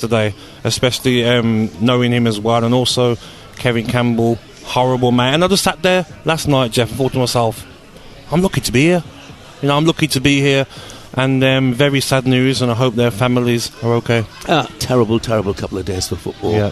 yesterday, especially knowing him as well, and also Kevin Campbell, horrible man. And I just sat there last night, Jeff, and thought to myself, I'm lucky to be here. I'm lucky to be here. And very sad news, and I hope their families are okay. Terrible couple of days for football. Yeah.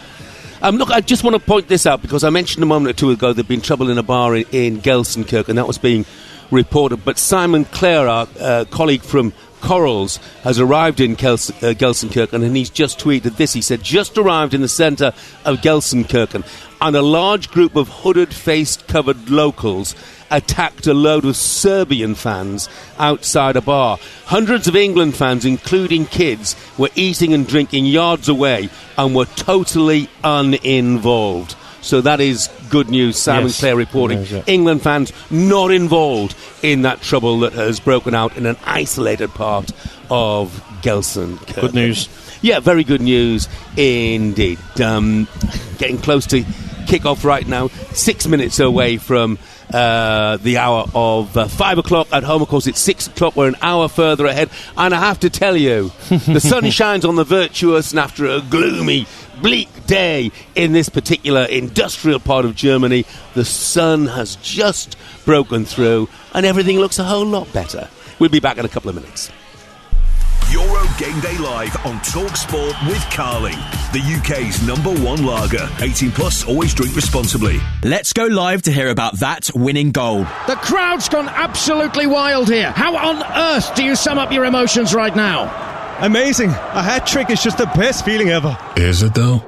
Look, I just want to point this out because I mentioned a moment or two ago there'd been trouble in a bar in Gelsenkirchen, and that was being reported. But Simon Clare, our colleague from Corals, has arrived in Gelsenkirchen, and he's just tweeted this. He said, just arrived in the centre of Gelsenkirchen, and a large group of hooded, face-covered locals attacked a load of Serbian fans outside a bar. Hundreds of England fans, including kids, were eating and drinking yards away and were totally uninvolved. So that is good news. Simon Clare reporting. Yes, yeah. England fans not involved in that trouble that has broken out in an isolated part of Gelsenkirchen. Good news. Yeah, very good news indeed. Getting close to kick-off right now. 6 minutes away from the hour of 5 o'clock at home. Of course, it's 6 o'clock. We're an hour further ahead. And I have to tell you, the sun shines on the virtuous, and after a gloomy, bleak day in this particular industrial part of Germany, the sun has just broken through and everything looks a whole lot better. We'll be back in a couple of minutes. Euro Game Day Live on TalkSport with Carling, the UK's #1 lager. 18 plus, always drink responsibly. Let's go live to hear about that winning goal. The crowd's gone absolutely wild here. How on earth do you sum up your emotions right now? Amazing. A hat-trick is just the best feeling ever. Is it though?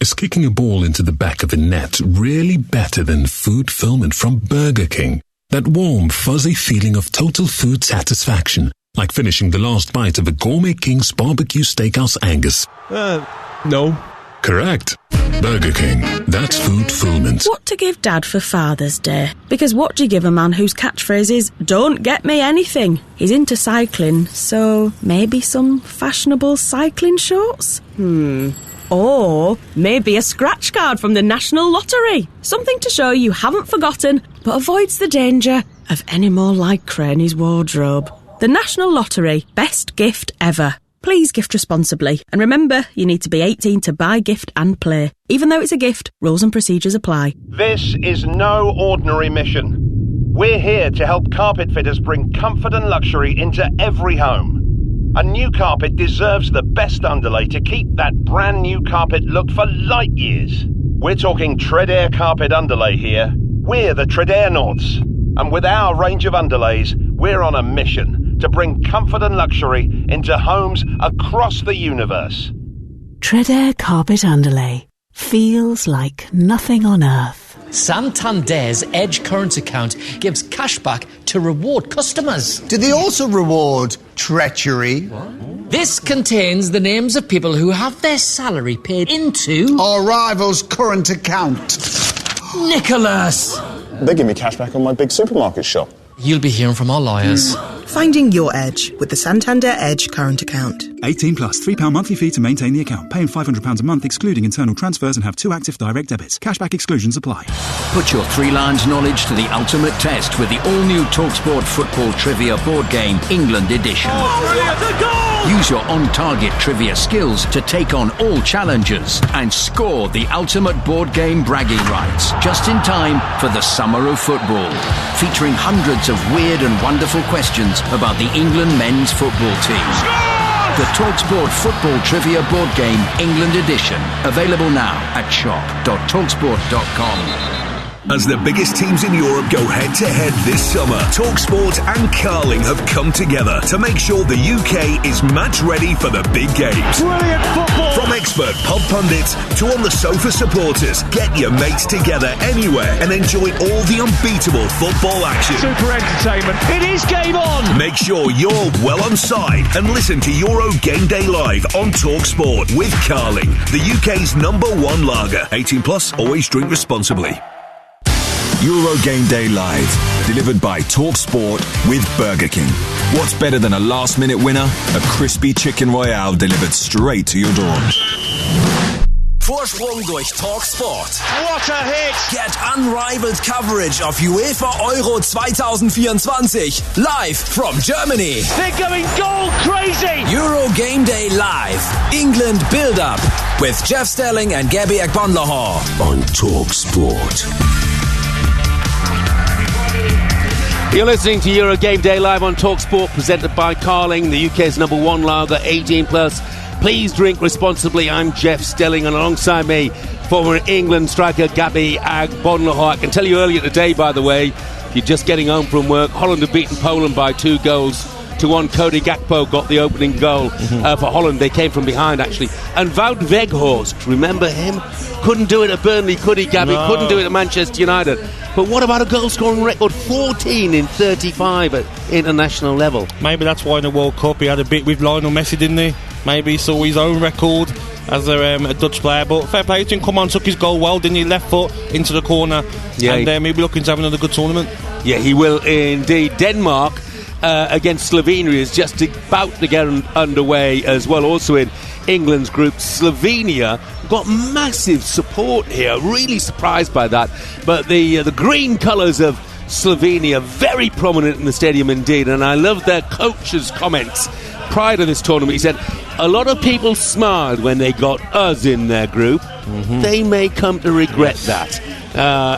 Is kicking a ball into the back of the net really better than food fulfillment from Burger King? That warm, fuzzy feeling of total food satisfaction. Like finishing the last bite of a Gourmet King's Barbecue Steakhouse Angus. No. Correct. Burger King. That's food fulfillment. What to give Dad for Father's Day? Because what do you give a man whose catchphrase is, don't get me anything? He's into cycling, so maybe some fashionable cycling shorts? Or maybe a scratch card from the National Lottery. Something to show you haven't forgotten, but avoids the danger of any more lycra in his wardrobe. The National Lottery, best gift ever. Please gift responsibly. And remember, you need to be 18 to buy, gift and play. Even though it's a gift, rules and procedures apply. This is no ordinary mission. We're here to help carpet fitters bring comfort and luxury into every home. A new carpet deserves the best underlay to keep that brand new carpet look for light years. We're talking Tredair carpet underlay here. We're the Tredairnauts. And with our range of underlays, we're on a mission to bring comfort and luxury into homes across the universe. Tredair Carpet Underlay. Feels like nothing on earth. Santander's Edge current account gives cashback to reward customers. Do they also reward treachery? What? This contains the names of people who have their salary paid into our rival's current account. Nicholas! They give me cashback on my big supermarket shop. You'll be hearing from our lawyers. Finding your edge with the Santander Edge current account. 18 plus, £3 monthly fee to maintain the account. Paying £500 a month excluding internal transfers and have 2 active direct debits. Cashback exclusions apply. Put your Three Lions knowledge to the ultimate test with the all-new TalkSport Football Trivia board game, England Edition. Oh, brilliant! The goal! Use your on-target trivia skills to take on all challengers and score the ultimate board game bragging rights just in time for the summer of football. Featuring hundreds of weird and wonderful questions about the England men's football team. The TalkSport Football Trivia board game, England Edition. Available now at shop.talksport.com. As the biggest teams in Europe go head-to-head this summer, TalkSport and Carling have come together to make sure the UK is match-ready for the big games. Brilliant football! From expert pub pundits to on-the-sofa supporters, get your mates together anywhere and enjoy all the unbeatable football action. Super entertainment. It is game on! Make sure you're well on side and listen to Euro Game Day Live on TalkSport with Carling, the UK's #1 lager. 18 plus, always drink responsibly. Euro Game Day Live, delivered by TalkSport with Burger King. What's better than a last-minute winner? A crispy chicken royale delivered straight to your door. Vorsprung durch Talk Sport. What a hit! Get unrivaled coverage of UEFA Euro 2024 live from Germany. They're going goal crazy! Euro Game Day Live. England Build-Up with Jeff Stelling and Gabby Agbonlahor on Talk Sport. You're listening to Euro Game Day Live on Talk Sport, presented by Carling, the UK's number one lager, 18 plus. Please drink responsibly. I'm Jeff Stelling, and alongside me, former England striker Gabby Agbonlahor. I can tell you earlier today, by the way, if you're just getting home from work, Holland have beaten Poland by 2-1. Cody Gakpo got the opening goal for Holland. They came from behind, actually. And Wout Weghorst, remember him? Couldn't do it at Burnley, could he, Gabby? No. Couldn't do it at Manchester United. But what about a goal-scoring record? 14 in 35 at international level. Maybe that's why in the World Cup he had a bit with Lionel Messi, didn't he? Maybe he saw his own record as a Dutch player. But fair play to him. Come on, took his goal well, didn't he? Left foot into the corner. Yeah, and he'll be looking to have another good tournament. Yeah, he will indeed. Denmark against Slovenia is just about to get underway as well. Also in England's group, Slovenia got massive support here. Really surprised by that. But the green colours of Slovenia very prominent in the stadium indeed. And I love their coach's comments prior to this tournament. He said, a lot of people smiled when they got us in their group. They may come to regret that.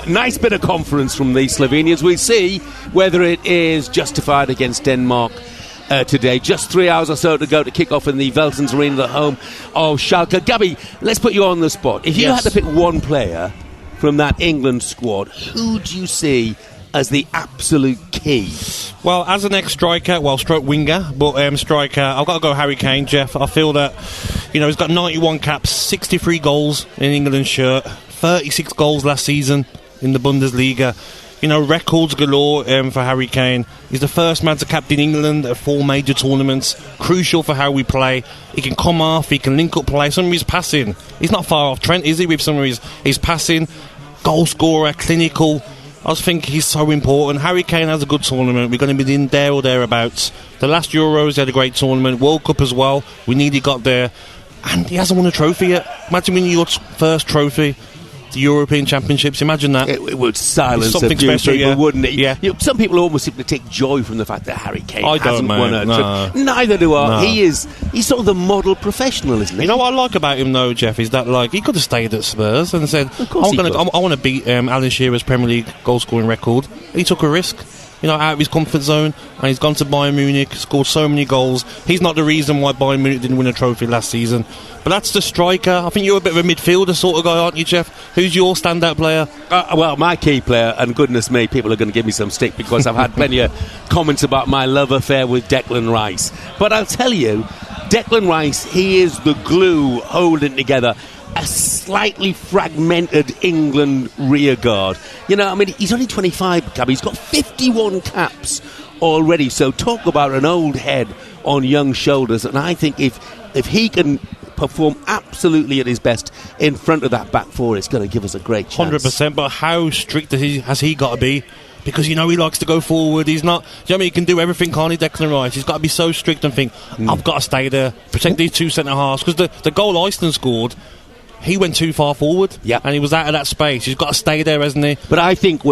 Nice bit of confidence from the Slovenians. We'll see whether it is justified against Denmark today. Just 3 hours or so to go to kick off in the Veltons Arena at home of Schalke. Gabby, let's put you on the spot. If you had to pick one player from that England squad, who do you see as the absolute key? Well, as an ex-striker, stroke winger, but striker, I've got to go Harry Kane, Jeff. I feel that, he's got 91 caps, 63 goals in England's shirt, 36 goals last season in the Bundesliga. Records galore for Harry Kane. He's the first man to captain England at 4 major tournaments. Crucial for how we play. He can come off, he can link up play. Some of his passing, he's not far off Trent, is he, with some of his passing? Goal scorer, clinical. I just think he's so important. Harry Kane has a good tournament. We're going to be in there or thereabouts. The last Euros, he had a great tournament. World Cup as well. We nearly got there. And he hasn't won a trophy yet. Imagine winning your first trophy, the European Championships. Imagine that. It would silence something a few special, people, yeah. wouldn't it? Yeah. Some people almost seem to take joy from the fact that Harry Kane hasn't won a trophy. Neither do I. No. He's sort of the model professional, isn't he? You know what I like about him though, Jeff, is that he could have stayed at Spurs and said, I want to beat Alan Shearer's Premier League goal scoring record. He took a risk, out of his comfort zone, and he's gone to Bayern Munich, scored so many goals. He's not the reason why Bayern Munich didn't win a trophy last season. But that's the striker. I think you're a bit of a midfielder sort of guy, aren't you, Jeff? Who's your standout player? Well, my key player, and goodness me, people are going to give me some stick because I've had plenty of comments about my love affair with Declan Rice. But I'll tell you, Declan Rice, he is the glue holding together a slightly fragmented England rearguard. He's only 25, Gabby. He's got 51 caps already. So talk about an old head on young shoulders. And I think if he can perform absolutely at his best in front of that back four, it's going to give us a great chance. 100%, but how strict has he got to be? Because he likes to go forward. He's not, he can do everything, can't he, Declan Rice? He's got to be so strict and think, I've got to stay there, protect these two centre-halves. Because the goal Iceland scored, he went too far forward, and he was out of that space. He's got to stay there, hasn't he? But I think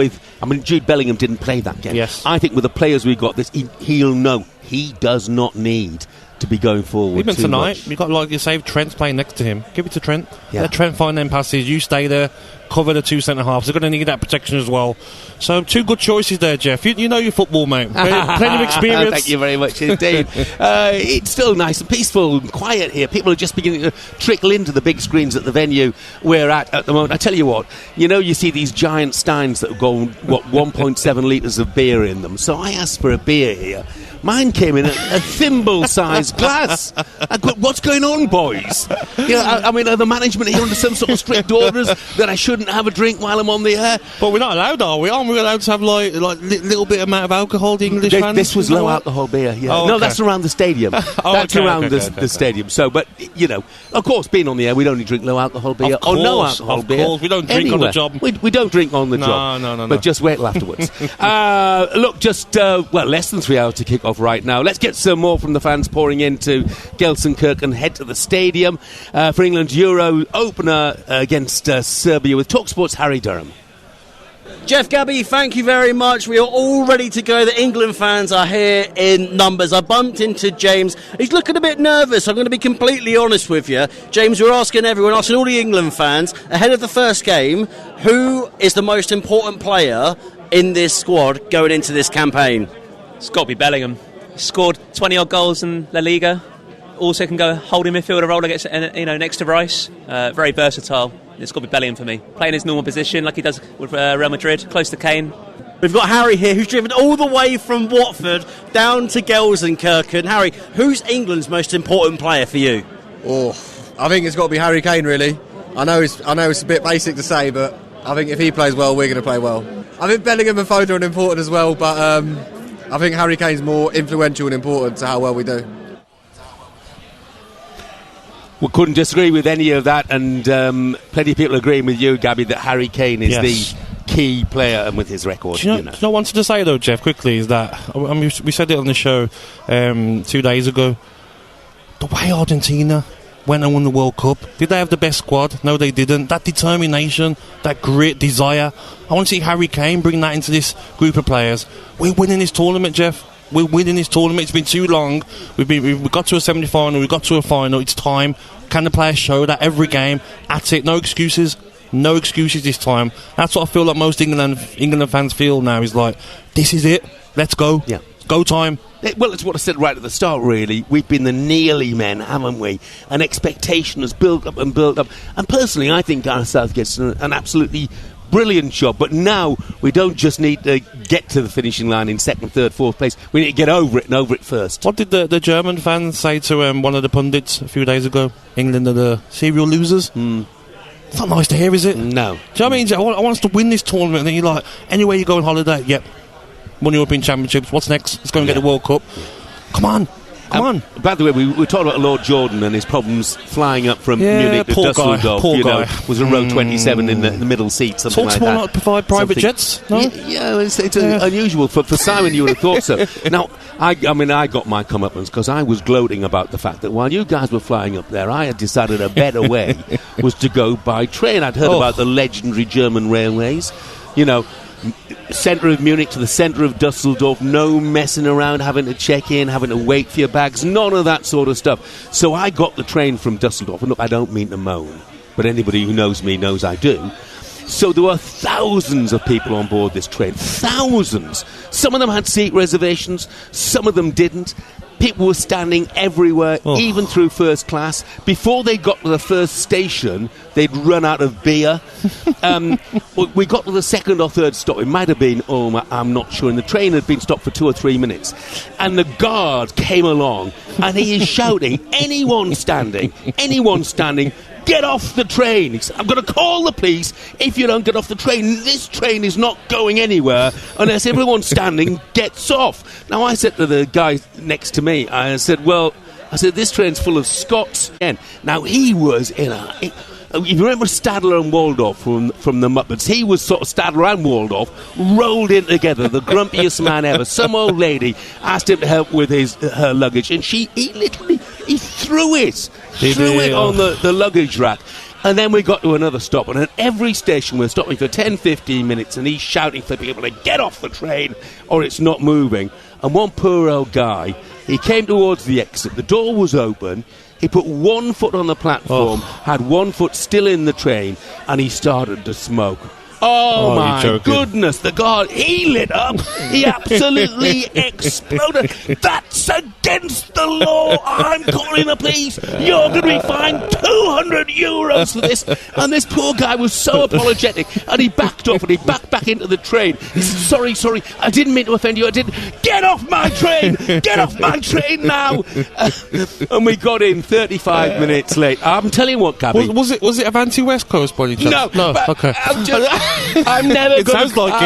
Jude Bellingham didn't play that game. Yes. I think with the players we've got, he'll know he does not need to be going forward. Even tonight, much. you've got, like you say, Trent's playing next to him. Give it to Trent. Yeah. Let Trent find them passes. You stay there, cover the two centre-halves. They're going to need that protection as well. So, two good choices there, Jeff. You know your football, mate. Plenty of experience. Thank you very much indeed. It's still nice and peaceful and quiet here. People are just beginning to trickle into the big screens at the venue we're at the moment. I tell you what, you see these giant steins that go, 1.7 litres of beer in them. So I asked for a beer here. Mine came in a thimble-sized glass. What's going on, boys? Are the management here under some sort of strict orders that I shouldn't have a drink while I'm on the air? But we're not allowed, are we? Aren't we allowed to have like little bit amount of alcohol? The English fans. This was low alcohol beer. Yeah. Oh, okay. No, that's around the stadium. That's around the stadium. So, but of course, being on the air, we don't drink low alcohol beer or no alcohol beer. Of course, we don't drink on the job. We don't drink on the job. No. But just wait till afterwards. Look, just less than 3 hours to kick off off right now. Let's get some more from the fans pouring into Gelsenkirchen and head to the stadium for England's Euro opener against Serbia with TalkSport's Harry Durham. Jeff, Gabby, thank you very much. We are all ready to go. The England fans are here in numbers. I bumped into James. He's looking a bit nervous. I'm going to be completely honest with you. James, we're asking everyone, asking all the England fans, ahead of the first game, who is the most important player in this squad going into this campaign? It's got to be Bellingham. He scored 20-odd goals in La Liga. Also can go holding midfielder role against, next to Rice. Very versatile. It's got to be Bellingham for me. Playing his normal position like he does with Real Madrid, close to Kane. We've got Harry here, who's driven all the way from Watford down to Gelsenkirchen. Harry, who's England's most important player for you? Oh, I think it's got to be Harry Kane, really. I know it's a bit basic to say, but I think if he plays well, we're going to play well. I think Bellingham and Foden are important as well, but I think Harry Kane's more influential and important to how well we do. We couldn't disagree with any of that, and plenty of people agreeing with you, Gabby, that Harry Kane is the key player, and with his record. Do you know what I wanted to say, though, Jeff, quickly, is that, we said it on the show 2 days ago, the way Argentina went and won the World Cup, did they have the best squad? No, they didn't. That determination, that grit, desire, I want to see Harry Kane bring that into this group of players. We're winning this tournament, Jeff. We're winning this tournament. It's been too long. We've got to a semi-final. We've got to a final. It's time. Can the players show that every game? At it. No excuses. No excuses this time. That's what I feel like most England fans feel now. Is like, this is it. Let's go. Yeah. Go time. Well, it's what I said right at the start, really. We've been the nearly men, haven't we? An expectation has built up and built up. And personally, I think Gareth Southgate's done an absolutely brilliant job. But now we don't just need to get to the finishing line in second, third, fourth place. We need to get over it and over it first. What did the German fans say to one of the pundits a few days ago? England are the serial losers. It's not nice to hear, is it? No. Do you know what I mean? I want us to win this tournament. And then you're like, anywhere you go on holiday, yep, won European Championships. What's next? Let's go and get the World Cup. Come on. By the way, we were talking about Lord Jordan and his problems flying up from Munich to Dusseldorf. Poor guy. Was a row 27 in the middle seat, something like that. Talk not provide private jets? No? Yeah, it's unusual. For Simon, you would have thought so. Now, I got my comeuppance because I was gloating about the fact that while you guys were flying up there, I had decided a better way was to go by train. I'd heard about the legendary German railways. Centre of Munich to the centre of Dusseldorf, no messing around, having to check in, having to wait for your bags, none of that sort of stuff. So I got the train from Dusseldorf, and look, I don't mean to moan, but anybody who knows me knows I do. So there were thousands of people on board this train, thousands. Some of them had seat reservations, some of them didn't. People were standing everywhere, even through first class. Before they got to the first station, they'd run out of beer. We got to the second or third stop. It might have been, I'm not sure. And the train had been stopped for 2 or 3 minutes. And the guard came along, and he is shouting, anyone standing, get off the train. He said, I'm going to call the police if you don't get off the train. This train is not going anywhere unless everyone standing gets off. Now, I said to the guy next to me, I said, this train's full of Scots. Now, he was in a... You remember Stadler and Waldorf from the Muppets? He was sort of Stadler and Waldorf rolled in together, the grumpiest man ever. Some old lady asked him to help with her luggage, and he threw it on the luggage rack. And then we got to another stop, and at every station we're stopping for 10-15 minutes, and he's shouting for people to get off the train or it's not moving. And one poor old guy, he came towards the exit, the door was open. He put 1 foot on the platform, had 1 foot still in the train, and he started to smoke. Oh my goodness, the guard, he lit up. He absolutely exploded. That's against the law. I'm calling the police. You're going to be fined €200 for this. And this poor guy was so apologetic, and he backed off and he backed back into the train. He said, sorry, I didn't mean to offend you. I didn't. Get off my train. Get off my train now. And we got in 35 minutes late. I'm telling you what, Gabby. Was it Avanti West Coast by any chance? No. Okay. I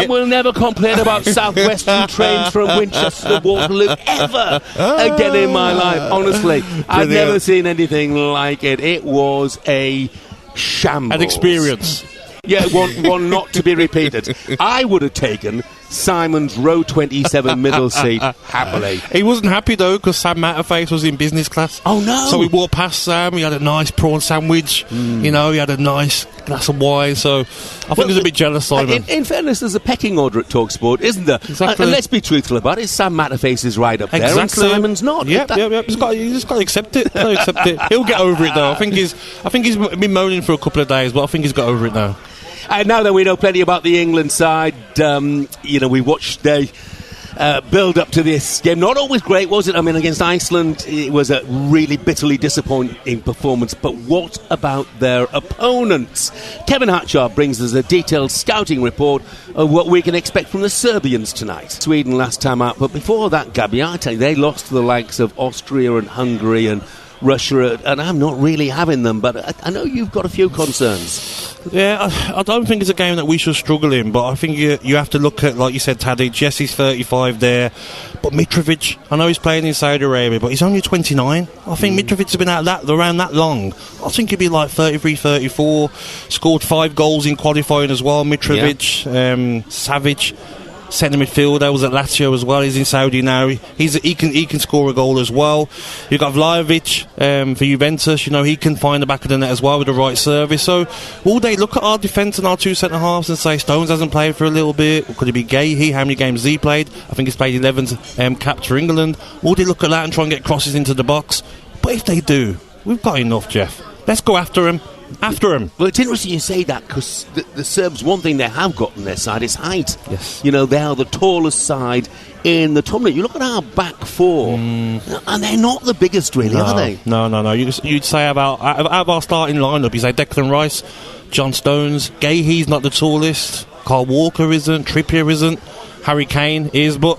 will never complain about Southwestern trains from Winchester to Waterloo ever again in my life. Honestly, I've never seen anything like it. It was a shambles. An experience. Yeah, one not to be repeated. I would have taken Simon's row 27 middle seat happily. He wasn't happy though because Sam Matterface was in business class. Oh no! So we walked past Sam. He had a nice prawn sandwich. You know, he had a nice glass of wine. So I think he's a bit jealous, Simon. In fairness, there's a pecking order at TalkSport, isn't there? Exactly. And let's be truthful about it. Sam Matterface is right up there, and Simon's not. Yep. He's just got to accept it. He'll get over it though. I think he's been moaning for a couple of days, but I think he's got over it now. And now that we know plenty about the England side, we watched their build up to this game. Not always great, was it? I mean, against Iceland, it was a really bitterly disappointing performance. But what about their opponents? Kevin Hatchard brings us a detailed scouting report of what we can expect from the Serbians tonight. Sweden last time out, but before that, Gabby, I tell you, they lost to the likes of Austria and Hungary and Russia, and I'm not really having them, but I know you've got a few concerns. Yeah, I don't think it's a game that we should struggle in, but I think you have to look at, like you said, Tadic. Yes, he's 35 there, but Mitrovic, I know he's playing in Saudi Arabia, but he's only 29. I think Mitrovic's been around that long. I think he'd be like 33, 34. Scored 5 goals in qualifying as well. Mitrovic, Savic, centre midfielder, was at Lazio as well. He's in Saudi now. He can score a goal as well. You've got Vlahovic for Juventus. You know, he can find the back of the net as well with the right service. So will they look at our defence and our 2 centre halves and say Stones hasn't played for a little bit? Or could it be Gahey? How many games has he played? I think he's played 11 caps for England. Will they look at that and try and get crosses into the box? But if they do, we've got enough, Jeff. Let's go after him. Well, it's interesting you say that because the Serbs, one thing they have got on their side is height. Yes. You know, they are the tallest side in the tournament. You look at our back four, and they're not the biggest, really, are they? No. You'd say out of our starting lineup, you say Declan Rice, John Stones, Gahey's not the tallest, Kyle Walker isn't, Trippier isn't, Harry Kane is, but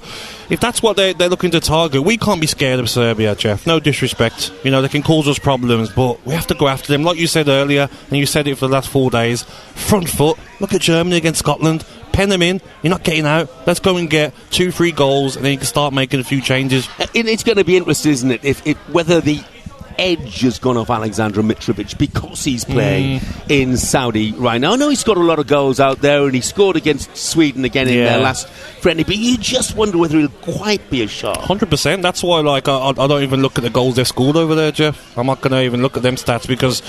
if that's what they're looking to target, we can't be scared of Serbia, Jeff. No disrespect. You know, they can cause us problems, but we have to go after them. Like you said earlier, and you said it for the last 4 days, front foot. Look at Germany against Scotland. Pen them in. You're not getting out. Let's go and get 2-3 goals, and then you can start making a few changes. It's going to be interesting, isn't it, if whether the edge has gone off Alexander Mitrovic because he's playing in Saudi right now. I know he's got a lot of goals out there, and he scored against Sweden again in their last friendly, but you just wonder whether he'll quite be as sharp. 100%. That's why, I don't even look at the goals they've scored over there, Jeff. I'm not going to even look at them stats because,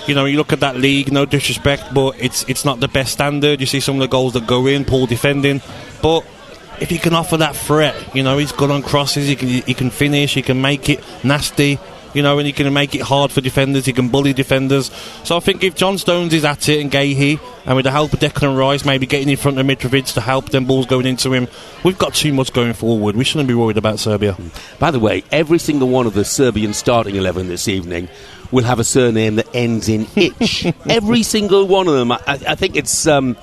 you know, you look at that league, no disrespect, but it's not the best standard. You see some of the goals that go in, poor defending, but if he can offer that threat, you know, he's good on crosses, he can finish, he can make it nasty. You know, and he can make it hard for defenders, he can bully defenders. So I think if John Stones is at it and Gahey, and with the help of Declan Rice maybe getting in front of Mitrovic to help them balls going into him, we've got too much going forward. We shouldn't be worried about Serbia. By the way, every single one of the Serbian starting 11 this evening will have a surname that ends in itch. Every single one of them. I think it's something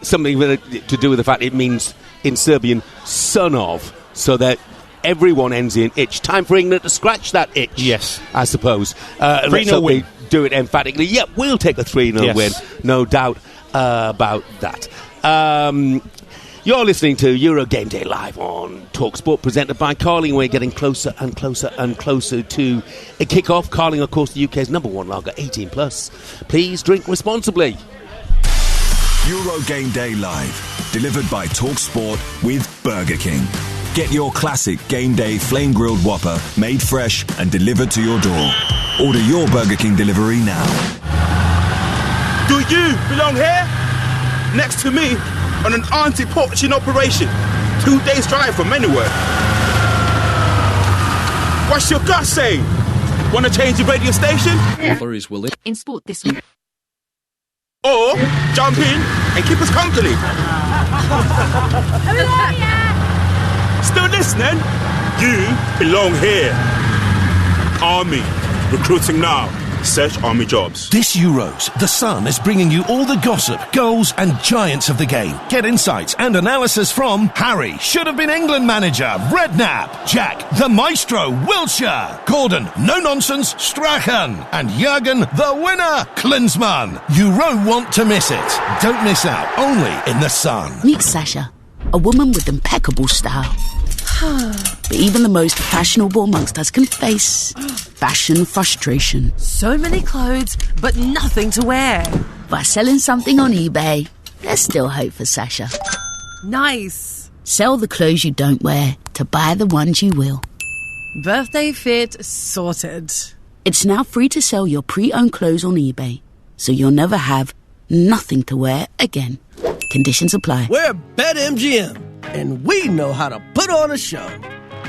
to do with the fact it means in Serbian son of, so that everyone ends in itch. Time for England to scratch that itch. Yes. I suppose. 3-0 win. Do it emphatically. Yep, we'll take a 3-0 win. No doubt about that. You're listening to Euro Game Day Live on TalkSport, presented by Carling. We're getting closer and closer and closer to a kick-off. Carling, of course, the UK's #1 lager, 18+. Please drink responsibly. Euro Game Day Live, delivered by TalkSport with Burger King. Get your classic Game Day flame grilled Whopper made fresh and delivered to your door. Order your Burger King delivery now. Do you belong here? Next to me on an anti-poaching operation. 2 days drive from anywhere. What's your gut saying? Want to change your radio station? Offer is willing. In sport this week. Or jump in and keep us company. Still listening? You belong here. Army. Recruiting now. Search Army jobs. This Euros, The Sun is bringing you all the gossip, goals and giants of the game. Get insights and analysis from Harry, should have been England manager, Redknapp, Jack, the maestro, Wilshere, Gordon, no nonsense, Strachan, and Jurgen, the winner, Klinsmann. You won't want to miss it. Don't miss out, only in The Sun. Meet Sasha, a woman with impeccable style. But even the most fashionable amongst us can face fashion frustration. So many clothes, but nothing to wear. By selling something on eBay, there's still hope for Sasha. Nice. Sell the clothes you don't wear to buy the ones you will. Birthday fit sorted. It's now free to sell your pre-owned clothes on eBay, so you'll never have nothing to wear again. Conditions apply. We're BetMGM, and we know how to put on a show.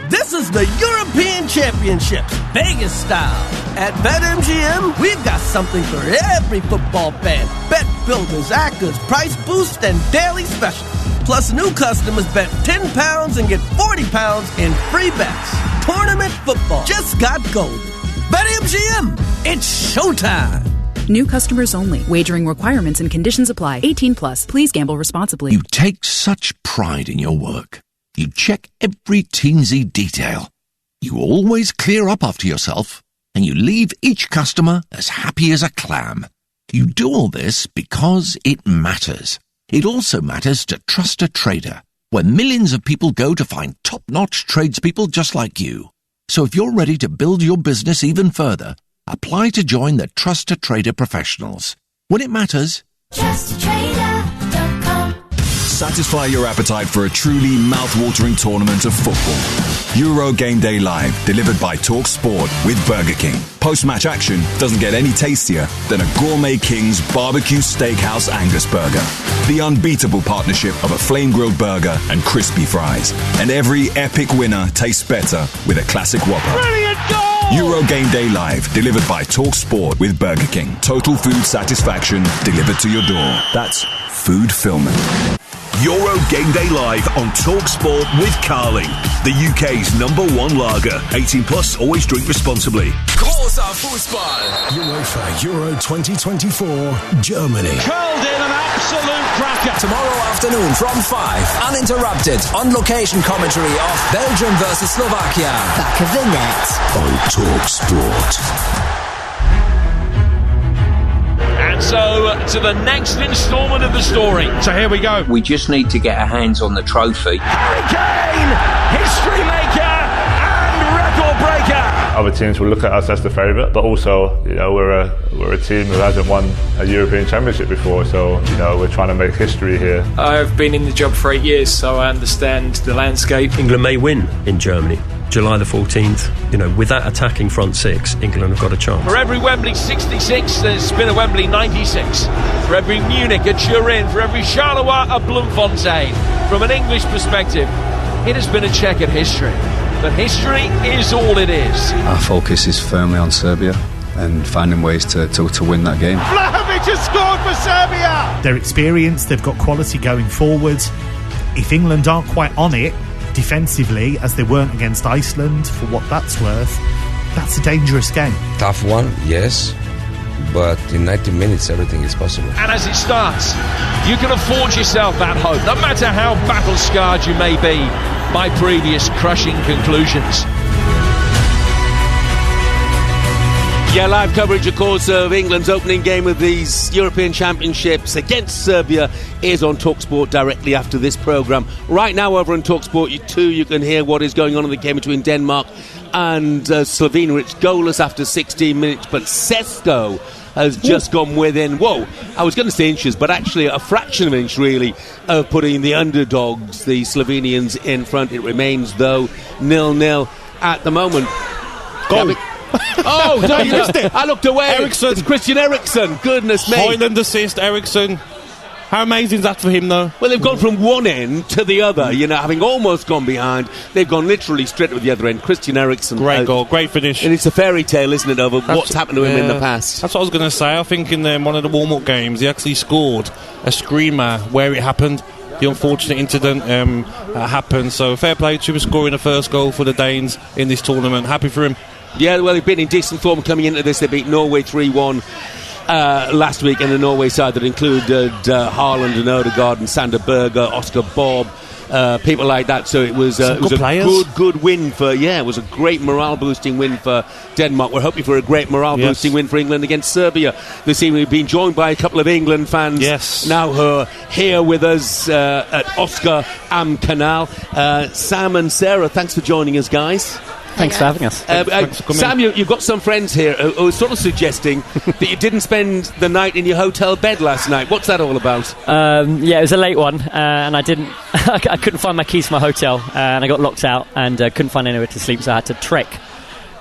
This is the European Championships, Vegas style. At BetMGM, we've got something for every football fan. Bet builders, actors, price boost, and daily specials. Plus, new customers bet £10 and get £40 in free bets. Tournament football just got golden. BetMGM, it's showtime. New customers only. Wagering requirements and conditions apply. 18 plus. Please gamble responsibly. You take such pride in your work. You check every teensy detail. You always clear up after yourself, and you leave each customer as happy as a clam. You do all this because it matters. It also matters to Trust a Trader, where millions of people go to find top-notch tradespeople just like you. So if you're ready to build your business even further, apply to join the Trust a Trader professionals. When it matters, TrustATrader.com. Satisfy your appetite for a truly mouth-watering tournament of football. Euro Game Day Live, delivered by Talk Sport with Burger King. Post-match action doesn't get any tastier than a Gourmet King's Barbecue Steakhouse Angus Burger. The unbeatable partnership of a flame-grilled burger and crispy fries. And every epic winner tastes better with a classic Whopper. Brilliant goal! Euro Game Day Live, delivered by Talk Sport with Burger King. Total food satisfaction delivered to your door. That's food fulfillment. Euro Game Day Live on Talk Sport with Carling, the UK's #1 lager. 18 plus, always drink responsibly. Großer Fußball. UEFA Euro 2024, Germany. Curled in an absolute cracker. Tomorrow afternoon from 5, uninterrupted, on location commentary of Belgium versus Slovakia. Back of the net. On Talk Sport. So, to the next instalment of the story. So here we go. We just need to get our hands on the trophy. Harry Kane, history maker and record breaker. Other teams will look at us as the favourite, but also, we're a team who hasn't won a European Championship before, so, we're trying to make history here. I've been in the job for 8 years, so I understand the landscape. England may win in Germany. July the 14th, with that attacking front six, England have got a chance. For every Wembley 66, there's been a Wembley 96. For every Munich, a Turin. For every Charleroi, a Bloemfontein. From an English perspective, it has been a checkered history. But history is all it is. Our focus is firmly on Serbia and finding ways to win that game. Vlahovic has scored for Serbia! They're experienced, they've got quality going forward. If England aren't quite on it defensively, as they weren't against Iceland, for what that's worth, that's a dangerous game. Tough one, yes, but in 90 minutes everything is possible. And as it starts, you can afford yourself that hope, no matter how battle-scarred you may be by previous crushing conclusions. Yeah, live coverage, of course, of England's opening game of these European Championships against Serbia is on TalkSport directly after this programme. Right now over on TalkSport 2, you can hear what is going on in the game between Denmark and Slovenia. It's goalless after 16 minutes, but Sesko has just gone within, I was going to say inches, but actually a fraction of an inch, really, of putting the underdogs, the Slovenians, in front. It remains, though, 0-0 at the moment. Goal. Oh, no, you missed it. I looked away. Eriksen. It's Christian Eriksen. Goodness me. Hoyland assist, Eriksen. How amazing is that for him, though? Well, they've gone from one end to the other, having almost gone behind. They've gone literally straight to the other end. Christian Eriksen. Great goal, great finish. And it's a fairy tale, isn't it, of what's happened to him in the past. That's what I was going to say. I think in one of the warm-up games, he actually scored a screamer where it happened. The unfortunate incident happened. So fair play to him scoring the first goal for the Danes in this tournament. Happy for him. Yeah, well, they've been in decent form coming into this. They beat Norway 3-1 last week, and the Norway side that included Haaland and Odegaard and Sander Berge, Oscar Bob, people like that. So it was a good win for, it was a great morale-boosting win for Denmark. We're hoping for a great morale-boosting win for England against Serbia. This evening we've been joined by a couple of England fans now who are here with us at Oscar Am Canal. Sam and Sarah, thanks for joining us, guys. Thanks for having us. Sam, you've got some friends here who are sort of suggesting that you didn't spend the night in your hotel bed last night. What's that all about? Yeah, it was a late one, and I couldn't find my keys for my hotel, and I got locked out and couldn't find anywhere to sleep, so I had to trek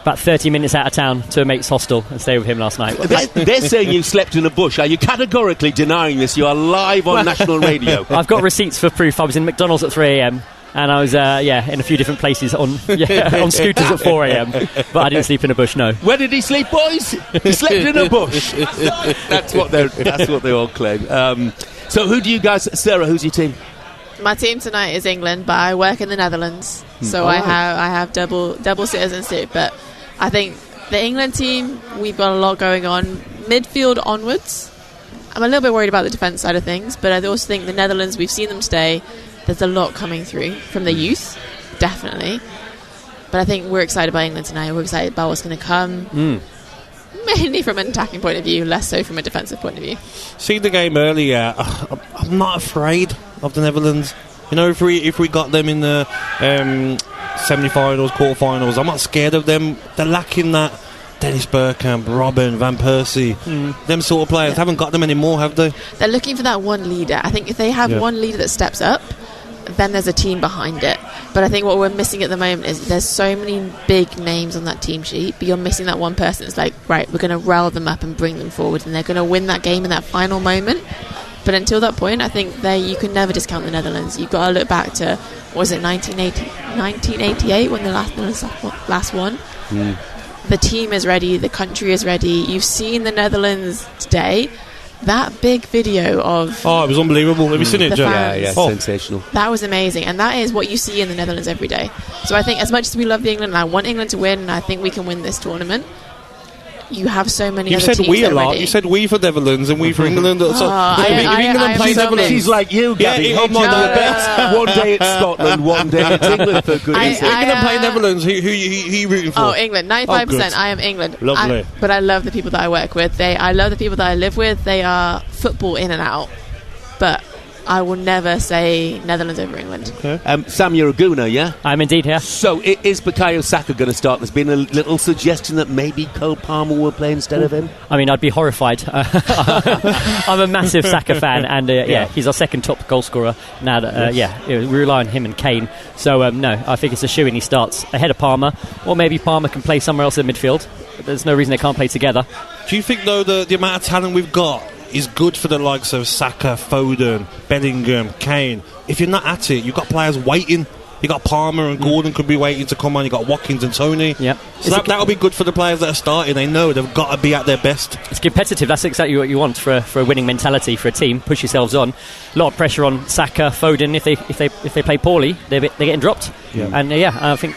about 30 minutes out of town to a mate's hostel and stay with him last night. They're saying you slept in a bush. Are you categorically denying this? You are live on national radio. I've got receipts for proof. I was in McDonald's at 3 a.m. and I was in a few different places on scooters at 4 a.m. but I didn't sleep in a bush. No. Where did he sleep, boys? He slept in a bush. That's what they all claim. So who do you guys, Sarah? Who's your team? My team tonight is England, but I work in the Netherlands, so I have double citizenship. But I think the England team, we've got a lot going on midfield onwards. I'm a little bit worried about the defence side of things, but I also think the Netherlands, we've seen them today. There's a lot coming through from the youth, definitely. But I think we're excited about England tonight. We're excited about what's going to come. Mainly from an attacking point of view, less so from a defensive point of view. Seeing the game earlier, I'm not afraid of the Netherlands. You know, if we got them in the semi-finals, quarter-finals, I'm not scared of them. They're lacking that Dennis Bergkamp, Robben, Van Persie, them sort of players. Haven't got them anymore, have they? They're looking for that one leader. I think if they have one leader that steps up, then there's a team behind it. But I think what we're missing at the moment is there's so many big names on that team sheet, but you're missing that one person. It's like, right, we're going to rile them up and bring them forward, and they're going to win that game in that final moment. But until that point, I think you can never discount the Netherlands. You've got to look back to, was it 1988 when the last one? The team is ready, the country is ready. You've seen the Netherlands today. That big video of... Oh, it was unbelievable. Have you seen it, Joe? Yeah, sensational. That was amazing. And that is what you see in the Netherlands every day. So I think as much as we love the England, and I want England to win, and I think we can win this tournament, you have so many other teams that are ready. You said we a lot. You said we for Netherlands and we for England. If England plays Netherlands... She's like you, Gabby. I'm not the best. One day it's Scotland, one day it's England, for goodness sake. England play Netherlands. Who are you rooting for? Oh, England. 95%. I am England. Lovely. But I love the people that I work with. I love the people that I live with. They are football in and out. But I will never say Netherlands over England. Okay. Sam, you're a Gooner, yeah? I'm indeed here. So is Bukayo Saka going to start? There's been a little suggestion that maybe Cole Palmer will play instead of him. I mean, I'd be horrified. I'm a massive Saka fan, and he's our second top goal scorer now. That we rely on him and Kane. So no, I think it's a shoo-in. He starts ahead of Palmer, or maybe Palmer can play somewhere else in midfield. But there's no reason they can't play together. Do you think though the amount of talent we've got is good for the likes of Saka, Foden, Bellingham, Kane? If you're not at it, you've got players waiting. You got Palmer and Gordon could be waiting to come on. You got Watkins and Tony. Yeah, so that'll be good for the players that are starting. They know they've got to be at their best. It's competitive. That's exactly what you want for a winning mentality for a team. Push yourselves on. A lot of pressure on Saka, Foden. If they play poorly, they're getting dropped. Yeah. And I think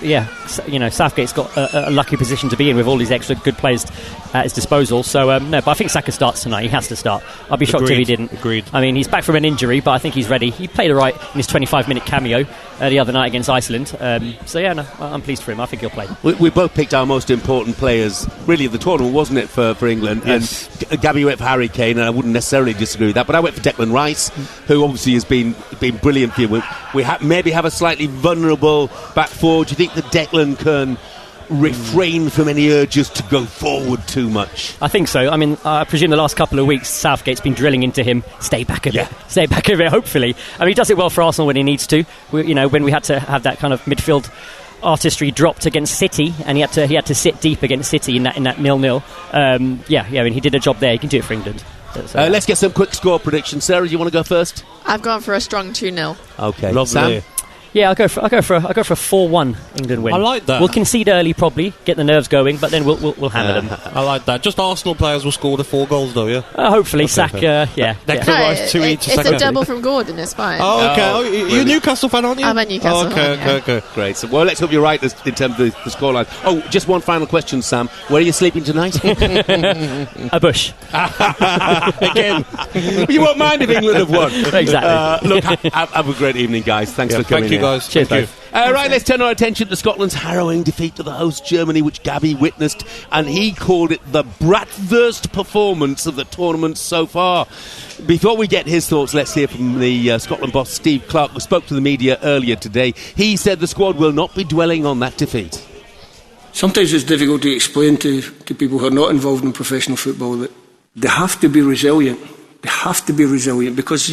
Southgate's got a lucky position to be in with all these extra good players at his disposal. So but I think Saka starts tonight. He has to start. I'll be shocked if he didn't. Agreed. I mean, he's back from an injury, but I think he's ready. He played all right in his 25-minute cameo the other night against Iceland. I'm pleased for him. I think he'll play. We both picked our most important players, really, of the tournament, wasn't it, for England? Yes. And Gabby went for Harry Kane, and I wouldn't necessarily disagree with that, but I went for Declan Rice, who obviously has been brilliant for you. We maybe have a slightly vulnerable back four. Do you think that Declan can refrain from any urges to go forward too much? I think so. I mean, I presume the last couple of weeks Southgate's been drilling into him, stay back a bit, hopefully. I mean, he does it well for Arsenal when he needs to. When we had to have that kind of midfield artistry dropped against City, and he had to sit deep against City in that 0-0. I mean, he did a job there. He can do it for England. Let's get some quick score predictions. Sarah, do you want to go first? I've gone for a strong 2-0. Okay, lovely. Sam? Yeah, I'll go for a 4-1 England win. I like that. We'll concede early, probably get the nerves going, but then we'll hammer them. I like that. Just Arsenal players will score the 4 goals, though. Yeah. Hopefully, Saka. It's a double from Gordon. It's fine. Oh, okay. You're a Newcastle fan, aren't you? I'm a Newcastle fan. Okay. Great. So, well, let's hope you're right in terms of the scoreline. Oh, just one final question, Sam. Where are you sleeping tonight? A bush. Again. You won't mind if England have won. Exactly. Look, have a great evening, guys. Thanks for coming. Thank you, guys. Cheers, Thank you. Right, let's turn our attention to Scotland's harrowing defeat to the host Germany, which Gabby witnessed, and he called it the bratwurst performance of the tournament so far. Before we get his thoughts, let's hear from the Scotland boss Steve Clarke, who spoke to the media earlier today. He said the squad will not be dwelling on that defeat. Sometimes it's difficult to explain to people who are not involved in professional football that they have to be resilient. They have to be resilient because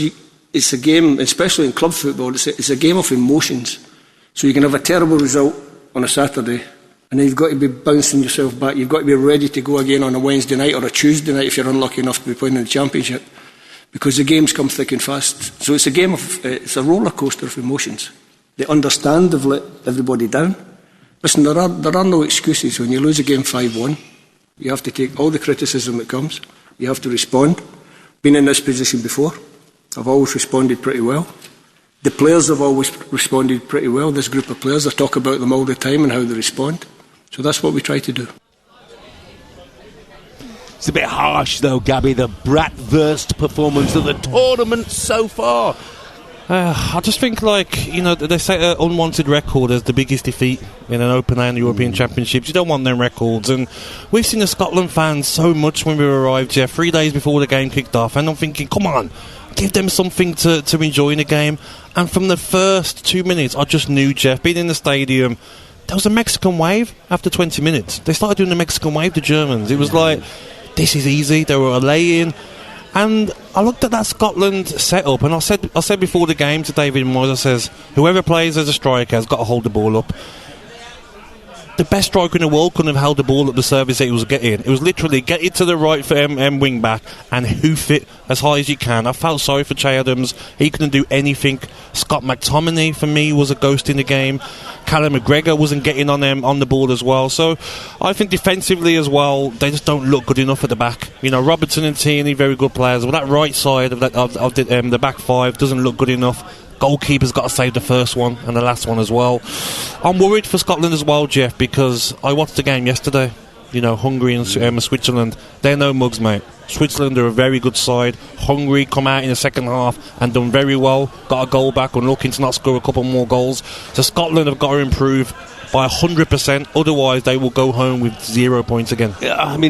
it's a game, especially in club football, it's a game of emotions. So you can have a terrible result on a Saturday and then you've got to be bouncing yourself back. You've got to be ready to go again on a Wednesday night or a Tuesday night if you're unlucky enough to be playing in the Championship, because the games come thick and fast. So it's a game of, it's a roller coaster of emotions. They understand they've let everybody down. Listen, there are no excuses. When you lose a game 5-1, you have to take all the criticism that comes. You have to respond. Been in this position before. I've always responded pretty well. The players have always responded pretty well. This group of players, I talk about them all the time and how they respond. So that's what we try to do. It's a bit harsh, though, Gabby, the brat-worst performance of the tournament so far. I just think, they say an unwanted record as the biggest defeat in an open-air European Championships. You don't want them records. And we've seen the Scotland fans so much when we arrived, Jeff, 3 days before the game kicked off. And I'm thinking, come on, give them something to enjoy in the game. And from the first 2 minutes, I just knew, Jeff, being in the stadium, there was a Mexican wave after 20 minutes. They started doing the Mexican wave, the Germans. It was like, this is easy. They were laying. And I looked at that Scotland setup, and I said before the game to David Moyes, I says, whoever plays as a striker has got to hold the ball up. The best striker in the world couldn't have held the ball at the service that he was getting. It was literally get it to the right for wing back and hoof it as high as you can. I felt sorry for Che Adams. He couldn't do anything. Scott McTominay, for me, was a ghost in the game. Callum McGregor wasn't getting on the ball as well. So I think defensively as well, they just don't look good enough at the back. Robertson and Tierney, very good players. But that right side of the back five doesn't look good enough. Goalkeeper's got to save the first one and the last one as well. I'm worried for Scotland as well, Jeff, because I watched the game yesterday. Hungary and Switzerland, they're no mugs, mate. Switzerland are a very good side. Hungary come out in the second half and done very well. Got a goal back and looking to not score a couple more goals. So Scotland have got to improve by 100%, otherwise they will go home with 0 points again.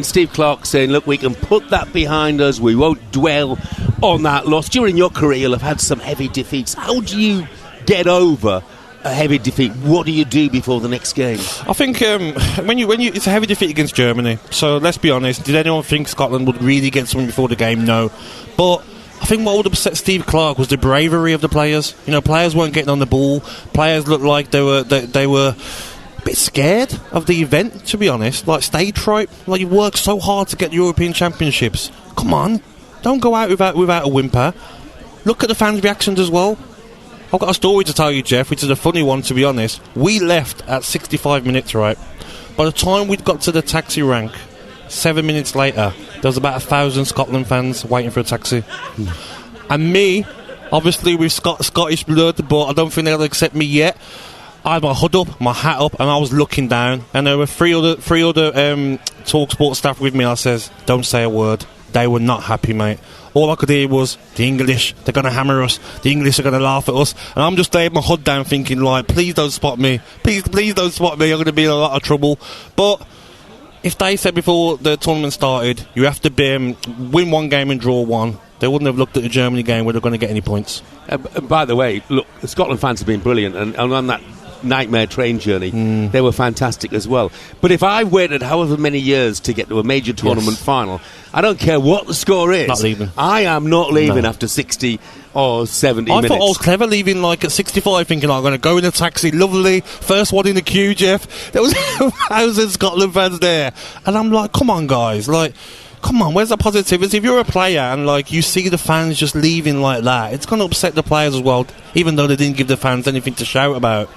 Steve Clark saying, look, we can put that behind us, we won't dwell on that loss. During your career you'll have had some heavy defeats. How do you get over a heavy defeat? What do you do before the next game? I think when you it's a heavy defeat against Germany, so let's be honest, did anyone think Scotland would really get something before the game? No. But I think what would upset Steve Clark was the bravery of the players. Players weren't getting on the ball. Players looked like they were a bit scared of the event, to be honest. Like stage fright. Like, you worked so hard to get European Championships. Come on, don't go out without a whimper. Look at the fans' reactions as well. I've got a story to tell you, Jeff, which is a funny one, to be honest. We left at 65 minutes, right? By the time we'd got to the taxi rank, 7 minutes later, there was about 1,000 Scotland fans waiting for a taxi. And me, obviously with Scottish blood, but I don't think they'll accept me yet. I had my hood up, my hat up, and I was looking down. And there were three other TalkSport staff with me. I says, don't say a word. They were not happy, mate. All I could hear was, the English, they're going to hammer us. The English are going to laugh at us. And I'm just there with my hood down thinking, please don't spot me. Please don't spot me. I'm going to be in a lot of trouble. But if they said before the tournament started, you have to win one game and draw one, they wouldn't have looked at the Germany game where they're going to get any points. By the way, look, the Scotland fans have been brilliant. And on that nightmare train journey, they were fantastic as well. But if I waited however many years to get to a major tournament final, I don't care what the score is, not leaving. I am not leaving after 60 or 70 minutes. I thought I was clever leaving at 65, thinking I'm going to go in a taxi, lovely, first one in the queue, Jeff. There was 1,000 Scotland fans there, and I'm like, come on guys, come on, where's the positivity? If you're a player and you see the fans just leaving like that, it's going to upset the players as well, even though they didn't give the fans anything to shout about.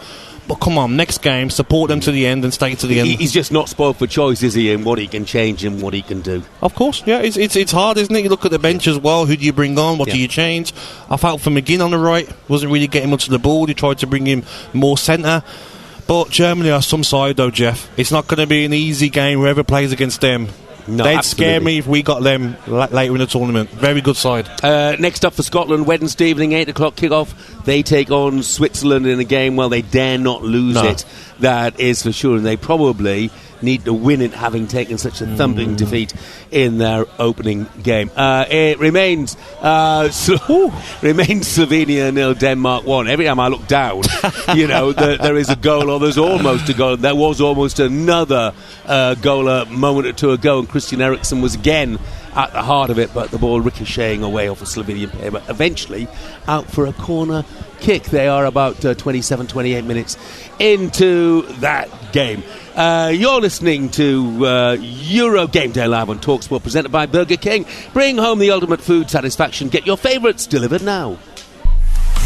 But come on, next game, support them to the end and stay to the end. He's just not spoiled for choice, is he, in what he can change and what he can do? Of course, yeah, it's hard, isn't it? You look at the bench as well, who do you bring on, what do you change? I felt for McGinn on the right, wasn't really getting much of the ball, he tried to bring him more centre. But Germany are some side though, Jeff. It's not going to be an easy game, whoever plays against them. No, they'd absolutely scare me if we got them later in the tournament. Very good side. Next up for Scotland, Wednesday evening, 8 o'clock kick-off. They take on Switzerland in a game, they dare not lose it. That is for sure. And they probably need to win it, having taken such a thumping defeat in their opening game. It remains Slovenia 0, Denmark 1. Every time I look down, there is a goal, or there's almost a goal. There was almost another goal a moment or two ago, and Christian Eriksen was again at the heart of it, but the ball ricocheting away off a Slovenian player, but eventually out for a corner kick. They are about 27-28 minutes into that game. You're listening to Euro Game Day Live on TalkSport, presented by Burger King. Bring home the ultimate food satisfaction. Get your favourites delivered now.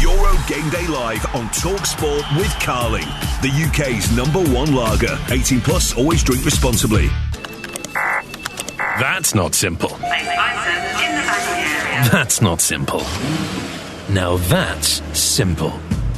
Euro Game Day Live on TalkSport with Carling, the UK's #1 lager. 18 plus, always drink responsibly. That's not simple. That's not simple. Now that's simple.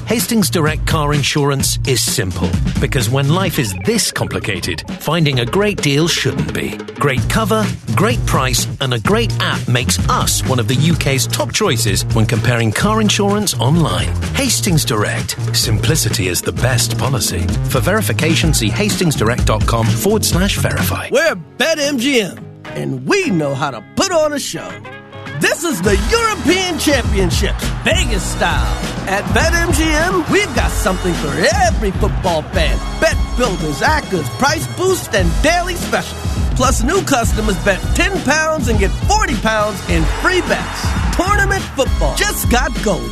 Hastings Direct Car Insurance is simple, because when life is this complicated, finding a great deal shouldn't be. Great cover, great price, and a great app makes us one of the UK's top choices when comparing car insurance online. Hastings Direct. Simplicity is the best policy. For verification, see hastingsdirect.com/verify. We're BetMGM, and we know how to put on a show. This is the European Championships, Vegas style. At BetMGM, we've got something for every football fan. Bet builders, actors, price boosts, and daily specials. Plus, new customers bet £10 and get £40 in free bets. Tournament football just got golden.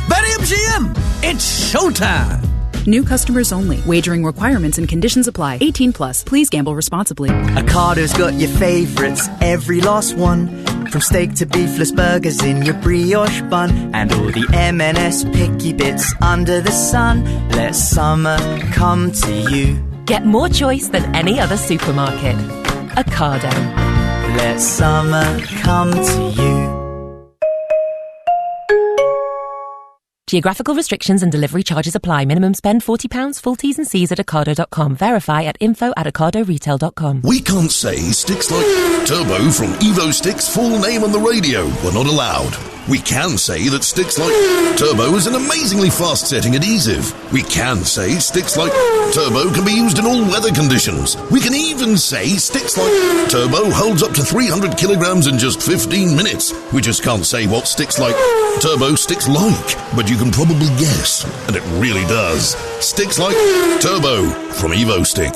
BetMGM, it's showtime. New customers only. Wagering requirements and conditions apply. 18 plus. Please gamble responsibly. Ocado's got your favourites, every last one. From steak to beefless burgers in your brioche bun, and all the M&S picky bits under the sun. Let summer come to you. Get more choice than any other supermarket. Ocado. Let summer come to you. Geographical restrictions and delivery charges apply. Minimum spend £40. Full T's and C's at Ocado.com. Verify at info@ocadoretail.com. We can't say sticks like Turbo from Evo Sticks' full name on the radio. We're not allowed. We can say that sticks like Turbo is an amazingly fast-setting adhesive. We can say sticks like Turbo can be used in all weather conditions. We can even say sticks like Turbo holds up to 300 kilograms in just 15 minutes. We just can't say what sticks like Turbo sticks like, but you can probably guess, and it really does. Sticks like Turbo from Evo Stick.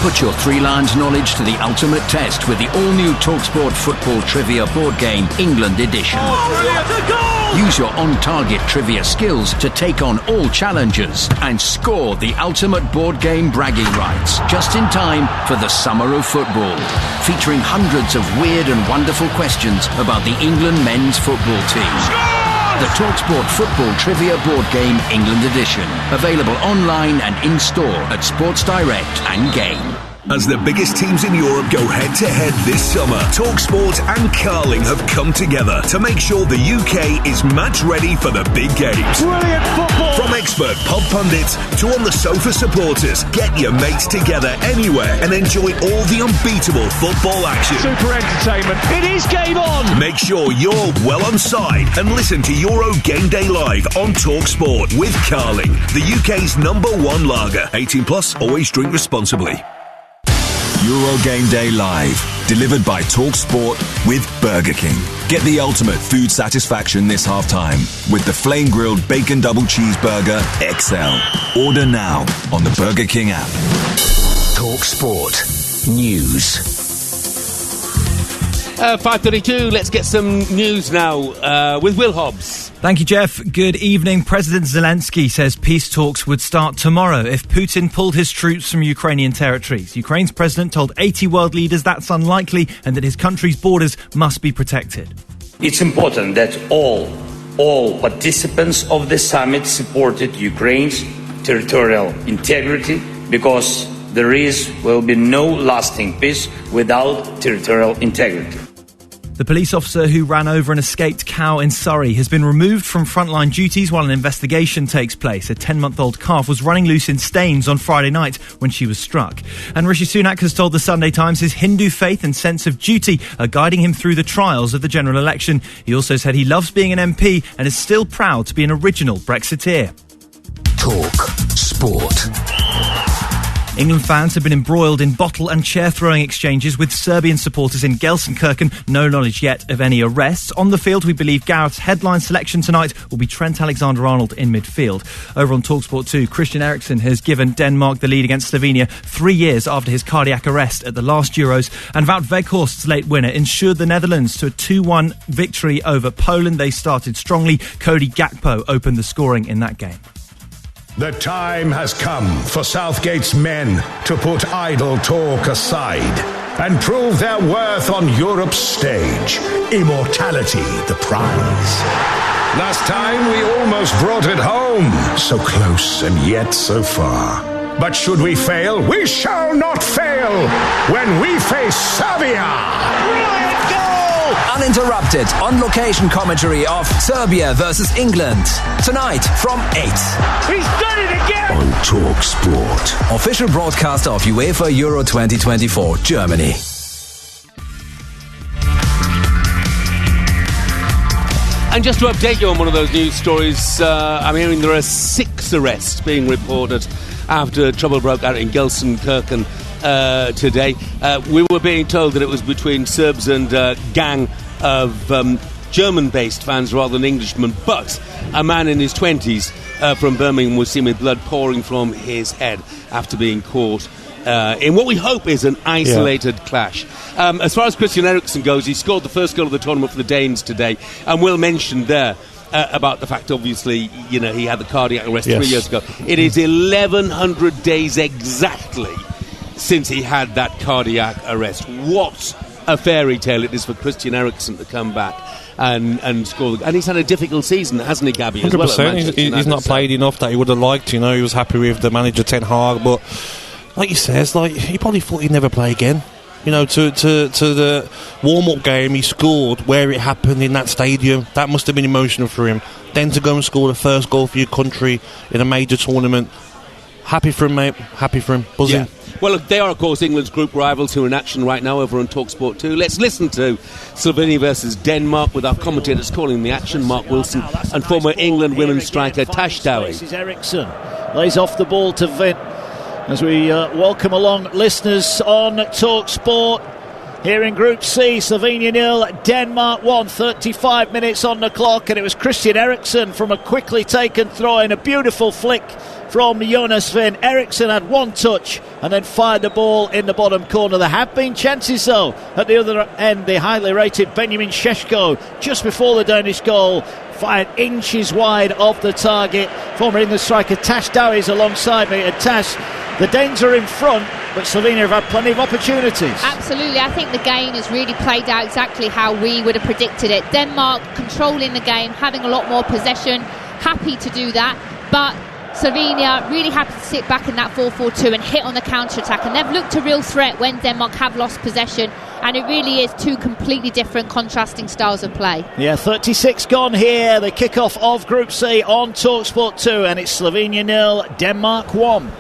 Put your Three Lions knowledge to the ultimate test with the all-new TalkSport Football Trivia board game, England Edition. Use your on-target trivia skills to take on all challengers and score the ultimate board game bragging rights just in time for the summer of football. Featuring hundreds of weird and wonderful questions about the England men's football team. The TalkSport Football Trivia Board Game England Edition. Available online and in-store at Sports Direct and Game. As the biggest teams in Europe go head-to-head this summer, TalkSport and Carling have come together to make sure the UK is match-ready for the big games. Brilliant football! From expert pub pundits to on-the-sofa supporters, get your mates together anywhere and enjoy all the unbeatable football action. Super entertainment. It is game on! Make sure you're well on side and listen to Euro Game Day Live on TalkSport with Carling, the UK's #1 lager. 18 plus, always drink responsibly. Euro Game Day Live, delivered by TalkSport with Burger King. Get the ultimate food satisfaction this half-time with the flame-grilled bacon double cheeseburger XL. Order now on the Burger King app. TalkSport News. 5:32, let's get some news now with Will Hobbs. Thank you, Jeff. Good evening. President Zelensky says peace talks would start tomorrow if Putin pulled his troops from Ukrainian territories. Ukraine's president told 80 world leaders that's unlikely and that his country's borders must be protected. It's important that all participants of the summit supported Ukraine's territorial integrity, because will be no lasting peace without territorial integrity. The police officer who ran over an escaped cow in Surrey has been removed from frontline duties while an investigation takes place. A 10-month-old calf was running loose in Staines on Friday night when she was struck. And Rishi Sunak has told the Sunday Times his Hindu faith and sense of duty are guiding him through the trials of the general election. He also said he loves being an MP and is still proud to be an original Brexiteer. Talk Sport. England fans have been embroiled in bottle and chair-throwing exchanges with Serbian supporters in Gelsenkirchen. No knowledge yet of any arrests. On the field, we believe Gareth's headline selection tonight will be Trent Alexander-Arnold in midfield. Over on TalkSport 2, Christian Eriksen has given Denmark the lead against Slovenia 3 years after his cardiac arrest at the last Euros. And Wout Weghorst's late winner ensured the Netherlands to a 2-1 victory over Poland. They started strongly. Cody Gakpo opened the scoring in that game. The time has come for Southgate's men to put idle talk aside and prove their worth on Europe's stage. Immortality, the prize. Last time we almost brought it home. So close and yet so far. But should we fail, we shall not fail when we face Serbia. Brilliant goal! Uninterrupted, on-location commentary of Serbia versus England. Tonight from 8. He's done it again! On TalkSport. Official broadcaster of UEFA Euro 2024, Germany. And just to update you on one of those news stories, I'm hearing there are 6 arrests being reported after trouble broke out in Gelsenkirchen today. We were being told that it was between Serbs and a gang of German-based fans rather than Englishmen, but a man in his 20s from Birmingham was seen with blood pouring from his head after being caught in what we hope is an isolated clash. As far as Christian Eriksen goes, he scored the first goal of the tournament for the Danes today, and Will mentioned there about the fact, obviously, you know, he had the cardiac arrest 3 years ago. It is 1,100 days exactly since he had that cardiac arrest. What a fairy tale it is for Christian Eriksen to come back and score. And he's had a difficult season, hasn't he, Gabby? 100%. As well, he's not played enough that he would have liked. You know, he was happy with the manager Ten Hag, but like he says, like he probably thought he'd never play again. You know, to the warm-up game, he scored where it happened in that stadium. That must have been emotional for him. Then to go and score the first goal for your country in a major tournament. Happy for him, mate. Happy for him. Buzzing. Yeah. Well, look, they are, of course, England's group rivals who are in action right now over on TalkSport 2. Let's listen to Slovenia versus Denmark with our commentators calling the action, Mark Wilson, and former England women's striker Tash Dowie. This is Eriksen. Lays off the ball to Vint. As we welcome along listeners on TalkSport. Here in Group C, Slovenia 0, Denmark 1, 35 minutes on the clock, and it was Christian Eriksen from a quickly taken throw in, a beautiful flick from Jonas Vind. Eriksen had one touch and then fired the ball in the bottom corner. There have been chances though at the other end. The highly rated Benjamin Šeško, just before the Danish goal, fired inches wide of the target. Former England striker Tash Dowie is alongside me, and Tash, the Danes are in front, but Slovenia have had plenty of opportunities. Absolutely, I think the game has really played out exactly how we would have predicted it. Denmark controlling the game, having a lot more possession, happy to do that, but Slovenia really happy to sit back in that 4-4-2 and hit on the counter-attack, and they've looked a real threat when Denmark have lost possession, and it really is two completely different contrasting styles of play. Yeah, 36 gone here, the kick-off of Group C on TalkSport 2, and it's Slovenia 0, Denmark 1.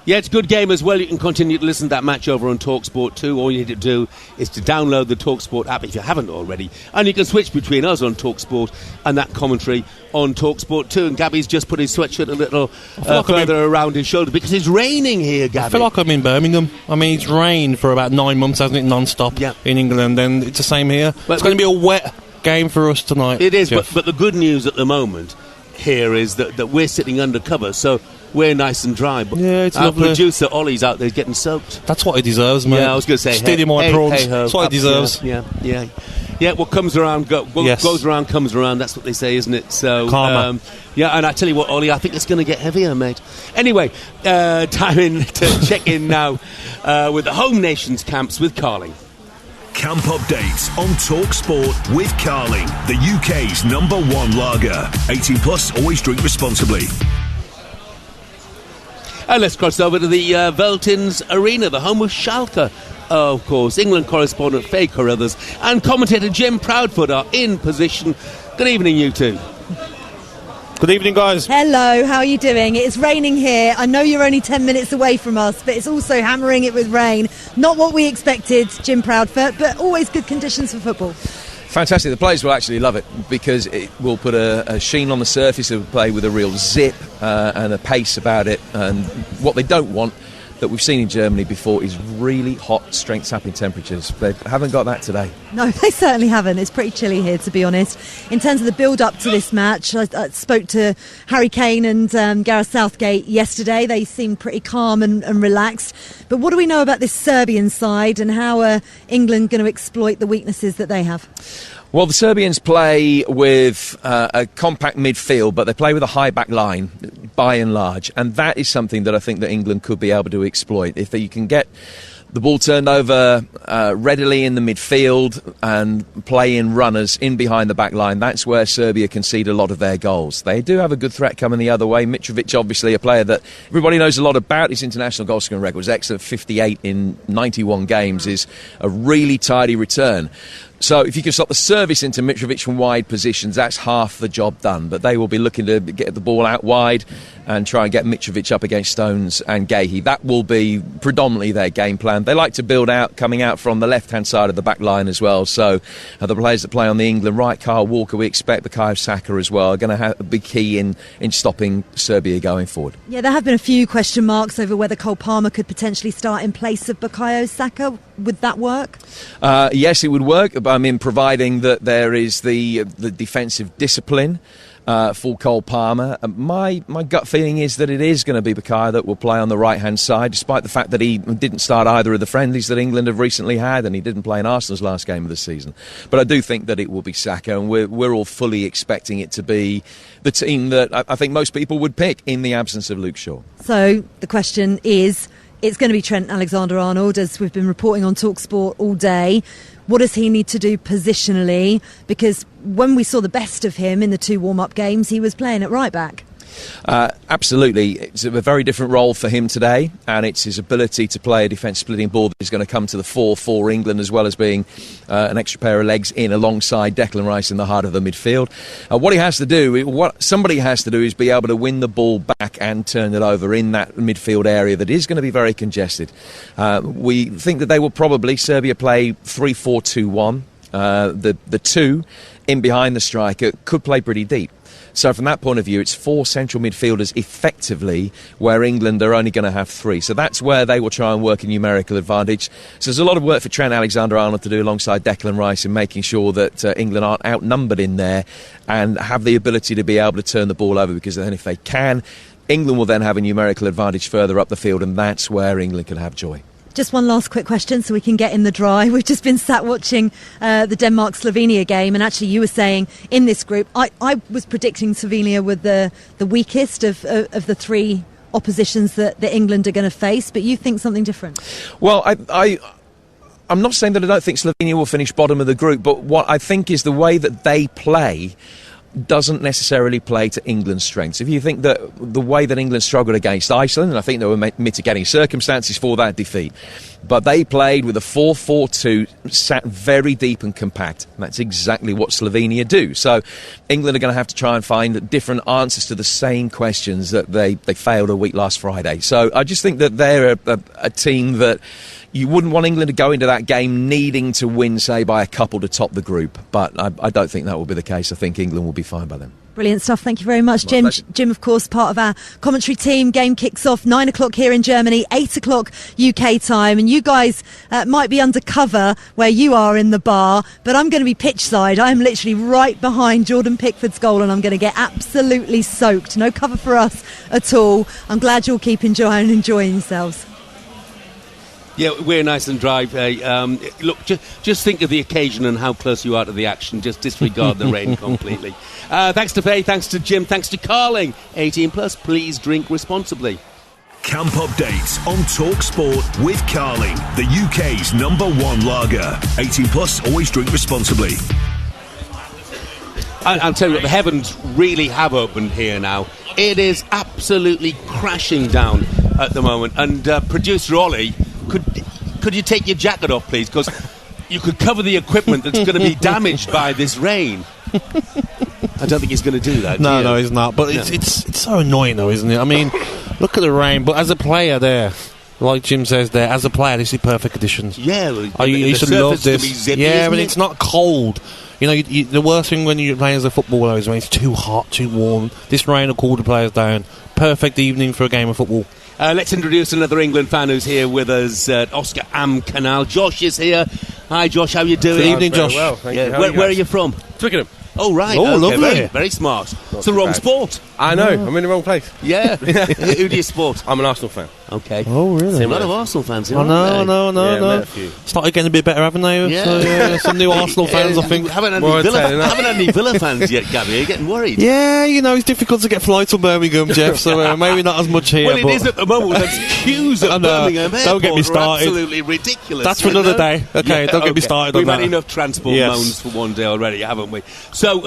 Yeah, it's a good game as well. You can continue to listen to that match over on TalkSport 2. All you need to do is to download the TalkSport app if you haven't already. And you can switch between us on TalkSport and that commentary on TalkSport 2. And Gabby's just put his sweatshirt a little further around his shoulder because it's raining here, Gabby. I feel like I'm in Birmingham. I mean, it's rained for about 9 months, hasn't it, non-stop in England. And it's the same here. It's going to be a wet game for us tonight. It is, but the good news at the moment here is that we're sitting under cover, so we're nice and dry, but it's our lovely. producer Ollie's out there getting soaked. That's what he deserves, mate. Yeah, I was going to say, Stadium wide prawns. That's what he deserves. Yeah. What comes around, goes around, comes around. That's what they say, isn't it? So, karma. And I tell you what, Ollie, I think it's going to get heavier, mate. Anyway, time in to check in now with the home nations camps with Carling. Camp updates on TalkSport with Carling, the UK's #1 lager. 18 plus, always drink responsibly. And let's cross over to the Veltins Arena, the home of Schalke. Of course, England correspondent Faye Carruthers and commentator Jim Proudfoot are in position. Good evening, you two. Good evening, guys. Hello, how are you doing? It's raining here. I know you're only 10 minutes away from us, but it's also hammering it with rain. Not what we expected, Jim Proudfoot, but always good conditions for football. Fantastic. The players will actually love it because it will put a sheen on the surface. It will play with a real zip and a pace about it. And what they don't want, that we've seen in Germany before, is really hot, strength-sapping temperatures. They haven't got that today. No, they certainly haven't. It's pretty chilly here, to be honest. In terms of the build-up to this match, I spoke to Harry Kane and Gareth Southgate yesterday. They seemed pretty calm and relaxed. But what do we know about this Serbian side, and how are England going to exploit the weaknesses that they have? Well, the Serbians play with a compact midfield, but they play with a high back line, by and large. And that is something that I think that England could be able to exploit. If you can get the ball turned over readily in the midfield and play in runners in behind the back line, that's where Serbia concede a lot of their goals. They do have a good threat coming the other way. Mitrovic, obviously, a player that everybody knows a lot about. His international goal scoring record was excellent. 58 in 91 games is a really tidy return. So if you can stop the service into Mitrovic from wide positions, that's half the job done. But they will be looking to get the ball out wide and try and get Mitrovic up against Stones and Gahey. That will be predominantly their game plan. They like to build out, coming out from the left-hand side of the back line as well. So the players that play on the England right, Kyle Walker, we expect Bukayo Saka as well, are going to be key in stopping Serbia going forward. Yeah, there have been a few question marks over whether Cole Palmer could potentially start in place of Bukayo Saka. Would that work? Yes, it would work. I mean, providing that there is the defensive discipline for Cole Palmer. My gut feeling is that it is going to be Bukayo that will play on the right-hand side, despite the fact that he didn't start either of the friendlies that England have recently had, and he didn't play in Arsenal's last game of the season. But I do think that it will be Saka, and we're all fully expecting it to be the team that I think most people would pick in the absence of Luke Shaw. So the question is, it's going to be Trent Alexander-Arnold, as we've been reporting on TalkSport all day. What does he need to do positionally? Because when we saw the best of him in the 2 warm-up games, he was playing at right-back. Absolutely. It's a very different role for him today, and it's his ability to play a defence-splitting ball that is going to come to the fore for England, as well as being an extra pair of legs in alongside Declan Rice in the heart of the midfield. What somebody has to do is be able to win the ball back and turn it over in that midfield area that is going to be very congested. We think that they will probably, Serbia, play 3-4-2-1. The 2 in behind the striker could play pretty deep. So from that point of view, it's 4 central midfielders effectively, where England are only going to have 3. So that's where they will try and work a numerical advantage. So there's a lot of work for Trent Alexander-Arnold to do alongside Declan Rice in making sure that England aren't outnumbered in there and have the ability to be able to turn the ball over, because then if they can, England will then have a numerical advantage further up the field, and that's where England can have joy. Just one last quick question so we can get in the dry. We've just been sat watching the Denmark-Slovenia game, and actually you were saying in this group, I was predicting Slovenia were the weakest of the 3 oppositions that England are going to face, but you think something different? Well, I'm not saying that I don't think Slovenia will finish bottom of the group, but what I think is the way that they play doesn't necessarily play to England's strengths. If you think that the way that England struggled against Iceland, and I think there were mitigating circumstances for that defeat, but they played with a 4-4-2, sat very deep and compact. And that's exactly what Slovenia do. So England are going to have to try and find different answers to the same questions that they failed a week last Friday. So I just think that they're a team that you wouldn't want England to go into that game needing to win, say, by a couple to top the group. But I don't think that will be the case. I think England will be fine by then. Brilliant stuff. Thank you very much, Jim. Jim, of course, part of our commentary team. Game kicks off 9 o'clock here in Germany, 8 o'clock UK time. And you guys might be undercover where you are in the bar, but I'm going to be pitch side. I'm literally right behind Jordan Pickford's goal, and I'm going to get absolutely soaked. No cover for us at all. I'm glad you'll keep enjoying yourselves. Yeah, we're nice and dry. Look, just think of the occasion and how close you are to the action. Just disregard the rain completely. Thanks to Faye, thanks to Jim, thanks to Carling. 18 plus, please drink responsibly. Camp updates on Talk Sport with Carling, the UK's #1 lager. 18 plus, always drink responsibly. I'll tell you what, the heavens really have opened here now. It is absolutely crashing down at the moment. And producer Ollie, could you take your jacket off, please? Because you could cover the equipment that's going to be damaged by this rain. I don't think he's going to do that. No, he's not. But it's so annoying, though, isn't it? I mean, look at the rain. But as a player there, like Jim says there, as a player, this is perfect conditions. Yeah, you should love this. Zippy, yeah, but it? it's not cold. You know, the worst thing when you're playing as a footballer is when it's too hot, too warm. This rain will cool the players down. Perfect evening for a game of football. Let's introduce another England fan who's here with us, Oscar Am Canal. Josh is here. Hi, Josh. How you doing? Good evening, Josh. Well, thank you. Where are you from? Twickenham. Oh, right. Oh, okay, lovely. Very, very smart. It's the wrong sport. I know. I'm in the wrong place. Yeah. Who do you support? I'm an Arsenal fan. Okay. Oh, really? A lot of Arsenal fans here, No. Met a few. Started getting a bit better, haven't they? Yeah. So, some new Arsenal fans, I think. Haven't had any Villa fans yet, Gabby. Are you getting worried? Yeah, you know, it's difficult to get flights to Birmingham, Jeff, so maybe not as much here. Well, it is at the moment. There's queues at Birmingham Airport. Don't get me started. Absolutely ridiculous. That's for another day. Okay, don't get me started on We've that. had enough transport moans for one day already, haven't we? So,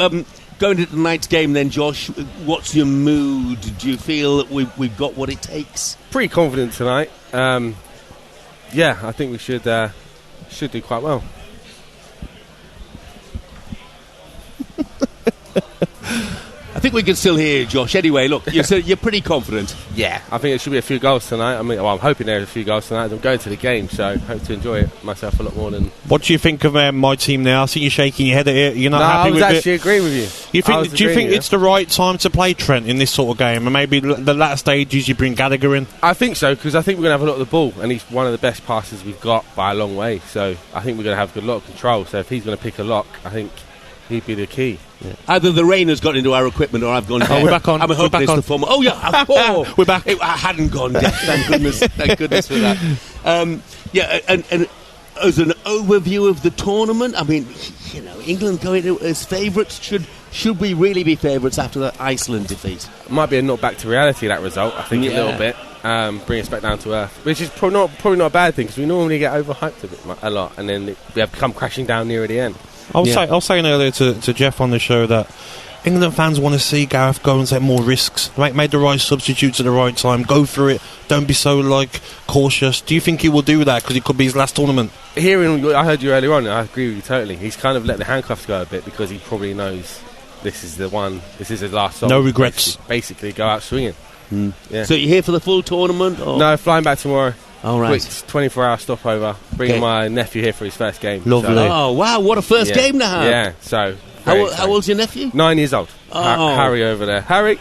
going into tonight's game then, Josh, what's your mood? Do you feel that we've got what it takes? Pretty confident tonight. Yeah, I think we should do quite well. I think we can still hear you, Josh. Anyway, look, you're pretty confident. Yeah, I think there should be a few goals tonight. I mean, well, I'm hoping there's a few goals tonight. I'm going to the game, so hope to enjoy it myself a lot more than... What do you think of my team now? I see you shaking your head at it. You're not happy with it? I was actually agreeing with you. Do you think it's the right time to play Trent in this sort of game? And maybe the latter stages you bring Gallagher in? I think so, because I think we're going to have a lot of the ball, and he's one of the best passers we've got by a long way. So I think we're going to have a lot of control. So if he's going to pick a lock, I think he'd be the key. Yeah. Either the rain has got into our equipment or I've gone deaf. Oh, we're back on. I'm hoping it's the former. Oh, yeah. Oh, we're back. I hadn't gone deaf. Thank goodness. Thank goodness for that. And as an overview of the tournament, I mean, you know, England going as favourites. Should we really be favourites after that Iceland defeat? It might be a knock back to reality, that result, I think, a little bit. Bring us back down to earth, which is probably not a bad thing, because we normally get overhyped a lot, and then we have come crashing down near the end. I was saying earlier to Jeff on the show that England fans want to see Gareth go and take more risks, right? Make the right substitutes at the right time, go through it, don't be so cautious. Do you think he will do that because it could be his last tournament? I heard you earlier on, and I agree with you totally. He's kind of let the handcuffs go a bit because he probably knows this is the one, this is his last song. No regrets. Basically go out swinging. Yeah. So you're here for the full tournament? Or? No, flying back tomorrow. All right. Quick 24-hour stopover. Bringing my nephew here for his first game. Lovely. So, oh, wow, what a first game to have. Yeah, so... How old's your nephew? 9 years old. Oh. Harry over there. Harry!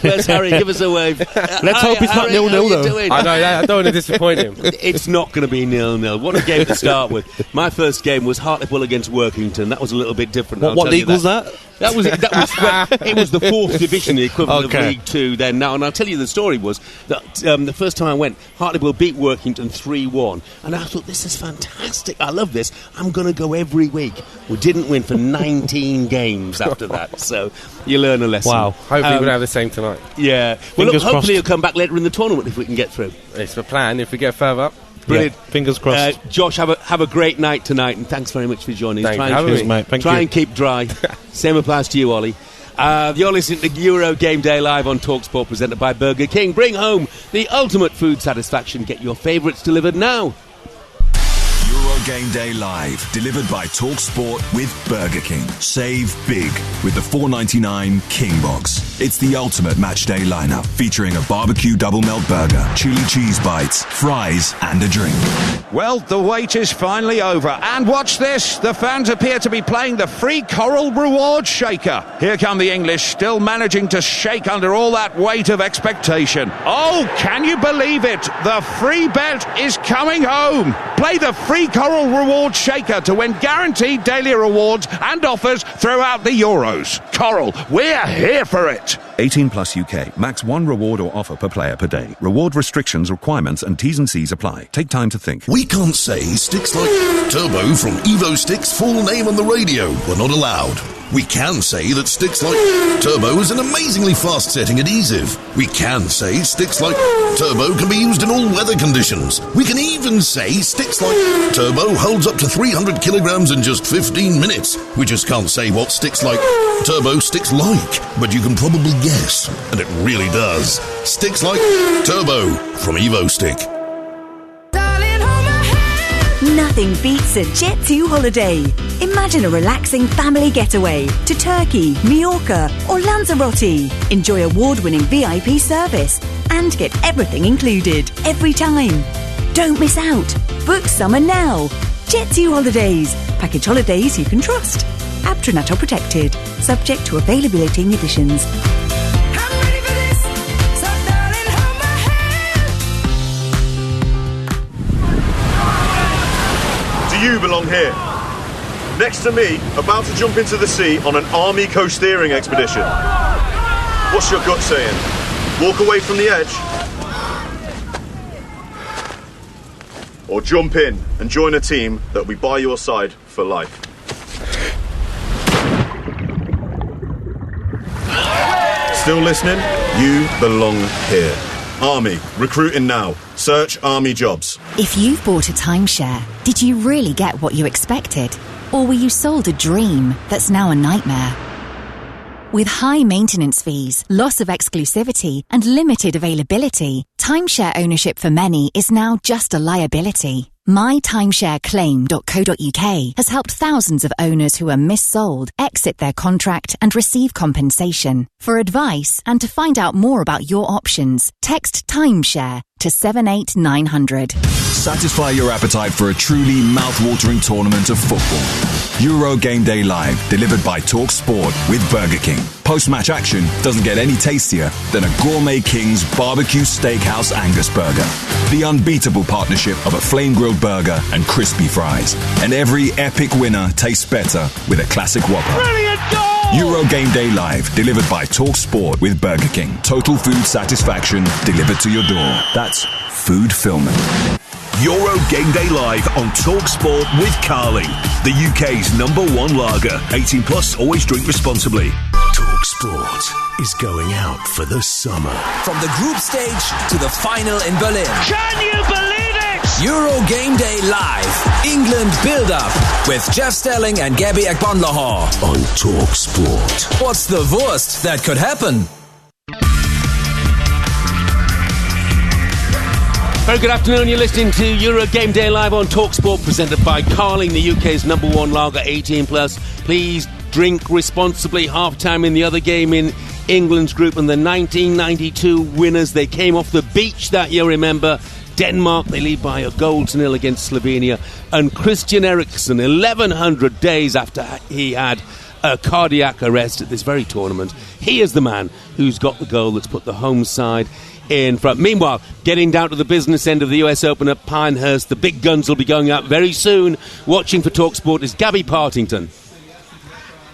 Where's Harry? Give us a wave. Let's hope it's not 0-0 though. I know, I don't want to disappoint him. It's not going to be 0-0. What a game to start with. My first game was Hartlepool against Workington. That was a little bit different. What league was that? That was it was the 4th division, the equivalent of League 2 then. Now, and I'll tell you the story was that the first time I went, Hartlepool beat Workington 3-1, and I thought, this is fantastic. I love this. I'm going to go every week. We didn't win for 19 games after that, so you learn a lesson. Wow. Hopefully we'll have the same tonight. Yeah. Well, look, hopefully you'll come back later in the tournament if we can get through. It's the plan if we get further up. Brilliant. Yeah, fingers crossed. Josh, have a great night tonight, and thanks very much for joining us. Try and keep dry. Same applies to you, Ollie. You're listening to Euro Game Day Live on TalkSport, presented by Burger King. Bring home the ultimate food satisfaction. Get your favourites delivered now. Euro Game Day Live, delivered by TalkSport with Burger King. Save big with the $4.99 King Box. It's the ultimate match day lineup, featuring a barbecue double melt burger, chili cheese bites, fries, and a drink. Well, the wait is finally over. And watch this. The fans appear to be playing the free Coral Reward Shaker. Here come the English, still managing to shake under all that weight of expectation. Oh, can you believe it? The free bet is coming home. Play the free Coral Reward Shaker to win guaranteed daily rewards and offers throughout the Euros. Coral, we're here for it. 18 plus UK. Max 1 reward or offer per player per day. Reward restrictions, requirements and T's and C's apply. Take time to think. We can't say sticks like Turbo from Evo Sticks' full name on the radio. We're not allowed. We can say that sticks like Turbo is an amazingly fast-setting adhesive. We can say sticks like Turbo can be used in all weather conditions. We can even say sticks like Turbo holds up to 300 kilograms in just 15 minutes. We just can't say what sticks like Turbo sticks like, but you can probably guess, and it really does. Sticks like Turbo from Evo Stick. Night Nothing beats a Jet2 holiday. Imagine a relaxing family getaway to Turkey, Majorca or Lanzarote. Enjoy award-winning VIP service and get everything included every time. Don't miss out. Book summer now. Jet2 Holidays. Package holidays you can trust. Abtronato protected. Subject to availability and conditions. You belong here. Next to me, about to jump into the sea on an army coast-steering expedition. What's your gut saying? Walk away from the edge? Or jump in and join a team that'll be by your side for life? Still listening? You belong here. Army, recruiting now. Search Army jobs. If you've bought a timeshare, did you really get what you expected? Or were you sold a dream that's now a nightmare? With high maintenance fees, loss of exclusivity, and limited availability, timeshare ownership for many is now just a liability. MyTimeshareClaim.co.uk has helped thousands of owners who are missold exit their contract and receive compensation. For advice and to find out more about your options, text timeshare to 78900. Satisfy your appetite for a truly mouth-watering tournament of football. Euro Game Day Live, delivered by Talk Sport with Burger King. Post-match action doesn't get any tastier than a Gourmet King's Barbecue Steakhouse Angus Burger. The unbeatable partnership of a flame-grilled burger and crispy fries. And every epic winner tastes better with a classic Whopper. Brilliant goal! Euro Game Day Live, delivered by Talk Sport with Burger King. Total food satisfaction delivered to your door. That's food fulfillment. Euro Game Day Live on Talk Sport with Carling, the UK's #1 lager. 18 plus, always drink responsibly. Talk Sport is going out for the summer. From the group stage to the final in Berlin. Can you believe it? Euro Game Day Live. England Build-Up with Jeff Stelling and Gabby Ekbonlahor on Talk Sport. What's the worst that could happen? Very good afternoon, you're listening to Euro Game Day Live on TalkSport, presented by Carling, the UK's #1 lager, 18 plus. Please drink responsibly. Half-time in the other game in England's group, and the 1992 winners, they came off the beach that year, remember. Denmark, they lead by a 0-0 against Slovenia, and Christian Eriksen, 1100 days after he had a cardiac arrest at this very tournament, he is the man who's got the goal that's put the home side in front. Meanwhile, getting down to the business end of the US Open at Pinehurst, the big guns will be going out very soon. Watching for TalkSport is Gabby Partington.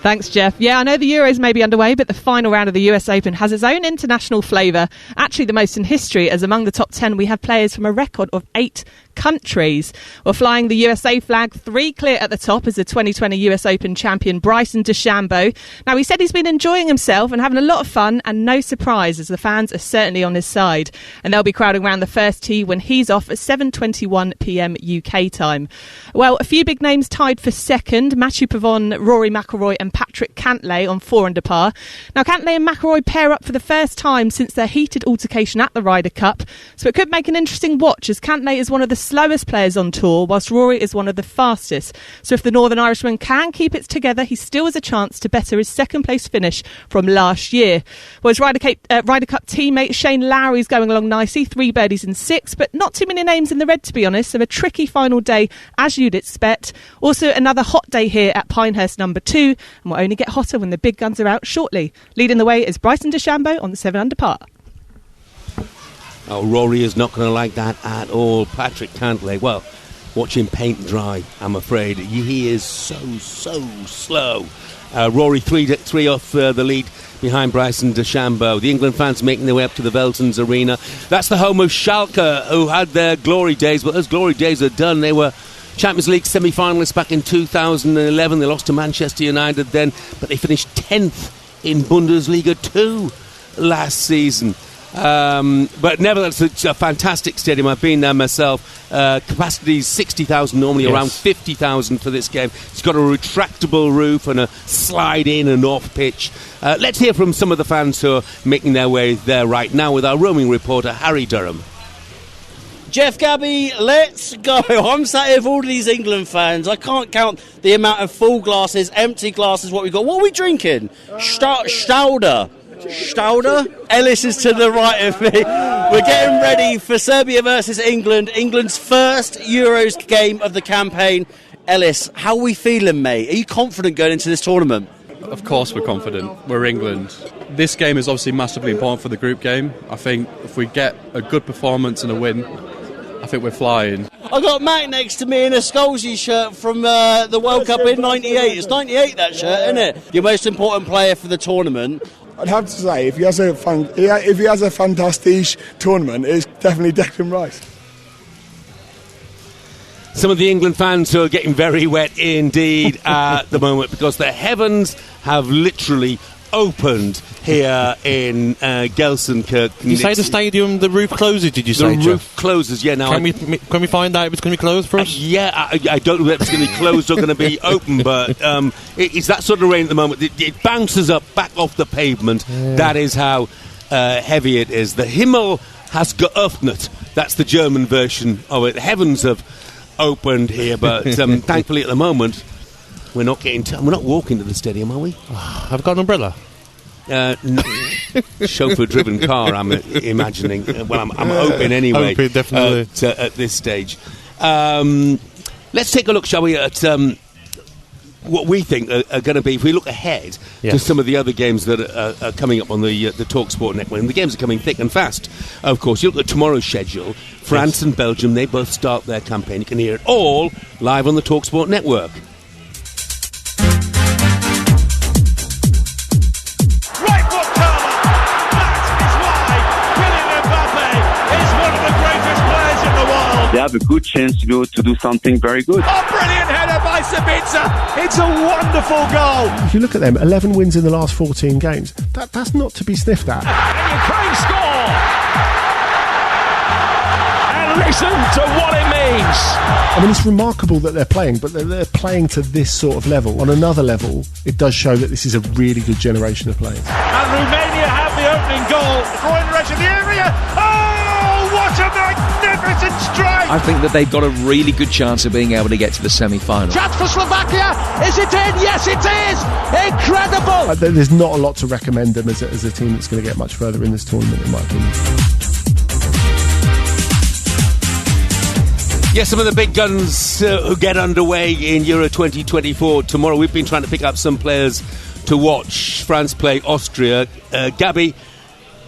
Thanks, Jeff. Yeah, I know the Euros may be underway, but the final round of the US Open has its own international flavour, actually the most in history, as among the top 10 we have players from a record of 8 countries. We're flying the USA flag, 3 clear at the top, as the 2020 US Open champion Bryson DeChambeau. Now, he said he's been enjoying himself and having a lot of fun, and no surprise, as the fans are certainly on his side. And they'll be crowding around the first tee when he's off at 7:21pm UK time. Well, a few big names tied for second: Mathieu Pavon, Rory McIlroy and Patrick Cantlay on 4 under par. Now, Cantlay and McIlroy pair up for the first time since their heated altercation at the Ryder Cup, so it could make an interesting watch, as Cantlay is one of the slowest players on tour, whilst Rory is one of the fastest. So if the Northern Irishman can keep it together, he still has a chance to better his second place finish from last year. Well, his Ryder Cup teammate Shane Lowry's going along nicely, 3 birdies in 6, but not too many names in the red, to be honest, so a tricky final day as you'd expect. Also another hot day here at Pinehurst #2, and will only get hotter when the big guns are out shortly. Leading the way is Bryson DeChambeau on the 7 under par. Oh, Rory is not going to like that at all. Patrick Cantlay, well, watch him paint dry, I'm afraid. He is so slow. Rory 3 off the lead behind Bryson DeChambeau. The England fans making their way up to the Veltons Arena. That's the home of Schalke, who had their glory days, but those glory days are done. They were Champions League semi-finalists back in 2011. They lost to Manchester United then, but they finished 10th in Bundesliga 2 last season. But nevertheless, it's a fantastic stadium. I've been there myself. Capacity is 60,000, normally around 50,000 for this game. It's got a retractable roof and a slide in and off pitch. Let's hear from some of the fans who are making their way there right now with our roaming reporter Harry Durham. Jeff, Gabby, let's go. I'm sat here with all these England fans. I can't count the amount of full glasses, empty glasses, what we got. What are we drinking? Stauder. Ellis is to the right of me. We're getting ready for Serbia versus England. England's first Euros game of the campaign. Ellis, how are we feeling, mate? Are you confident going into this tournament? Of course we're confident. We're England. This game is obviously massively important for the group game. I think if we get a good performance and a win, I think we're flying. I got Matt next to me in a Scholesy shirt from the World Cup in '98. It's '98 that shirt, isn't it? Your most important player for the tournament. I'd have to say, if he has a fantastic tournament, it's definitely Declan Rice. Some of the England fans who are getting very wet indeed at the moment because the heavens have literally opened here in Gelsenkirchen. Did you say the stadium, the roof closes, did you say, The roof closes, yeah. Now Can we find out if it's going to be closed for us? I don't know if it's going to be closed or going to be open, but it's that sort of rain at the moment. It bounces up back off the pavement. Yeah. That is how heavy it is. The Himmel has geöffnet. That's the German version of it. The heavens have opened here, but thankfully at the moment we're not walking to the stadium, are we? I've got an umbrella. No. Chauffeur-driven car, I'm imagining. Well, I'm hoping anyway. Hoping, definitely. At this stage. Let's take a look, shall we, at what we think are going to be, if we look ahead to some of the other games that are coming up on the TalkSport network. And the games are coming thick and fast. Of course, you look at tomorrow's schedule. France and Belgium, they both start their campaign. You can hear it all live on the TalkSport network. They have a good chance to do something very good. Oh, brilliant header by Sabitzer! It's a wonderful goal! If you look at them, 11 wins in the last 14 games. That's not to be sniffed at. And Ukraine score! And listen to what it means! I mean, it's remarkable that they're playing, but they're playing to this sort of level. On another level, it does show that this is a really good generation of players. And Romania have the opening goal. Throw in the edge of the area. Oh, what a magnificent strike! I think that they've got a really good chance of being able to get to the semi-final. Chance for Slovakia. Is it in? Yes, it is. Incredible. There's not a lot to recommend them as a team that's going to get much further in this tournament, in my opinion. Yes, some of the big guns who get underway in Euro 2024 tomorrow. We've been trying to pick up some players to watch. France play Austria. Gabby,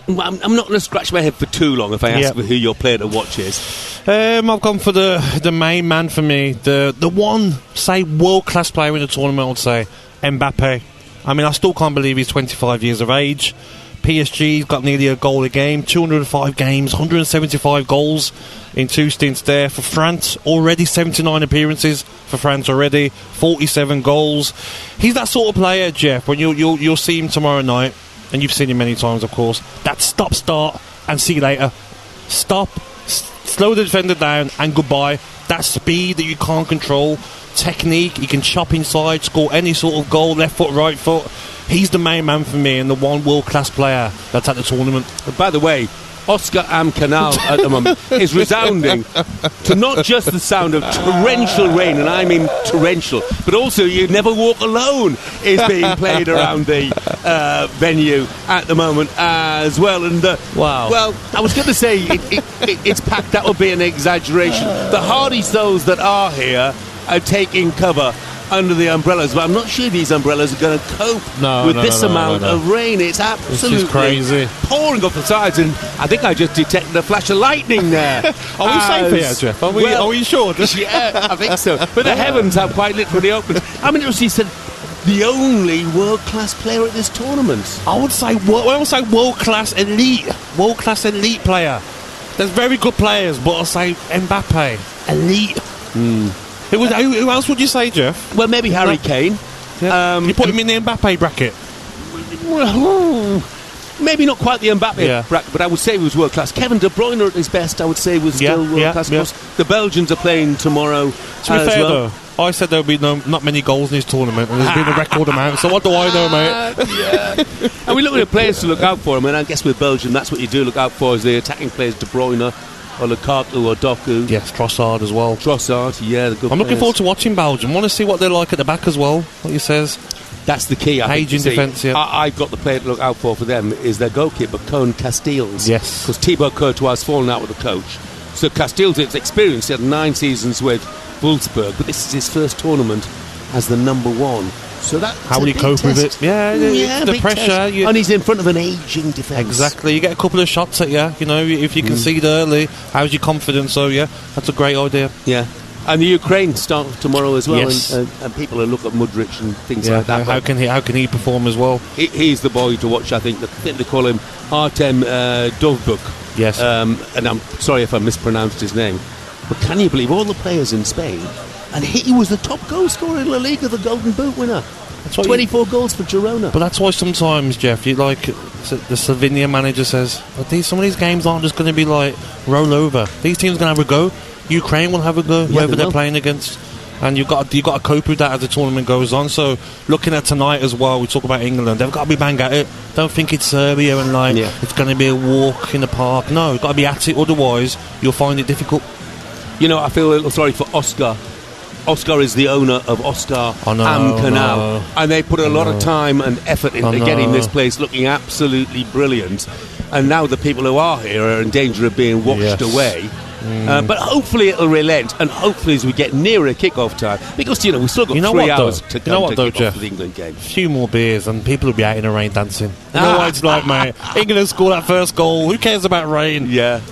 I'm not going to scratch my head for too long if I ask who your player to watch is. I've gone for the main man for me. The one, say, world-class player in the tournament, I would say, Mbappe. I mean, I still can't believe he's 25 years of age. PSG's got nearly a goal a game, 205 games, 175 goals in 2 stints there. For France, already 79 appearances for France already, 47 goals. He's that sort of player, Jeff, when you'll see him tomorrow night, and you've seen him many times, of course, that stop-start and see you later. Stop, slow the defender down and goodbye. That speed that you can't control, technique, he can chop inside, score any sort of goal, left foot, right foot. He's the main man for me and the one world-class player that's at the tournament. By the way, Oscar Am Canal at the moment is resounding to not just the sound of torrential rain, and I mean torrential, but also You Never Walk Alone is being played around the venue at the moment as well. And wow. Well, I was going to say it's packed. That would be an exaggeration. The hardy souls that are here are taking cover under the umbrellas, but I'm not sure these umbrellas are going to cope with this amount of rain. It's absolutely crazy, pouring off the sides, and I think I just detected a flash of lightning there. Are we safe here, Jeff? Are we sure? Yeah, I think so. But the heavens have quite literally opened. I mean, he said the only world-class player at this tournament. I would say world-class elite player. There's very good players, but I'll say Mbappe, elite. Who else would you say, Jeff? Well, maybe Harry Kane. Yeah. You put him in the Mbappe bracket? Maybe not quite the Mbappe bracket, but I would say he was world-class. Kevin De Bruyne at his best, I would say, was still world-class. Of course, the Belgians are playing tomorrow. To be fair, though, I said there would be not many goals in this tournament, and there's been a record amount, so what do I know, mate? And we look at the players to look out for, and I guess with Belgium, that's what you do look out for, is the attacking players, De Bruyne, or Lukaku or Doku. Yes, Trossard as well. Trossard, yeah, the good I'm looking players. forward to watching Belgium. Want to see what they're like at the back as well, what he says. That's the key, I think. Aging defence, yeah. I've got the player to look out for them is their goalkeeper, Koen Casteels. Yes. Because Thibaut Courtois has fallen out with the coach. So Casteels is experienced. He had 9 seasons with Wolfsburg, but this is his first tournament as the number 1. So that how will he cope with it? Yeah, the pressure. And he's in front of an ageing defence. Exactly. You get a couple of shots at you. You know, if you concede early, how's your confidence? So yeah, that's a great idea. Yeah. And the Ukraine start tomorrow as well, yes. and people will look at Modric and things like that. How can he perform as well? He's the boy to watch. I think they call him Artem Dovbuk. Yes. And I'm sorry if I mispronounced his name, but can you believe all the players in Spain? And he was the top goal scorer in La Liga, the Golden Boot winner. That's 24 goals for Girona. But that's why sometimes, Jeff, you like the Slovenia manager says, some of these games aren't just going to be like roll over. These teams are going to have a go. Ukraine will have a go, whoever they're playing against. And you've got to cope with that as the tournament goes on. So looking at tonight as well, we talk about England. They've got to be bang at it. Don't think it's Serbia and it's going to be a walk in the park. No, you've got to be at it. Otherwise, you'll find it difficult. You know, I feel a little sorry for Oscar. Oscar is the owner of Oscar Am Canal, and they put a lot of time and effort into getting this place looking absolutely brilliant. And now the people who are here are in danger of being washed away. But hopefully it'll relent, and hopefully as we get nearer kick-off time, because we've still got 3 hours to go to kick off the England game. A few more beers and people will be out in the rain dancing. You know what it's like, mate. England score that first goal. Who cares about rain? Yeah.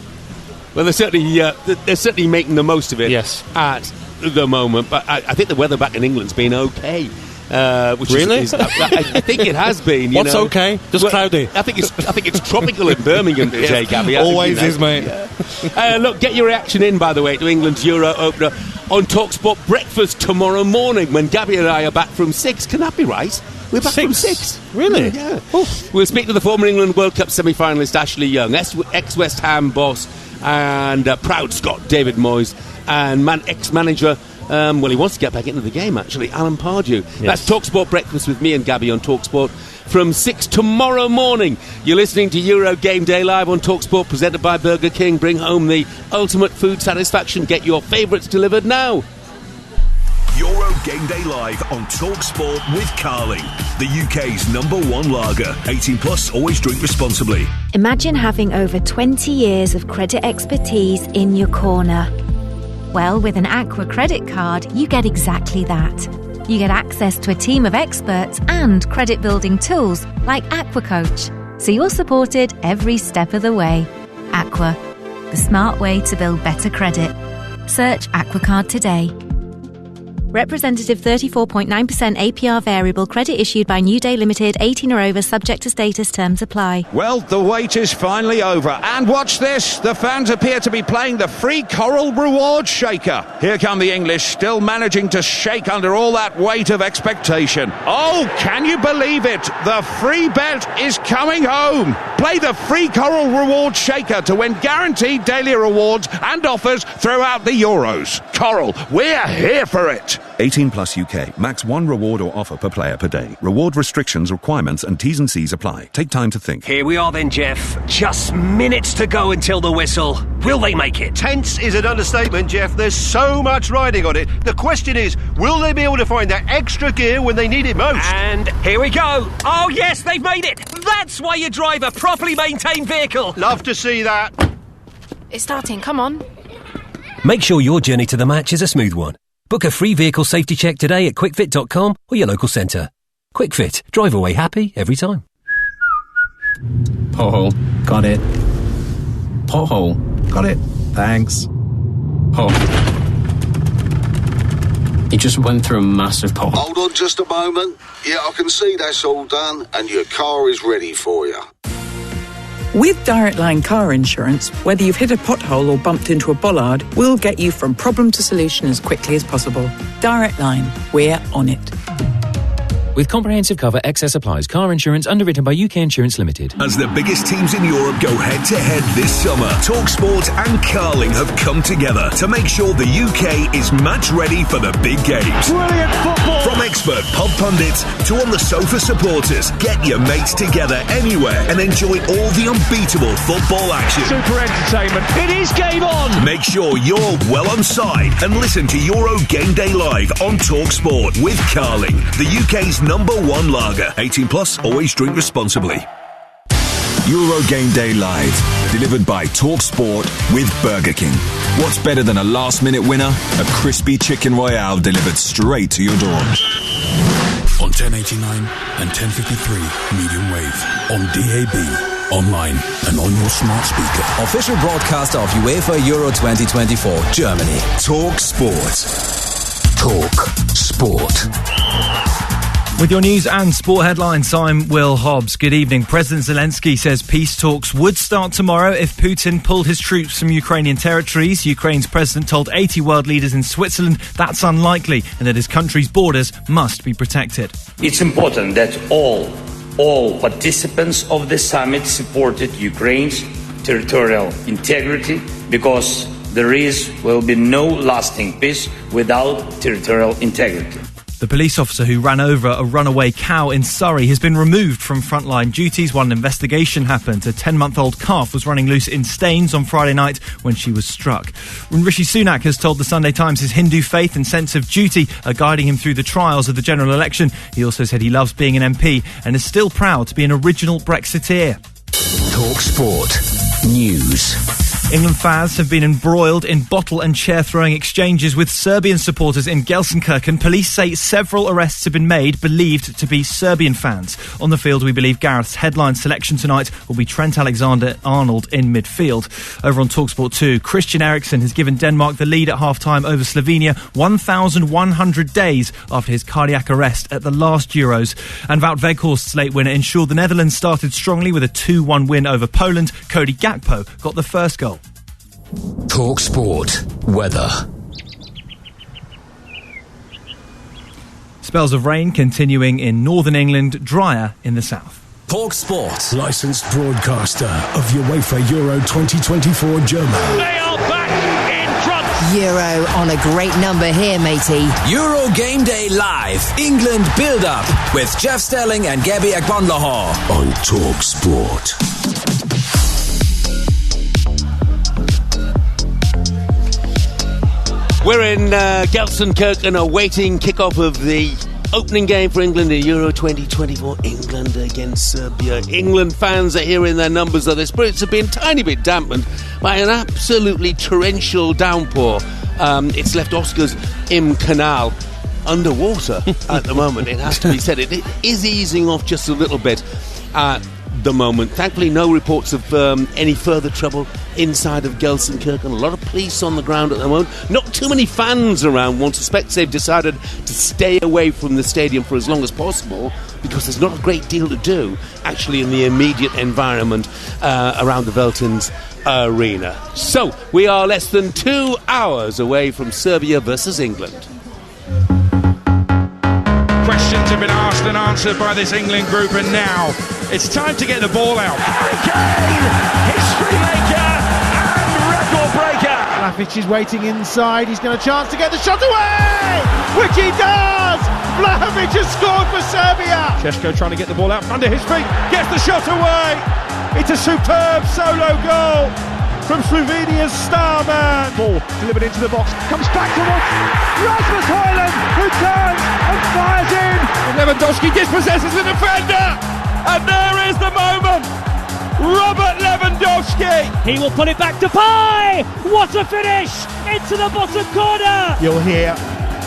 Well, they're certainly making the most of it. Yes. At the moment, but I think the weather back in England's been okay. Which really? I think it has been. What's okay? Just cloudy. I think it's tropical in Birmingham today, Gabby. Always is, mate. Yeah. Look, get your reaction in, by the way, to England's Euro opener on TalkSport Breakfast tomorrow morning when Gabby and I are back from 6. Can that be right? We're back from 6. Really? Yeah. We'll speak to the former England World Cup semi-finalist Ashley Young, ex-West Ham boss and proud Scot David Moyes, and ex-manager, he wants to get back into the game, actually, Alan Pardew. Yes. That's TalkSport Breakfast with me and Gabby on TalkSport from 6 tomorrow morning. You're listening to Euro Game Day Live on TalkSport, presented by Burger King. Bring home the ultimate food satisfaction. Get your favourites delivered now. Euro Game Day Live on TalkSport with Carling, the UK's #1 lager. 18 plus, always drink responsibly. Imagine having over 20 years of credit expertise in your corner. Well, with an Aqua credit card, you get exactly that. You get access to a team of experts and credit-building tools like Aqua Coach, so you're supported every step of the way. Aqua, the smart way to build better credit. Search Aqua Card today. Representative 34.9% APR variable credit issued by New Day Limited, 18 or over, subject to status, terms apply. Well, the wait is finally over. And watch this. The fans appear to be playing the free Coral Reward Shaker. Here come the English, still managing to shake under all that weight of expectation. Oh, can you believe it? The free bet is coming home. Play the free Coral Reward Shaker to win guaranteed daily rewards and offers throughout the Euros. Coral, we're here for it. 18 plus UK. Max 1 reward or offer per player per day. Reward restrictions, requirements and T's and C's apply. Take time to think. Here we are then, Jeff. Just minutes to go until the whistle. Will they make it? Tense is an understatement, Jeff. There's so much riding on it. The question is, will they be able to find that extra gear when they need it most? And here we go. Oh, yes, they've made it. That's why you drive a properly maintained vehicle. Love to see that. It's starting. Come on. Make sure your journey to the match is a smooth one. Book a free vehicle safety check today at quickfit.com or your local centre. QuickFit. Drive away happy every time. Pothole. Got it. Pothole. Got it. Thanks. Oh. He just went through a massive pothole. Hold on just a moment. Yeah, I can see that's all done and your car is ready for you. With Direct Line car insurance, whether you've hit a pothole or bumped into a bollard, we'll get you from problem to solution as quickly as possible. Direct Line, we're on it. With comprehensive cover, excess applies. Car insurance underwritten by UK Insurance Limited. As the biggest teams in Europe go head-to-head this summer, TalkSport and Carling have come together to make sure the UK is match-ready for the big games. Brilliant football! From expert pub pundits to on-the-sofa supporters, get your mates together anywhere and enjoy all the unbeatable football action. Super entertainment. It is game on! Make sure you're well on side and listen to Euro Game Day Live on TalkSport with Carling, the UK's #1 lager. 18 plus, always drink responsibly. Euro Game Day Live, delivered by TalkSport with Burger King. What's better than a last-minute winner? A crispy chicken royale delivered straight to your door. On 1089 and 1053 medium wave, on DAB, online and on your smart speaker. Official broadcaster of UEFA Euro 2024, Germany. Talk Sport. Talk Sport. With your news and sport headlines, I'm Will Hobbs. Good evening. President Zelensky says peace talks would start tomorrow if Putin pulled his troops from Ukrainian territories. Ukraine's president told 80 world leaders in Switzerland that's unlikely and that his country's borders must be protected. It's important that all participants of the summit supported Ukraine's territorial integrity, because there will be no lasting peace without territorial integrity. The police officer who ran over a runaway cow in Surrey has been removed from frontline duties while an investigation happened. A 10-month-old calf was running loose in Staines on Friday night when she was struck. Rishi Sunak has told the Sunday Times his Hindu faith and sense of duty are guiding him through the trials of the general election. He also said he loves being an MP and is still proud to be an original Brexiteer. Talk Sport News. England fans have been embroiled in bottle and chair-throwing exchanges with Serbian supporters in Gelsenkirchen. Police say several arrests have been made, believed to be Serbian fans. On the field, we believe Gareth's headline selection tonight will be Trent Alexander-Arnold in midfield. Over on TalkSport 2, Christian Eriksen has given Denmark the lead at half-time over Slovenia 1,100 days after his cardiac arrest at the last Euros. And Wout Weghorst's late winner ensured the Netherlands started strongly with a 2-1 win over Poland. Cody Gakpo got the first goal. Talk Sport Weather. Spells of rain continuing in northern England, drier in the south. Talk Sport. Licensed broadcaster of UEFA Euro 2024 Germany. They are back in front. Euro on a great number here, matey. Euro Game Day Live. England build-up with Jeff Stelling and Gabby Agbonlahor on Talk Sport. We're in Gelsenkirchen awaiting kick-off of the opening game for England in Euro 2024. England against Serbia. England fans are here in their numbers, though their spirits have been a tiny bit dampened by an absolutely torrential downpour. It's left Oscar's Im Canal underwater at the moment, it has to be said. It is easing off just a little bit at the moment. Thankfully, no reports of any further trouble inside of Gelsenkirchen. A lot of police on the ground at the moment. Not too many fans around. One suspects they've decided to stay away from the stadium for as long as possible because there's not a great deal to do actually in the immediate environment around the Veltins Arena. So, we are less than 2 hours away from Serbia versus England. Questions have been asked and answered by this England group, and now it's time to get the ball out. Harry Kane, history maker and record breaker. Vlahovic is waiting inside. He's got a chance to get the shot away, which he does. Vlahovic has scored for Serbia. Šeško trying to get the ball out under his feet, gets the shot away. It's a superb solo goal from Slovenia's star man. Ball delivered into the box, comes back towards Rasmus Højlund, who turns and fires in. And Lewandowski dispossesses the defender, and there is the moment. Robert Lewandowski. He will put it back to Pai. What a finish into the bottom corner. You'll hear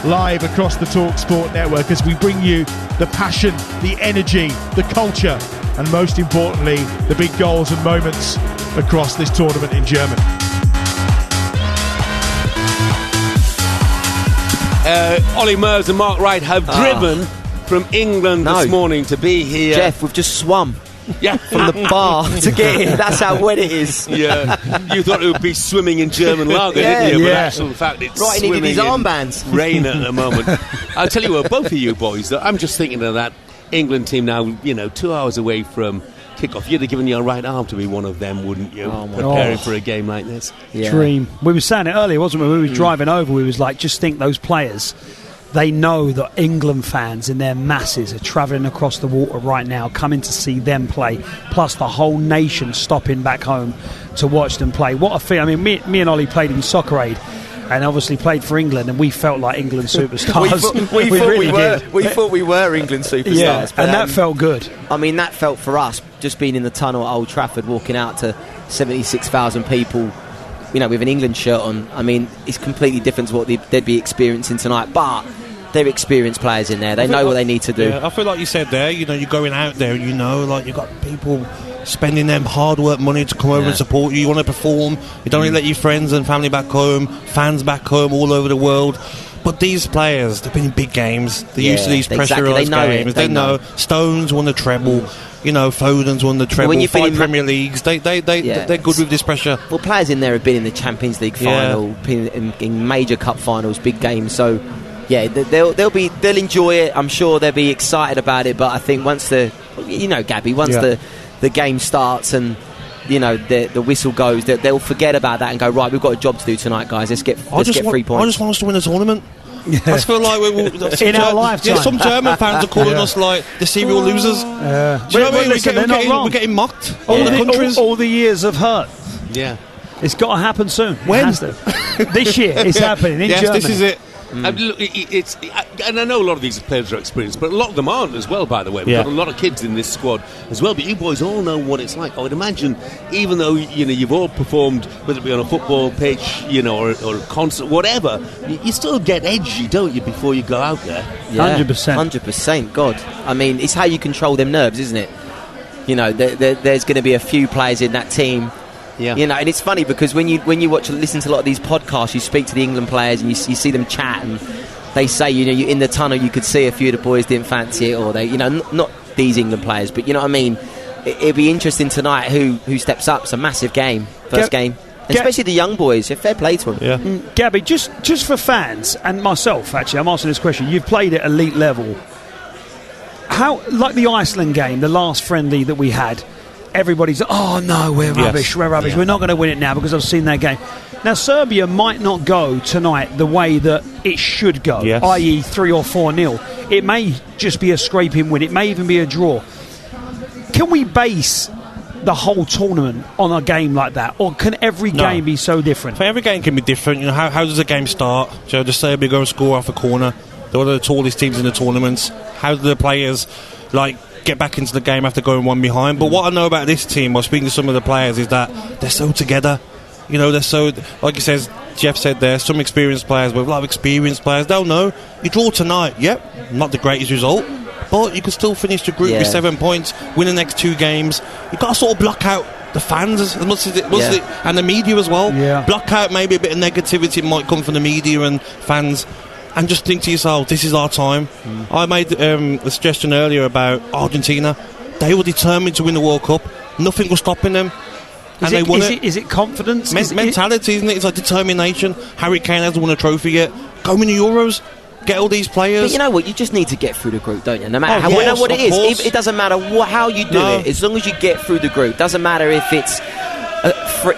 live across the TalkSport network as we bring you the passion, the energy, the culture, and most importantly, the big goals and moments across this tournament in Germany. Ollie Mers and Mark Wright have driven from England this morning to be here. Jeff, we've just swum. from the bar to get here. That's how wet it is. Yeah, you thought it would be swimming in German lager, didn't you? But actual fact, it's right, swimming in his armbands. Rain at the moment. I'll tell you what, both of you boys, I'm just thinking of that England team now, 2 hours away from kick-off. You'd have given your right arm to be one of them, wouldn't you? Preparing for a game like this. Dream. We were saying it earlier, wasn't we? We were driving over, we was like, just think those players, they know that England fans in their masses are travelling across the water right now, coming to see them play, plus the whole nation stopping back home to watch them play. What a feel. I mean, me and Ollie played in Soccer Aid, and obviously played for England, and we felt like England superstars. we thought we were England superstars. Yeah, but, and that felt good. I mean, that felt for us, just being in the tunnel at Old Trafford, walking out to 76,000 people, with an England shirt on. I mean, it's completely different to what they'd be experiencing tonight, but they're experienced players in there. They know what they need to do. Yeah, I feel like you said there, you're going out there, like you've got people spending them hard work money to come over and support you. You want to perform. You don't really let your friends and family back home, fans back home all over the world. But these players, they've been in big games. They're used to these pressurised games. They know. Stones won the treble. Foden's won the treble. When you've 5 Premier Leagues, they're good with this pressure. Well, players in there have been in the Champions League final, been in major cup finals, big games. So, yeah, they'll enjoy it. I'm sure they'll be excited about it. But I think once Gabby, once the game starts and the whistle goes, they'll forget about that and go, right, we've got a job to do tonight, guys. Let's get 3 points. I just want us to win the tournament. I just feel like in our lifetime. Some German fans are calling us like the serial losers. Do you know what I mean? We're getting mocked. All the years of hurt. Yeah, it's got to happen soon. When? This year, it's happening in Germany. This is it. And look, and I know a lot of these players are experienced, but a lot of them aren't as well, by the way. We've got a lot of kids in this squad as well, but you boys all know what it's like. I would imagine, even though you've all performed, whether it be on a football pitch, or a concert, whatever, you still get edgy, don't you, before you go out there? Yeah, 100%. God, I mean, it's how you control them nerves, isn't it? There's going to be a few players in that team. Yeah. And it's funny because when you listen to a lot of these podcasts, you speak to the England players and you see them chat, and they say, you in the tunnel, you could see a few of the boys didn't fancy it, or they, not these England players, but you know what I mean. It'll be interesting tonight who steps up. It's a massive game, first game, especially the young boys. Fair play to them. Yeah. Gabby, just for fans and myself, actually, I'm asking this question. You've played at elite level. How, like the Iceland game, the last friendly that we had, everybody's, oh no, we're rubbish, we're not going to win it now because I've seen that game. Now Serbia might not go tonight the way that it should go, i.e. 3 or 4-0. It may just be a scraping win, it may even be a draw. Can we base the whole tournament on a game like that, or can every game be so different? Every game can be different. How does a game start? Does Serbia go and score off a corner? They're one of the tallest teams in the tournaments. How do the players get back into the game after going 1 behind? But what I know about this team, while speaking to some of the players, is that they're so together. They're so, like he says, Jeff said there, some experienced players, but a lot of experienced players, they'll know. You draw tonight, not the greatest result, but you can still finish the group with 7 points, win the next 2 games. You've got to sort of block out the fans as much as it and the media as well. Block out maybe a bit of negativity might come from the media and fans, and just think to yourself, this is our time. I made a suggestion earlier about Argentina. They were determined to win the World Cup. Nothing was stopping them. And they won it. Is it confidence? Mentality, isn't it? It's like determination. Harry Kane hasn't won a trophy yet. Go win the Euros. Get all these players. But you know what? You just need to get through the group, don't you? No matter what it is. It doesn't matter how you do it. As long as you get through the group. Doesn't matter if it's...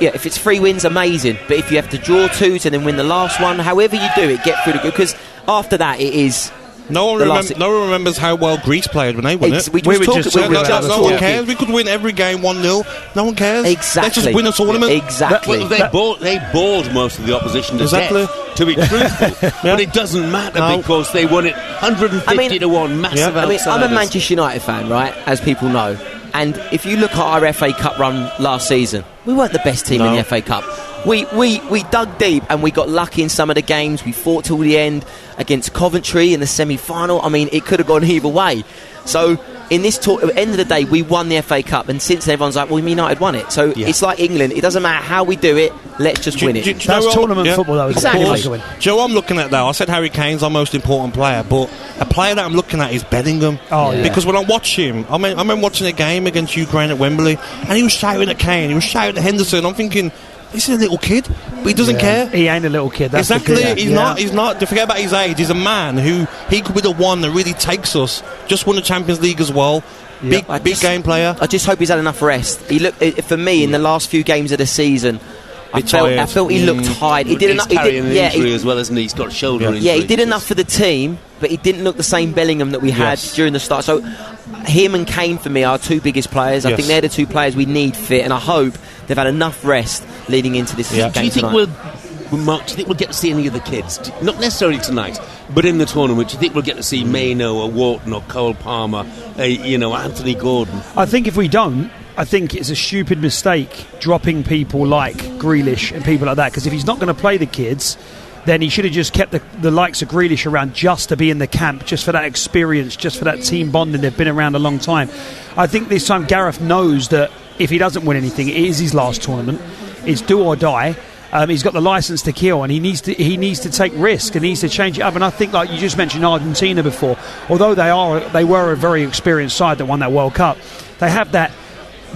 if it's 3 wins, amazing. But if you have to draw 2 and then win the last one, however you do it, get through the group. Because after that, it is... No one remembers how well Greece played when they won it. We were just talking. No one cares. We could win every game 1-0. No one cares. Exactly. Let's just win a tournament. Exactly. They bowled most of the opposition to death, to be truthful. But it doesn't matter because they won it 150 to 1. Massive outsiders. I'm a Manchester United fan, right? As people know. And if you look at our FA Cup run last season, we weren't the best team in the FA Cup. We dug deep and we got lucky in some of the games. We fought till the end against Coventry in the semi-final. I mean, it could have gone either way. So in this tour, at the end of the day, we won the FA Cup, and since everyone's like, well, United won it. So it's like England. It doesn't matter how we do it, let's just win it. That's tournament football, though. Exactly. Joe, I'm looking at that. I said Harry Kane's our most important player, but a player that I'm looking at is Bellingham. Because when I watch him, I remember watching a game against Ukraine at Wembley, and he was shouting at Kane, he was shouting at Henderson. I'm thinking, this is a little kid, but he doesn't care. He ain't a little kid. That's exactly. He's not. Don't forget about his age. He's a man who he could be the one that really takes us. Just won the Champions League as well. Big game player. I just hope he's had enough rest. He looked, for me, in the last few games of the season, I felt he looked tired. He did enough. He's carrying an injury as well, isn't he? He's got a shoulder injury. Yeah, he did enough for the team, but he didn't look the same Bellingham that we had during the start. So him and Kane, for me, are our two biggest players. I think they're the two players we need fit, and I hope they've had enough rest leading into this game do you think tonight. Mark, do you think we'll get to see any of the kids? Not necessarily tonight, but in the tournament. Do you think we'll get to see Maino or Wharton or Cole Palmer, Anthony Gordon? I think if we don't, I think it's a stupid mistake dropping people like Grealish and people like that, because if he's not going to play the kids, then he should have just kept the likes of Grealish around just to be in the camp, just for that experience, just for that team bonding. They've been around a long time. I think this time Gareth knows that if he doesn't win anything, it is his last tournament. It's do or die. He's got the licence to kill, and he needs to take risk, and he needs to change it up. And I think, like you just mentioned Argentina before, although they were a very experienced side that won that World Cup, they have that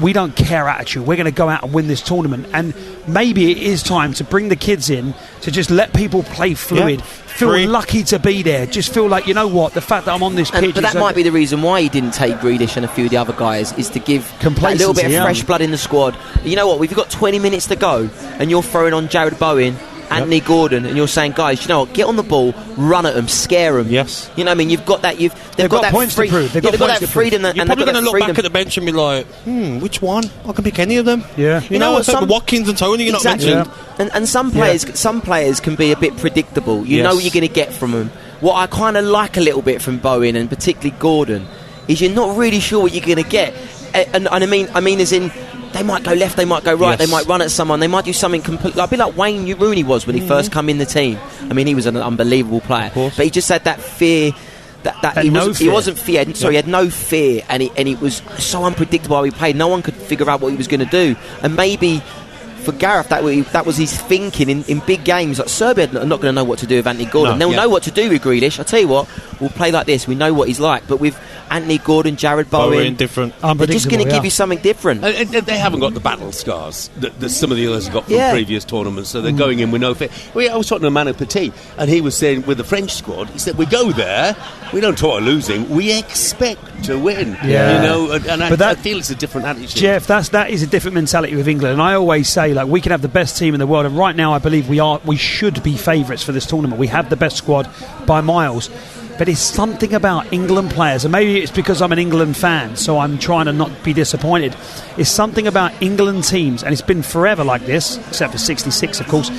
we don't care attitude. We're going to go out and win this tournament. And maybe it is time to bring the kids in to just let people play fluid. Feel lucky to be there. Just feel like, you know what, the fact that I'm on this pitch. But that might be the reason why he didn't take Grealish and a few of the other guys, is to give a little bit of fresh blood in the squad. You know what, we've got 20 minutes to go, and you're throwing on Jared Bowen, Anthony Gordon, and you're saying, guys, you know what, get on the ball, run at them, scare them. Yes. You know what I mean? You've got that. They've got that points to prove. They've got that freedom. You're probably going to look back at the bench and be like, which one? I can pick any of them. Yeah. You know what? Watkins and Tony, you're not mentioned. And some players can be a bit predictable. You know what you're going to get from them. What I kind of like a little bit from Bowen, and particularly Gordon, is you're not really sure what you're going to get. And I mean as in, they might go left, they might go right, they might run at someone, they might do something completely, a bit like Wayne Rooney was when he first come in the team. I mean, he was an unbelievable player, but he just had that fear. He wasn't fear. Sorry, he had no fear, and he was so unpredictable how he played. No one could figure out what he was going to do, and maybe for Gareth, that was his thinking in big games. Like Serbia are not going to know what to do with Anthony Gordon. They'll know what to do with Grealish. I'll tell you what, we'll play like this. We know what he's like. But with Anthony Gordon, Jared Bowen, different. They're just going to give you something different. They haven't got the battle scars that some of the others have got from previous tournaments, so they're going in with no fear. I was talking to Manu Petit, and he was saying with the French squad, he said, we go there, we don't talk of losing, we expect to win. I feel it's a different attitude. Jeff, that is a different mentality with England, and I always say, like, we can have the best team in the world, and right now I believe we should be favourites for this tournament. We have the best squad by miles. But it's something about England players, and maybe it's because I'm an England fan, so I'm trying to not be disappointed. It's something about England teams, and it's been forever like this, except for 66, of course,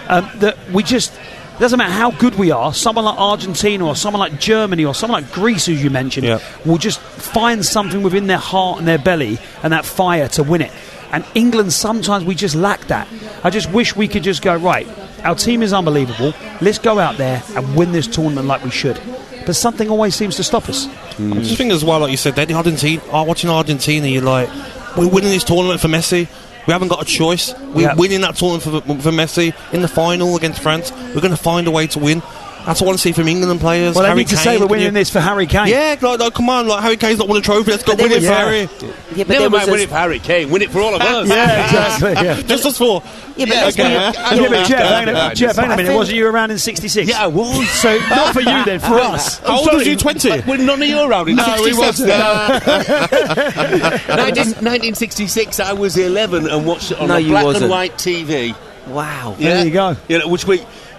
that we just... It doesn't matter how good we are, someone like Argentina or someone like Germany or someone like Greece, as you mentioned, will just find something within their heart and their belly and that fire to win it. And England, sometimes we just lack that. I just wish we could just go, right, our team is unbelievable, let's go out there and win this tournament like we should. But something always seems to stop us. I just think as well, like you said, watching Argentina, you're like, we're winning this tournament for Messi. We haven't got a choice. We're winning that tournament for Messi in the final against France. We're going to find a way to win. That's what I want to see from England players. Well, Harry I need to say we're winning this for Harry Kane. Yeah, come on, Harry Kane's not won a trophy. Let's go win it for Harry. Yeah, but never mind win it for Harry Kane. Win it for all of us. Yeah, exactly. Yeah. Just us four. Jeff, hang on a minute. Wasn't you around in 66? Yeah, I was. So not for you then, for us. How old was you? 20? Were none of you around in 66? No, we wasn't. 1966, I was 11 and watched it on a black and white TV. Wow. There you go. Which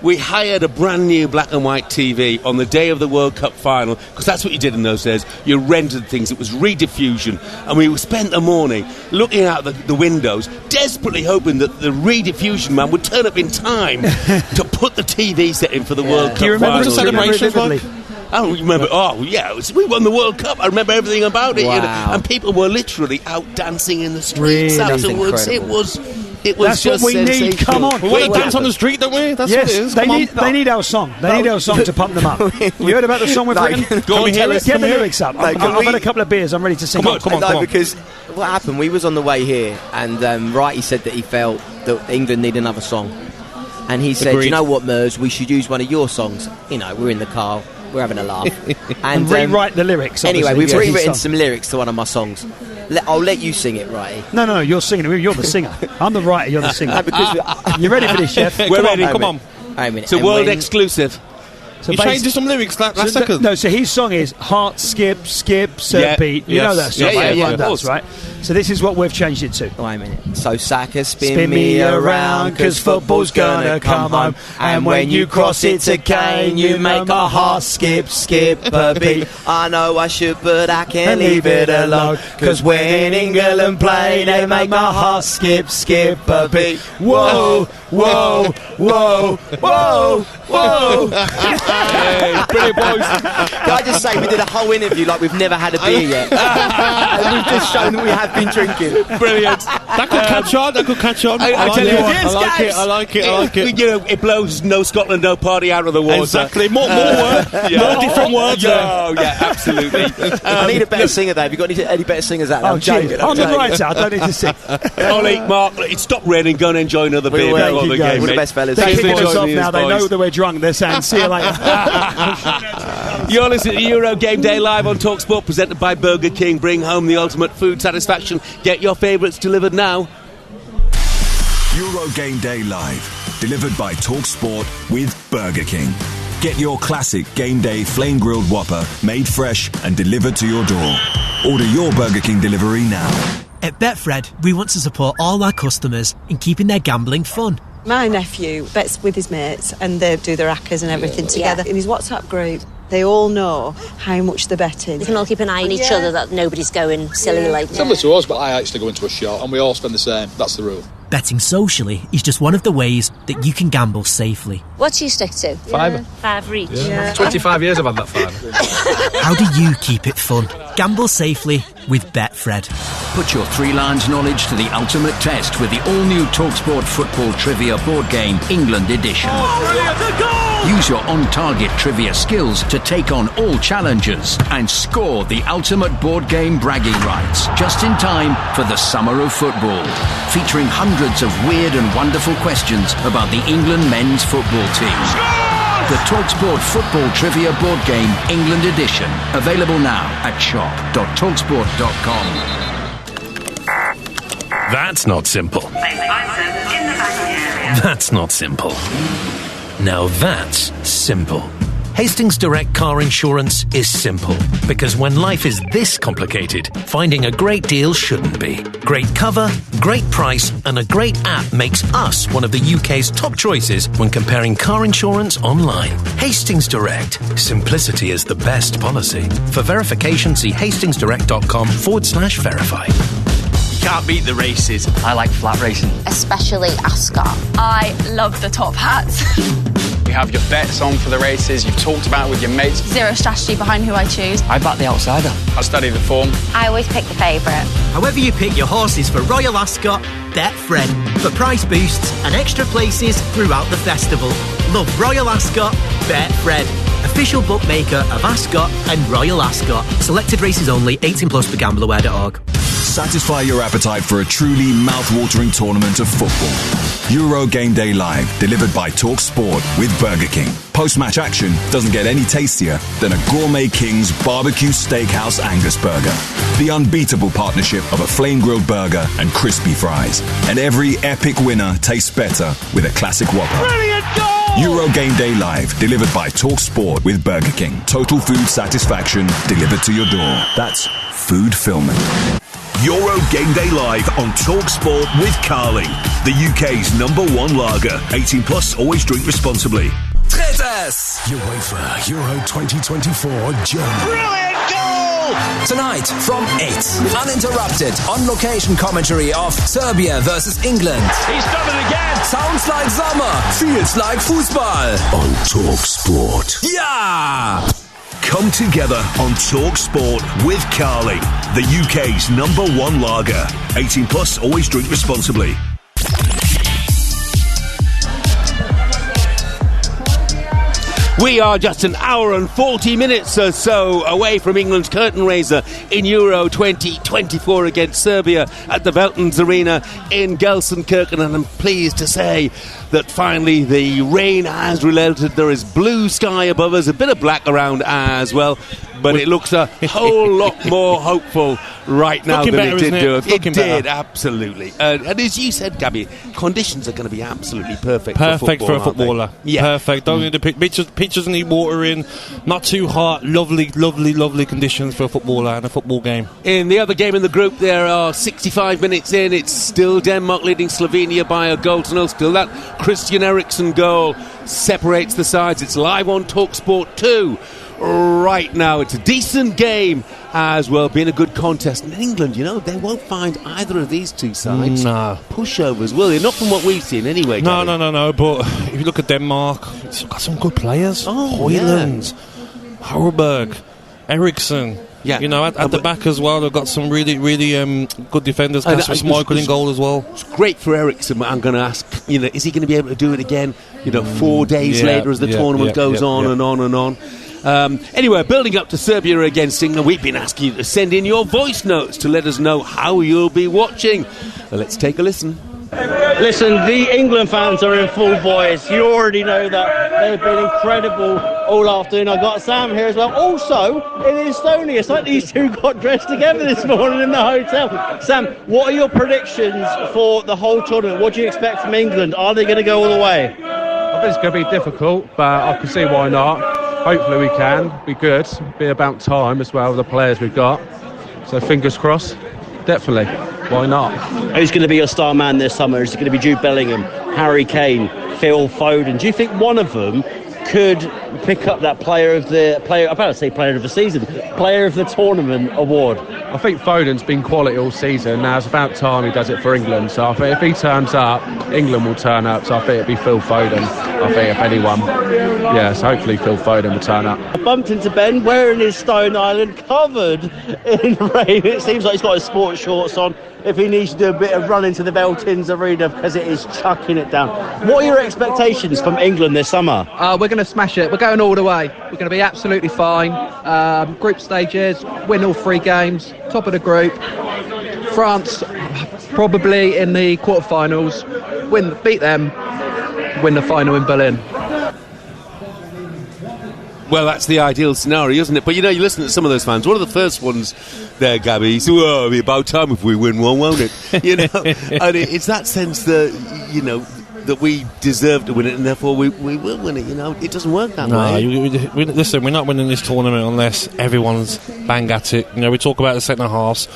we hired a brand new black and white TV on the day of the World Cup final, because that's what you did in those days. You rented things. It was rediffusion, and we spent the morning looking out the windows, desperately hoping that the rediffusion man would turn up in time to put the TV set in for the World Cup. Do you remember final. the celebrations like? I don't remember. We won the World Cup. I remember everything about it. Wow. And people were literally out dancing in the streets afterwards. Incredible. It was That's just what we need. Come on. We want to dance on the street, don't we? That's yes, what it is. they need our song. They need our song to pump them up. You heard about the song we've written? Go on, hear it. Get the lyrics up. I've had a couple of beers. I'm ready to sing. Come on. Because what happened, we was on the way here, and Wrighty said that he felt that England need another song. And he said, you know what, Mers, we should use one of your songs. You know, we're in the car, we're having a laugh. And rewrite the lyrics. Anyway, we've rewritten some lyrics to one of my songs. I'll let you sing it, Wrighty. No, you're singing it. You're the singer. I'm the writer, you're the singer. You ready for this, Chef? We're ready, come on. It's a world exclusive. So you changed some lyrics last second. No, so his song is Heart Skip, Sir Beat. You know that song, right? Everyone does, right? So this is what we've changed it to. Wait a minute. So Saka, spin me around, cause football's gonna come home. And when you cross it to Kane, you make my heart skip a beat. I know I should, but I can't leave it alone. Cause when England play, they make my heart skip a beat. Whoa, whoa, whoa, whoa, whoa. Hey, brilliant, boys. Can I just say, we did a whole interview like we've never had a beer yet. And we've just shown that we have been drinking. Brilliant. That could catch on. I tell you what, I like it. You know, it blows no Scotland, no party out of the water. Exactly. More different words. Oh, yeah, absolutely. I need a better singer, though. Have you got any better singers out there? I'm joking. I'm the writer. I don't need to sing. Ollie, Mark, it's stopped raining. Go and enjoy another beer before the game. We're the best fellas. They're kicking us off now. They know that we're drunk. They're saying, see you later. You're listening to Euro Game Day live on TalkSport, presented by Burger King. Bring home the ultimate food satisfaction. Get your favourites delivered now. Euro Game Day live, delivered by TalkSport with Burger King. Get your classic Game Day flame grilled Whopper made fresh and delivered to your door. Order your Burger King delivery now. At Betfred, we want to support all our customers in keeping their gambling fun. My nephew bets with his mates and they do their ACCAs and everything together. In his WhatsApp group, they all know how much they're betting. We can all keep an eye on each other that nobody's going silly like that. Similar to us, but I actually go into a shop and we all spend the same. That's the rule. Betting socially is just one of the ways that you can gamble safely. What do you stick to? Fiver. Five each. Yeah. 25 years I've had that fiver. How do you keep it fun? Gamble safely with Betfred. Put your three-lines knowledge to the ultimate test with the all-new TalkSport Football Trivia Board Game England Edition. Use your on-target trivia skills to take on all challengers and score the ultimate board game bragging rights just in time for the summer of football. Featuring hundreds of weird and wonderful questions about the England men's football team. The TalkSport Football Trivia Board Game England Edition. Available now at shop.talksport.com. That's not simple. That's not simple. Now that's simple. Hastings Direct Car Insurance is simple, because when life is this complicated, finding a great deal shouldn't be. Great cover, great price, and a great app makes us one of the UK's top choices when comparing car insurance online. Hastings Direct. Simplicity is the best policy. For verification, see hastingsdirect.com/verify. Can't beat the races. I like flat racing. Especially Ascot. I love the top hats. You have your bets on for the races, you've talked about it with your mates. Zero strategy behind who I choose. I back the outsider. I study the form. I always pick the favourite. However you pick your horses for Royal Ascot, Betfred. For price boosts and extra places throughout the festival. Love Royal Ascot, Betfred. Official bookmaker of Ascot and Royal Ascot. Selected races only, 18 plus for gambleaware.org. Satisfy your appetite for a truly mouth-watering tournament of football. Euro Game Day Live, delivered by TalkSport with Burger King. Post-match action doesn't get any tastier than a Gourmet King's Barbecue Steakhouse Angus Burger. The unbeatable partnership of a flame-grilled burger and crispy fries. And every epic winner tastes better with a classic Whopper. Brilliant goal! Euro Game Day Live, delivered by TalkSport with Burger King. Total food satisfaction delivered to your door. That's food fulfillment. Euro Game Day Live on TalkSport with Carling, the UK's #1 lager. 18 plus, always drink responsibly. Drittes! UEFA Euro 2024 Germany. Brilliant goal! Tonight from 8, uninterrupted, on-location commentary of Serbia versus England. He's done it again! Sounds like summer, feels like Fußball. On TalkSport. Yeah! Come together on TalkSport with Carling, the UK's #1 lager. 18 plus, always drink responsibly. We are just an hour and 40 minutes or so away from England's curtain raiser in Euro 2024 against Serbia at the Veltins Arena in Gelsenkirchen, and I'm pleased to say that finally the rain has relented. There is blue sky above us, a bit of black around as well, but it looks a whole lot more hopeful right now than it did do. It did, absolutely. And as you said, Gabby, conditions are going to be absolutely perfect for a footballer. Yeah. Perfect. Don't need the pitches need water in, not too hot. Lovely conditions for a footballer and a football game. In the other game in the group, there are 65 minutes in. It's still Denmark leading Slovenia by a goal to nil. Still that Christian Eriksen goal separates the sides. It's live on TalkSport 2 right now. It's a decent game as well, being a good contest. And England, you know, they won't find either of these two sides pushovers, will they? Not from what we've seen anyway. No. But if you look at Denmark, it's got some good players. Højlund, Højbjerg, Eriksen. Yeah. You know, at the back as well, they've got some really good defenders. Kasper Schmeichel in goal as well. It's great for Eriksen. I'm going to ask, you know, is he going to be able to do it again? You know, 4 days later as the tournament goes on and on and on. Anyway, building up to Serbia against England, we've been asking you to send in your voice notes to let us know how you'll be watching. Well, let's take a listen. Listen, the England fans are in full voice. You already know that. They've been incredible all afternoon. I've got Sam here as well. Also, in Estonia, it's like these two got dressed together this morning in the hotel. Sam, what are your predictions for the whole tournament? What do you expect from England? Are they going to go all the way? I think it's going to be difficult, but I can see why not. Hopefully we can. Be good. Be about time as well with the players we've got. So fingers crossed. Definitely. Why not? Who's going to be your star man this summer? Is it going to be Jude Bellingham, Harry Kane, Phil Foden? Do you think one of them could pick up that player of the season, player of the tournament award? I think Foden's been quality all season. Now it's about time he does it for England. So I think if he turns up, England will turn up. So I think it'll be Phil Foden. I think if anyone, so hopefully Phil Foden will turn up. I bumped into Ben wearing his Stone Island covered in rain. It seems like he's got his sports shorts on. If he needs to do a bit of running to the Veltins Arena because it is chucking it down. What are your expectations from England this summer? We're going to smash it. We're going all the way. We're going to be absolutely fine. Group stages, win all 3 games, top of the group. France probably in the quarterfinals, beat them, win the final in Berlin. Well, that's the ideal scenario, isn't it? But, you know, you listen to some of those fans. One of the first ones there, Gabby, he said, well, it'll be about time if we win one, won't it? You know, and it's that sense that, you know, that we deserve to win it and therefore we will win it. You know, it doesn't work that way. Listen, we're not winning this tournament unless everyone's bang at it. You know, we talk about the second halves.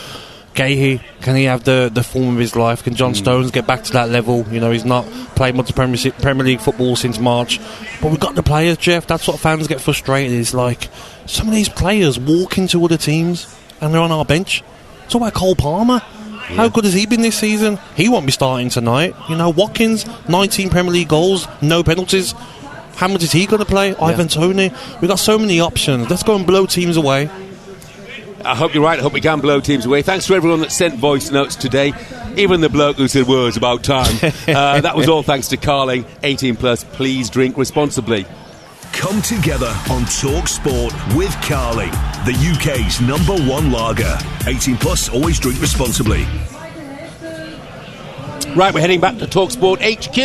Gahey, can he have the form of his life? Can John Stones get back to that level? You know, he's not played much Premier League football since March. But we've got the players, Jeff. That's what fans get frustrated. It's like some of these players walk into other teams and they're on our bench. Talk about Cole Palmer. How good has he been this season? He won't be starting tonight. You know, Watkins, 19 Premier League goals, no penalties. How much is he going to play? Ivan Toney. We've got so many options. Let's go and blow teams away. I hope you're right. I hope we can blow teams away. Thanks to everyone that sent voice notes today. Even the bloke who said, well, it's about time. That was all thanks to Carling. 18 plus. Please drink responsibly. Come together on Talk Sport with Carling, the UK's #1 lager. 18 plus. Always drink responsibly. Right, we're heading back to Talk Sport HQ,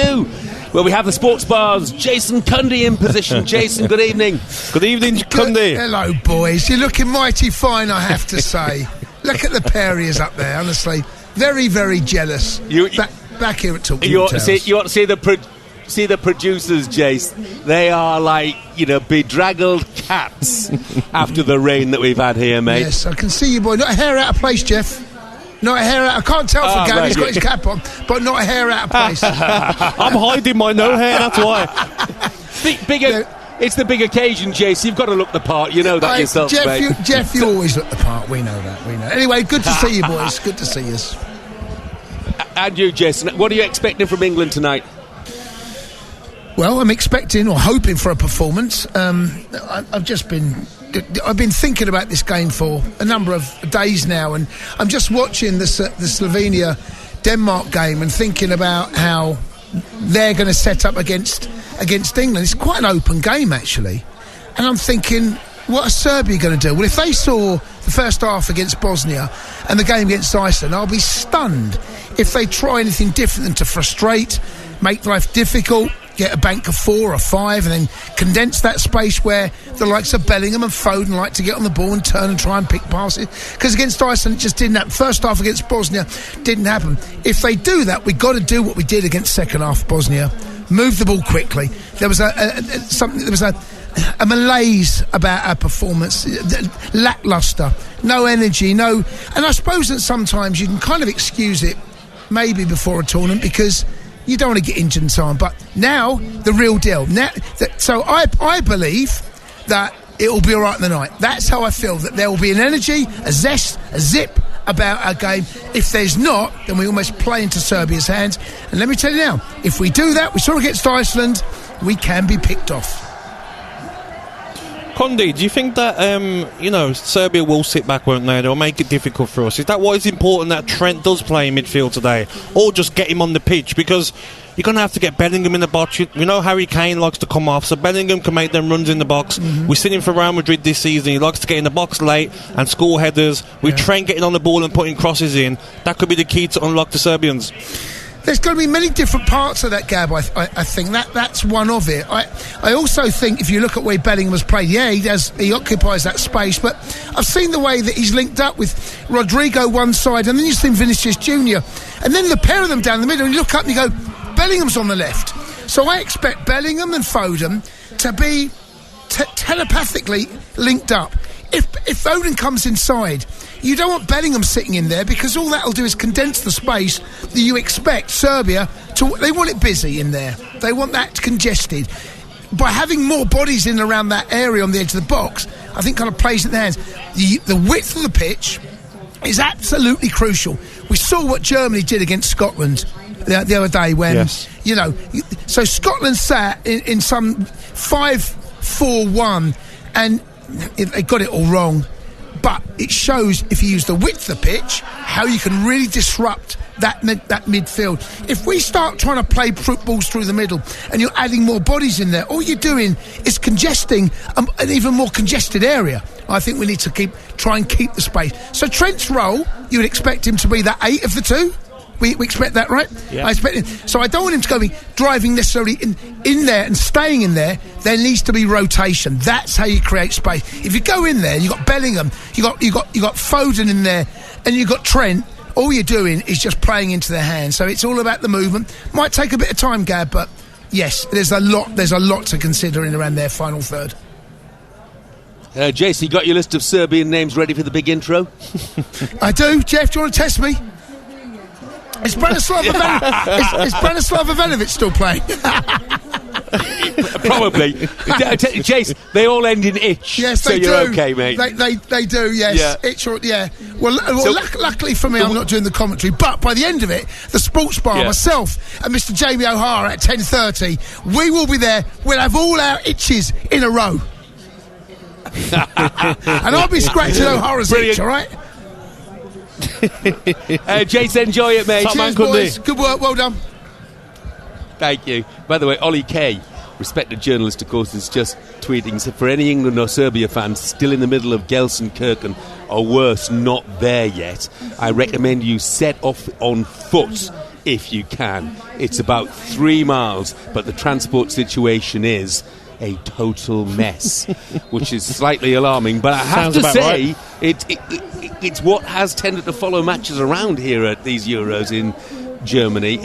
where we have the sports bars. Jason Cundy in position. Jason, good evening. Good evening, Cundy. Hello, boys. You're looking mighty fine, I have to say. Look at the Perriers up there, honestly. Very, very jealous. Back here at Talk Sport. You ought to see the producers, Jace. They are like, you know, bedraggled cats after the rain that we've had here, mate. Yes, I can see you, boy. Not a hair out of place, Jeff. Not a hair out. I can't tell from Gary. He's got his cap on, but not a hair out of place. I'm hiding my no hair. That's why. It's the big occasion, Jace. You've got to look the part. You know that yourself, mate. Jeff, you always look the part. We know that. We know. Anyway, good to see you, boys. Good to see us. And you, Jason. What are you expecting from England tonight? Well, I'm expecting or hoping for a performance. I've been thinking about this game for a number of days now, and I'm just watching the Slovenia-Denmark game and thinking about how they're going to set up against against England. It's quite an open game, actually. And I'm thinking, what are Serbia going to do? Well, if they saw the first half against Bosnia and the game against Iceland, I'll be stunned if they try anything different than to frustrate, make life difficult, get a bank of 4 or 5 and then condense that space where the likes of Bellingham and Foden like to get on the ball and turn and try and pick passes. Because against Iceland, it just didn't happen. First half against Bosnia didn't happen. If they do that, we've got to do what we did against second half Bosnia. Move the ball quickly. There was a malaise about our performance, lacklustre, no energy, and I suppose that sometimes you can kind of excuse it maybe before a tournament because you don't want to get injured and so on. But now, the real deal. So I believe that it will be all right in the night. That's how I feel, that there will be an energy, a zest, a zip about our game. If there's not, then we almost play into Serbia's hands. And let me tell you now, if we do that, we saw against Iceland, we can be picked off. Condi, do you think that, Serbia will sit back, won't they? They'll make it difficult for us. Is that why it's important that Trent does play in midfield today? Or just get him on the pitch? Because you're going to have to get Bellingham in the box. We know Harry Kane likes to come off, so Bellingham can make them runs in the box. We're sitting for Real Madrid this season. He likes to get in the box late and score headers. With Trent getting on the ball and putting crosses in, that could be the key to unlock the Serbians. There's going to be many different parts of that, Gab. I think that's one of it. I also think if you look at where Bellingham has played, he occupies that space. But I've seen the way that he's linked up with Rodrigo one side, and then you've seen Vinicius Junior, and then the pair of them down the middle. And you look up and you go, Bellingham's on the left. So I expect Bellingham and Foden to be telepathically linked up. If Foden comes inside, you don't want Bellingham sitting in there because all that'll do is condense the space that you expect Serbia to. They want it busy in there. They want that congested. By having more bodies in around that area on the edge of the box, I think kind of plays in the hands. The width of the pitch is absolutely crucial. We saw what Germany did against Scotland the other day when, so Scotland sat in some 5-4-1 and they got it all wrong. But it shows, if you use the width of the pitch, how you can really disrupt that midfield. If we start trying to play balls through the middle and you're adding more bodies in there, all you're doing is congesting an even more congested area. I think we need to try and keep the space. So Trent's role, you would expect him to be that 8 of the 2. We expect that, right? Yeah. I expect him. So I don't want him to go driving necessarily in there and staying in there. There needs to be rotation. That's how you create space. If you go in there, you got Bellingham, you got Foden in there, and you got Trent. All you're doing is just playing into their hands. So it's all about the movement. Might take a bit of time, Gab, but yes, there's a lot to consider in around their final third. Jason, you got your list of Serbian names ready for the big intro? I do. Jeff, do you want to test me? Is Branislav Ivanovic still playing? Probably. Jace, they all end in itch. Yes, so they do. You're okay, mate. They do, yes. Yeah. Itch or, yeah. Well, luckily for me, I'm not doing the commentary, but by the end of it, the sports bar, myself and Mr. Jamie O'Hara at 10:30, we will be there. We'll have all our itches in a row. And I'll be scratching O'Hara's itch, all right? Jace, enjoy it, mate. Cheers, boys. Good work, well done. Thank you. By the way, Ollie Kay, respected journalist, of course, is just tweeting, so for any England or Serbia fans still in the middle of Gelsenkirchen or worse, not there yet, I recommend you set off on foot if you can. It's about 3 miles, but the transport situation is a total mess, which is slightly alarming. But I have to say, right. It's what has tended to follow matches around here at these Euros in Germany.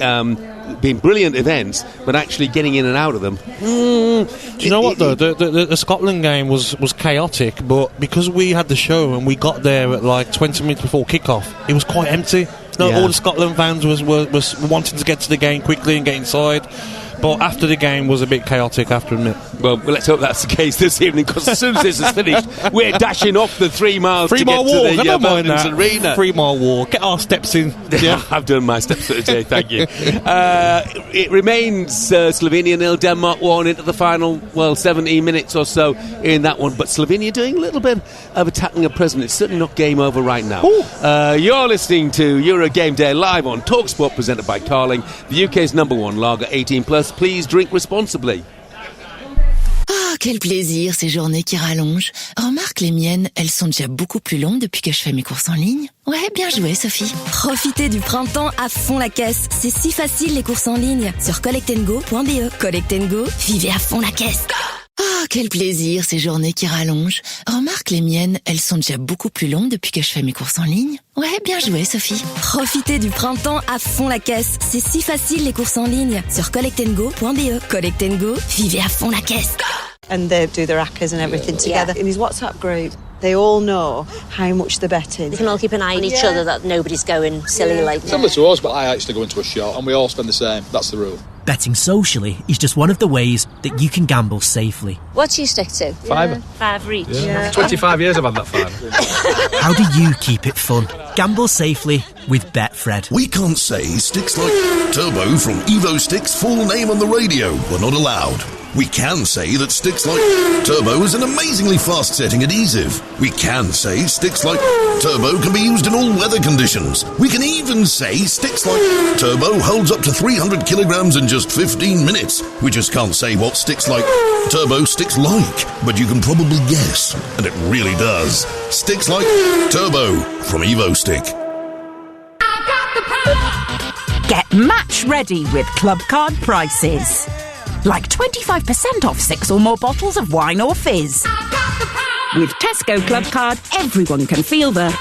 Been brilliant events, but actually getting in and out of them. Do you know what though? The Scotland game was chaotic, but because we had the show and we got there at like 20 minutes before kickoff, it was quite empty. All the Scotland fans was wanting to get to the game quickly and get inside. But after the game was a bit chaotic, I have to admit. Well, let's hope that's the case this evening, because as soon as this is finished, we're dashing off the 3 miles to get to the Mertens Arena. 3 mile walk. Get our steps in. Yeah, I've done my steps for the day, thank you. It remains Slovenia 0, Denmark 1 into the final, 17 minutes or so in that one. But Slovenia doing a little bit of attacking a present. It's certainly not game over right now. You're listening to Euro Game Day live on TalkSport, presented by Carling, the UK's #1 lager, 18+. Please drink responsibly. quel plaisir, ces journées qui rallongent. Remarque, les miennes, elles sont déjà beaucoup plus longues depuis que je fais mes courses en ligne. Ouais, bien joué, Sophie. Profitez du printemps à fond la caisse. C'est si facile, les courses en ligne. Sur collectandgo.be. Collect & Go, vivez à fond la caisse. Oh, quel plaisir, ces journées qui rallongent. Remarque, les miennes, elles sont déjà beaucoup plus longues depuis que je fais mes courses en ligne. Ouais, bien joué, Sophie. Profitez du printemps à fond la caisse. C'est si facile, les courses en ligne. Sur collectandgo.be. Collect & Go, vivez à fond la caisse. And they do their ACCAs and everything together. In his WhatsApp group, they all know how much they're betting. They can all keep an eye on each other that nobody's going silly like. Similar to us, but I actually go into a shop and we all spend the same. That's the rule. Betting socially is just one of the ways that you can gamble safely. What do you stick to? Fiver. Five each. Yeah. 25 years I've had that fiver. How do you keep it fun? Gamble safely with Betfred. We can't say sticks like Turbo from Evo Sticks' full name on the radio. We're not allowed. We can say that sticks like Turbo is an amazingly fast-setting adhesive. We can say sticks like Turbo can be used in all weather conditions. We can even say sticks like Turbo holds up to 300 kilograms in just 15 minutes. We just can't say what sticks like Turbo sticks like, but you can probably guess, and it really does. Sticks like Turbo from Evo Stick. Get match ready with Club Card prices. Like 25% off 6 or more bottles of wine or fizz. With Tesco Club Card, everyone can feel the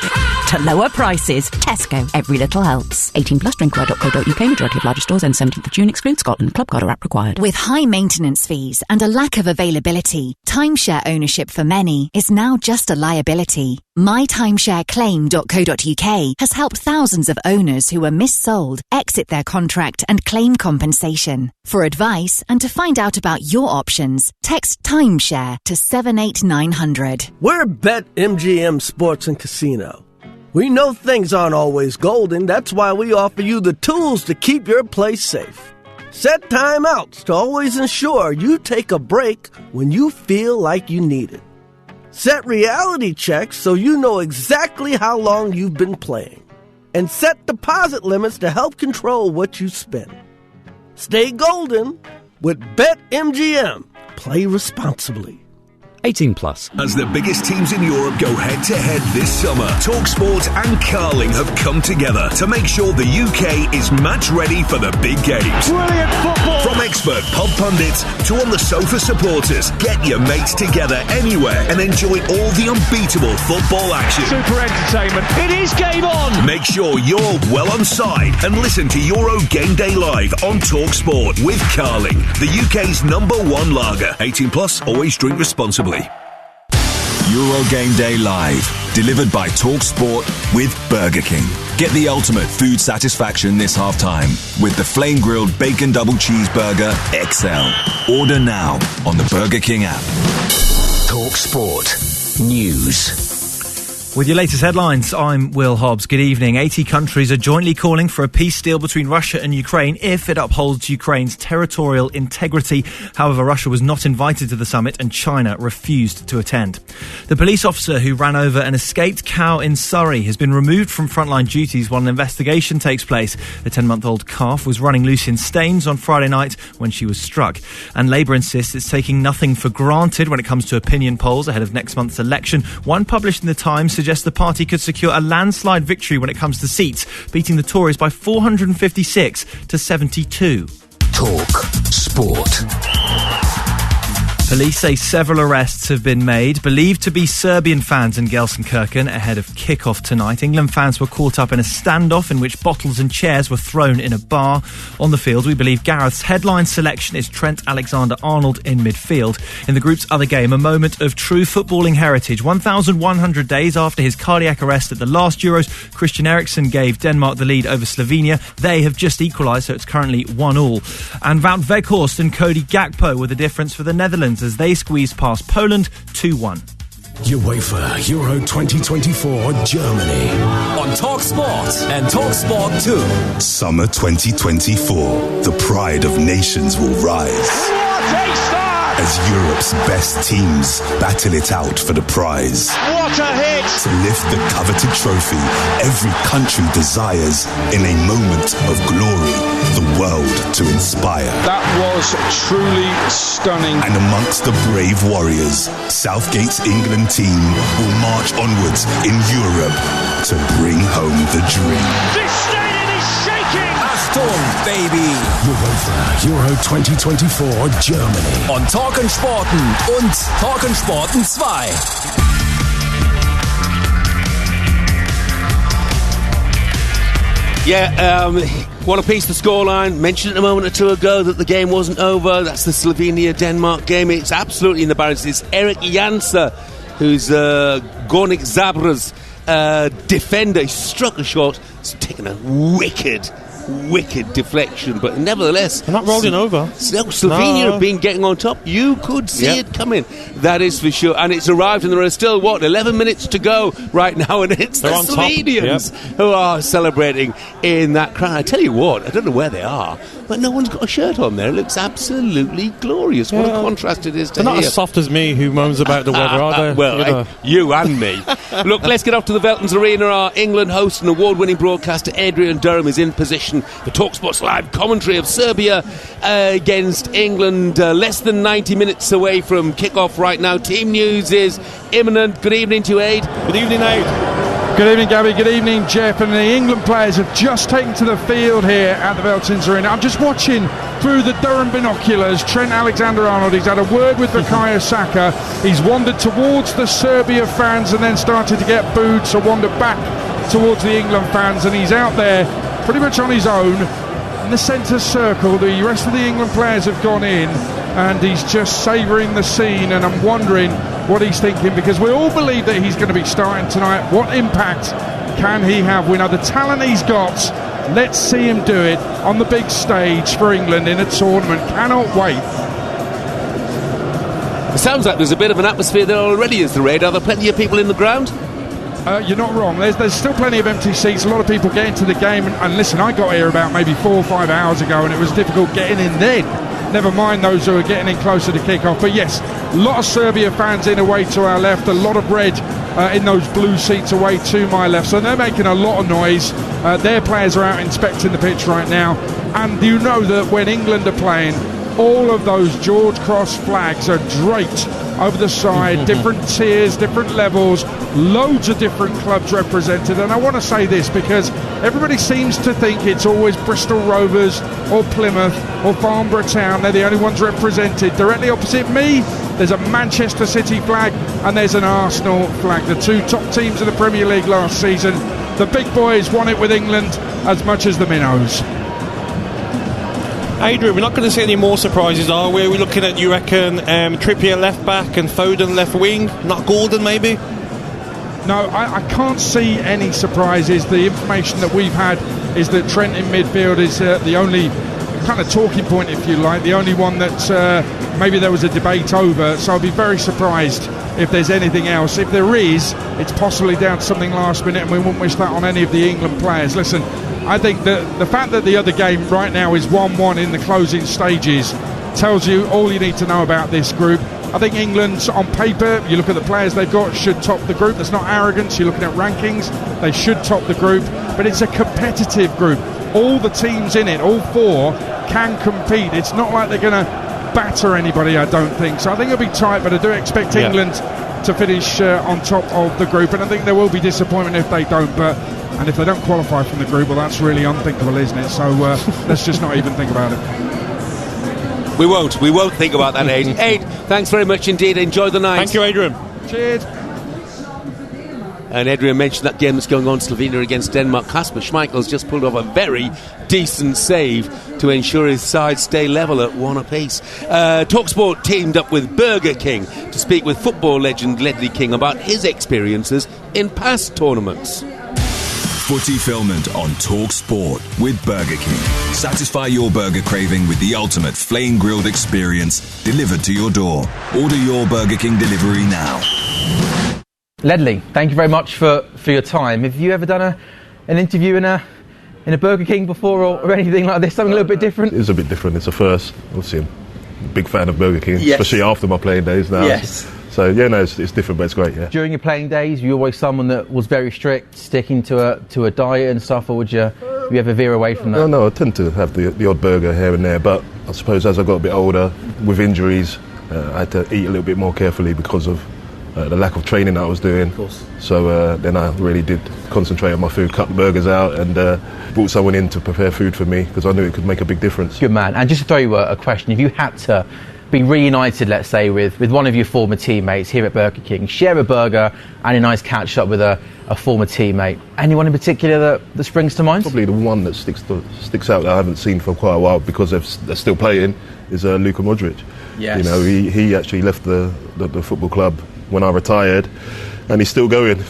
to lower prices. Tesco, every little helps. 18 plus, drinkware.co.uk, majority of larger stores, and 17th of June, exclude Scotland. Club Card or app required. With high maintenance fees and a lack of availability, timeshare ownership for many is now just a liability. MyTimeshareClaim.co.uk has helped thousands of owners who were missold exit their contract and claim compensation. For advice and to find out about your options, text timeshare to 78900. We're BetMGM Sports and Casino. We know things aren't always golden. That's why we offer you the tools to keep your place safe. Set timeouts to always ensure you take a break when you feel like you need it. Set reality checks so you know exactly how long you've been playing. And set deposit limits to help control what you spend. Stay golden with BetMGM. Play responsibly. 18 plus. As the biggest teams in Europe go head-to-head this summer, TalkSport and Carling have come together to make sure the UK is match-ready for the big games. Brilliant football! From expert pub pundits to on-the-sofa supporters, get your mates together anywhere and enjoy all the unbeatable football action. Super entertainment. It is game on! Make sure you're well on side and listen to Euro Game Day Live on TalkSport with Carling, the UK's #1 lager. 18 plus, always drink responsibly. Euro Game Day Live, delivered by TalkSport with Burger King. Get the ultimate food satisfaction this half-time with the flame-grilled bacon double cheeseburger XL. Order now on the Burger King app. TalkSport News. With your latest headlines, I'm Will Hobbs. Good evening. 80 countries are jointly calling for a peace deal between Russia and Ukraine if it upholds Ukraine's territorial integrity. However, Russia was not invited to the summit and China refused to attend. The police officer who ran over an escaped cow in Surrey has been removed from frontline duties while an investigation takes place. The 10-month-old calf was running loose in Staines on Friday night when she was struck. And Labour insists it's taking nothing for granted when it comes to opinion polls ahead of next month's election. One published in The Times suggests the party could secure a landslide victory when it comes to seats, beating the Tories by 456 to 72. Talk Sport. Police say several arrests have been made, believed to be Serbian fans in Gelsenkirchen ahead of kick-off tonight. England fans were caught up in a standoff in which bottles and chairs were thrown in a bar. On the field, we believe Gareth's headline selection is Trent Alexander-Arnold in midfield. In the group's other game, a moment of true footballing heritage. 1,100 days after his cardiac arrest at the last Euros, Christian Eriksen gave Denmark the lead over Slovenia. They have just equalised, so it's currently 1-1. And Wout Weghorst and Cody Gakpo were the difference for the Netherlands as they squeezed past Poland 2-1. UEFA Euro 2024 Germany. On TalkSport and TalkSport 2. Summer 2024. The pride of nations will rise. What a start! as Europe's best teams battle it out for the prize. What a hit! To lift the coveted trophy every country desires in a moment of glory, the world to inspire. That was truly stunning. And amongst the brave warriors, Southgate's England team will march onwards in Europe to bring home the dream. This stadium is shaking! Achtung, baby! UEFA Euro 2024 Germany. On Talk & Sporten und Talk & Sporten 2. Yeah, what a piece the scoreline. Mentioned it a moment or two ago that the game wasn't over. That's the Slovenia-Denmark game. It's absolutely in the balance. It's Erik Jansa, who's Gornik Zabra's defender. He struck a shot. It's taken a wicked deflection, but nevertheless, they're not rolling over. Slovenia have been getting on top. You could see it coming, that is for sure. And it's arrived, and there are still 11 minutes to go right now, and it's the Slovenians who are celebrating in that crowd. I tell you what, I don't know where they are, but no one's got a shirt on there. It looks absolutely glorious. What a contrast it is to they're not as soft as me, who moans about the weather, are they? Well, you and me. Look, let's get off to the Veltons Arena. Our England host and award-winning broadcaster Adrian Durham is in position for TalkSport's live commentary of Serbia against England. Less than 90 minutes away from kick-off right now. Team news is imminent. Good evening to you, Aid. Good evening, Aid. Good evening, Gabby. Good evening, Jeff. And the England players have just taken to the field here at the Veltons Arena. I'm just watching through the Durham binoculars. Trent Alexander-Arnold, he's had a word with Bukayo Saka. He's wandered towards the Serbia fans and then started to get booed, so wandered back towards the England fans, and he's out there pretty much on his own in the centre circle. The rest of the England players have gone in, and he's just savouring the scene, and I'm wondering what he's thinking, because we all believe that he's going to be starting tonight. What impact can he have? We know the talent he's got. Let's see him do it on the big stage for England in a tournament. Cannot wait. It sounds like there's a bit of an atmosphere there already, is there, Ed? Are there plenty of people in the ground? You're not wrong. There's still plenty of empty seats. A lot of people get into the game, and listen, I got here about maybe 4 or 5 hours ago, and it was difficult getting in then. Never mind those who are getting in closer to kick-off. But yes, a lot of Serbia fans in away to our left, a lot of red in those blue seats away to my left. So they're making a lot of noise. Their players are out inspecting the pitch right now. And you know that when England are playing, all of those George Cross flags are draped over the side, different tiers, different levels, loads of different clubs represented. And I want to say this because everybody seems to think it's always Bristol Rovers or Plymouth or Farnborough Town. They're the only ones represented. Directly opposite me, there's a Manchester City flag and there's an Arsenal flag. The two top teams of the Premier League last season. The big boys won it with England as much as the minnows. Adrian, we're not going to see any more surprises, are we? We're looking at, you reckon, Trippier left back and Foden left wing? Not Gordon, maybe? No, I can't see any surprises. The information that we've had is that Trent in midfield is the only kind of talking point, if you like, the only one that maybe there was a debate over. So I'll be very surprised if there's anything else. If there is, it's possibly down to something last minute, and we wouldn't wish that on any of the England players. Listen, I think that the fact that the other game right now is 1-1 in the closing stages tells you all you need to know about this group. I think England, on paper, you look at the players they've got, should top the group. That's not arrogance. You're looking at rankings, they should top the group. But it's a competitive group. All the teams in it, all four, can compete. It's not like they're going to batter anybody, I don't think. So I think it'll be tight, but I do expect England to finish on top of the group. And I think there will be disappointment if they don't. And if they don't qualify from the group, well, that's really unthinkable, isn't it? So let's just not even think about it. We won't think about that, Aid. Aid, thanks very much indeed. Enjoy the night. Thank you, Adrian. Cheers. And Adrian mentioned that game that's going on, Slovenia against Denmark. Kasper Schmeichel's just pulled off a very decent save to ensure his side stay level at 1 apiece. TalkSport teamed up with Burger King to speak with football legend Ledley King about his experiences in past tournaments. Footy Fulfillment on Talk Sport with Burger King. Satisfy your burger craving with the ultimate flame grilled experience delivered to your door. Order your Burger King delivery now. Ledley, thank you very much for your time. Have you ever done an interview in a Burger King before or anything like this? Something a little bit different? It is a bit different. It's a first. We'll see. big fan of Burger King, especially after my playing days now. Yes. So yeah, no, it's different, but it's great. Yeah. During your playing days, were you always someone that was very strict, sticking to a diet and stuff, or would you ever veer away from that? No, I tend to have the odd burger here and there, but I suppose as I got a bit older, with injuries, I had to eat a little bit more carefully because of the lack of training that I was doing. Of course. So then I really did concentrate on my food, cut the burgers out, and brought someone in to prepare food for me because I knew it could make a big difference. Good man. And just to throw you a question, if you had to be reunited, let's say, with one of your former teammates here at Burger King, share a burger and a nice catch up with a former teammate, anyone in particular that springs to mind? Probably the one that sticks out that I haven't seen for quite a while because they're still playing is Luka Modric. Yes. You know, he actually left the football club when I retired, and he's still going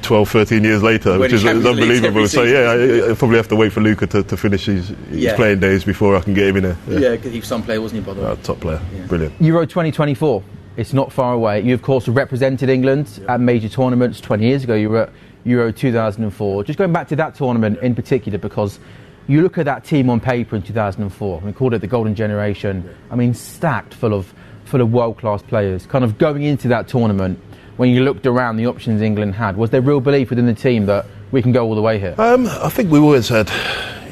12, 13 years later, which is unbelievable. So yeah, I probably have to wait for Luka to finish his playing days before I can get him in there. Yeah, because he was some player, wasn't he, by the way? Top player, brilliant. Euro 2024, it's not far away. You, of course, represented England at major tournaments 20 years ago. You were at Euro 2004. Just going back to that tournament in particular, because you look at that team on paper in 2004, we called it the golden generation. I mean, stacked full of world-class players. Kind of going into that tournament, when you looked around the options England had, was there real belief within the team that we can go all the way here? I think we always had,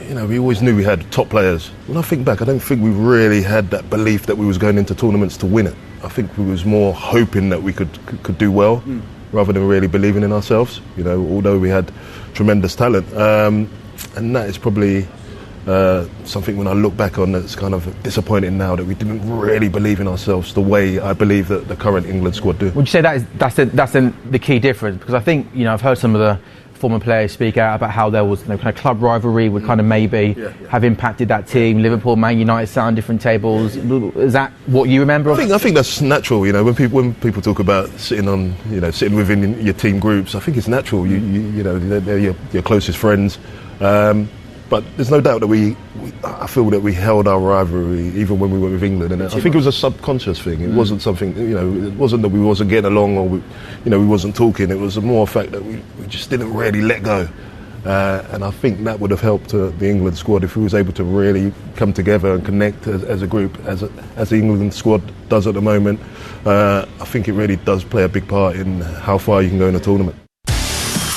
we always knew we had top players. When I think back, I don't think we really had that belief that we was going into tournaments to win it. I think we was more hoping that we could do well, rather than really believing in ourselves. Although we had tremendous talent, and that is probably something when I look back on that's kind of disappointing now, that we didn't really believe in ourselves the way I believe that the current England squad do. Would you say that's the key difference? Because I think I've heard some of the former players speak out about how there was kind of club rivalry would kind of maybe have impacted that team. Liverpool, Man United sat on different tables. Is that what you remember? I think that's natural. When people talk about sitting within your team groups, I think it's natural. They're your closest friends. But there's no doubt that I feel that we held our rivalry even when we were with England, and I think it was a subconscious thing. It wasn't something, it wasn't that we wasn't getting along or we wasn't talking. It was more a fact that we just didn't really let go, and I think that would have helped the England squad if we was able to really come together and connect as a group, as the England squad does at the moment. I think it really does play a big part in how far you can go in a tournament.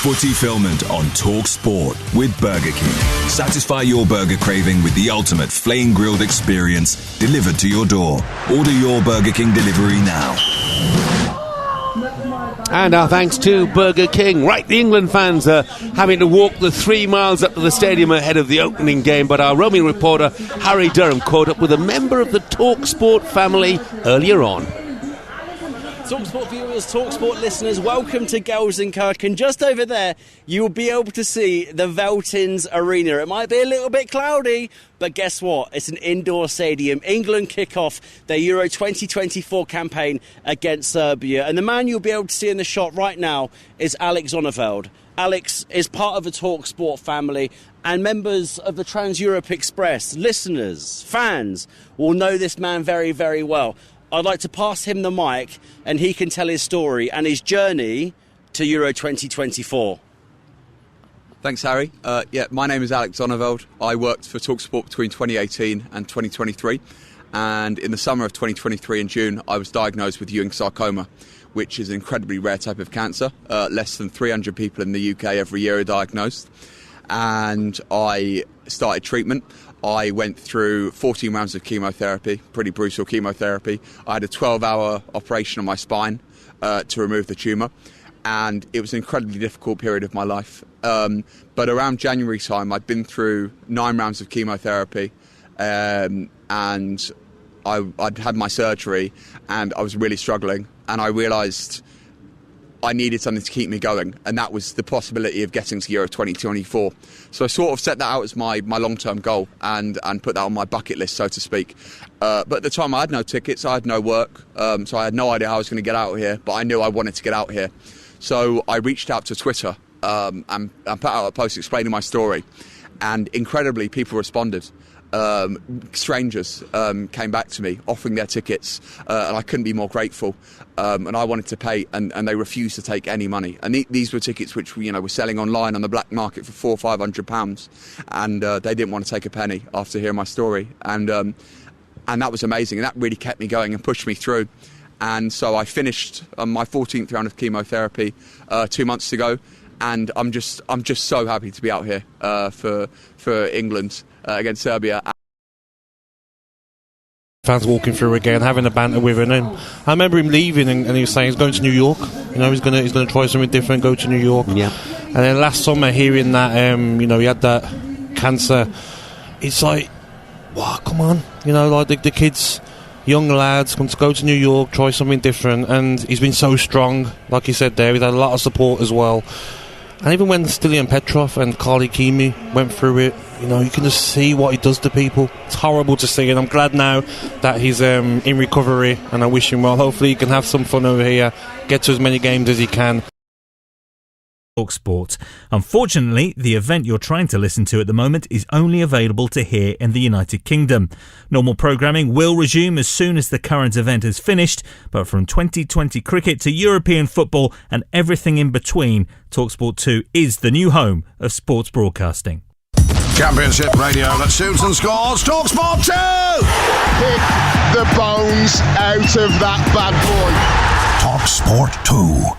Footy Fulfillment on Talk Sport with Burger King. Satisfy your burger craving with the ultimate flame grilled experience delivered to your door. Order your Burger King delivery now. And our thanks to Burger King. Right, the England fans are having to walk the 3 miles up to the stadium ahead of the opening game, but our roaming reporter Harry Durham caught up with a member of the Talk Sport family earlier on. TalkSport viewers, TalkSport listeners, welcome to Gelsenkirchen. Just over there, you will be able to see the Veltins Arena. It might be a little bit cloudy, but guess what? It's an indoor stadium. England kick off their Euro 2024 campaign against Serbia. And the man you'll be able to see in the shot right now is Alex Zonneveld. Alex is part of the TalkSport family, and members of the Trans-Europe Express, listeners, fans, will know this man very, very well. I'd like to pass him the mic and he can tell his story and his journey to Euro 2024. Thanks, Harry. My name is Alex Zonneveld. I worked for TalkSport between 2018 and 2023. And in the summer of 2023 in June, I was diagnosed with Ewing sarcoma, which is an incredibly rare type of cancer. Less than 300 people in the UK every year are diagnosed. And I started treatment. I went through 14 rounds of chemotherapy, pretty brutal chemotherapy. I had a 12-hour operation on my spine to remove the tumour, and it was an incredibly difficult period of my life. But around January time, I'd been through 9 rounds of chemotherapy, and I'd had my surgery, and I was really struggling, and I realised I needed something to keep me going, and that was the possibility of getting to Euro 2024. So I sort of set that out as my long-term goal and put that on my bucket list, so to speak. But at the time I had no tickets, I had no work, so I had no idea how I was going to get out here, but I knew I wanted to get out here. So I reached out to Twitter and put out a post explaining my story, and incredibly people responded. Strangers came back to me offering their tickets, and I couldn't be more grateful, and I wanted to pay, and they refused to take any money, and these were tickets which were selling online on the black market for £400-500, and they didn't want to take a penny after hearing my story. And and that was amazing, and that really kept me going and pushed me through. And so I finished my 14th round of chemotherapy 2 months ago, and I'm just so happy to be out here for England against Serbia. Fans walking through again, having a banter with him, and I remember him leaving, and he was saying he's going to New York. You know, he's going to try something different, go to New York. Yeah. And then last summer, hearing that, you know, he had that cancer, it's like, wow, come on, you know, like the kids, young lads, want to go to New York, try something different, and he's been so strong, like you said there. He's had a lot of support as well. And even when Stilian Petrov and Carly Kimi went through it, you know, you can just see what he does to people. It's horrible to see, and I'm glad now that he's in recovery, and I wish him well. Hopefully he can have some fun over here, get to as many games as he can. TalkSport. Unfortunately, the event you're trying to listen to at the moment is only available to hear in the United Kingdom. Normal programming will resume as soon as the current event is finished, but from 2020 cricket to European football and everything in between, TalkSport 2 is the new home of sports broadcasting. Championship radio that shoots and scores. TalkSport 2! Pick the bones out of that bad boy. TalkSport 2.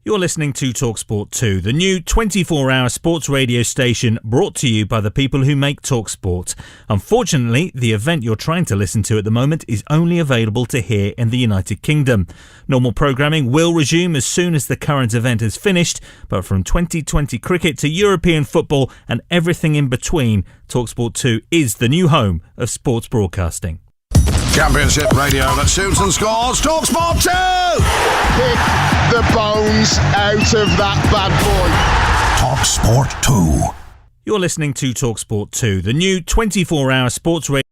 You're listening to TalkSport 2, the new 24-hour sports radio station brought to you by the people who make TalkSport. Unfortunately, the event you're trying to listen to at the moment is only available to hear in the United Kingdom. Normal programming will resume as soon as the current event is finished, but from 2020 cricket to European football and everything in between, TalkSport 2 is the new home of sports broadcasting. Championship radio that shoots and scores. TalkSport 2! Pick the bones out of that bad boy. TalkSport 2. You're listening to TalkSport 2, the new 24-hour sports radio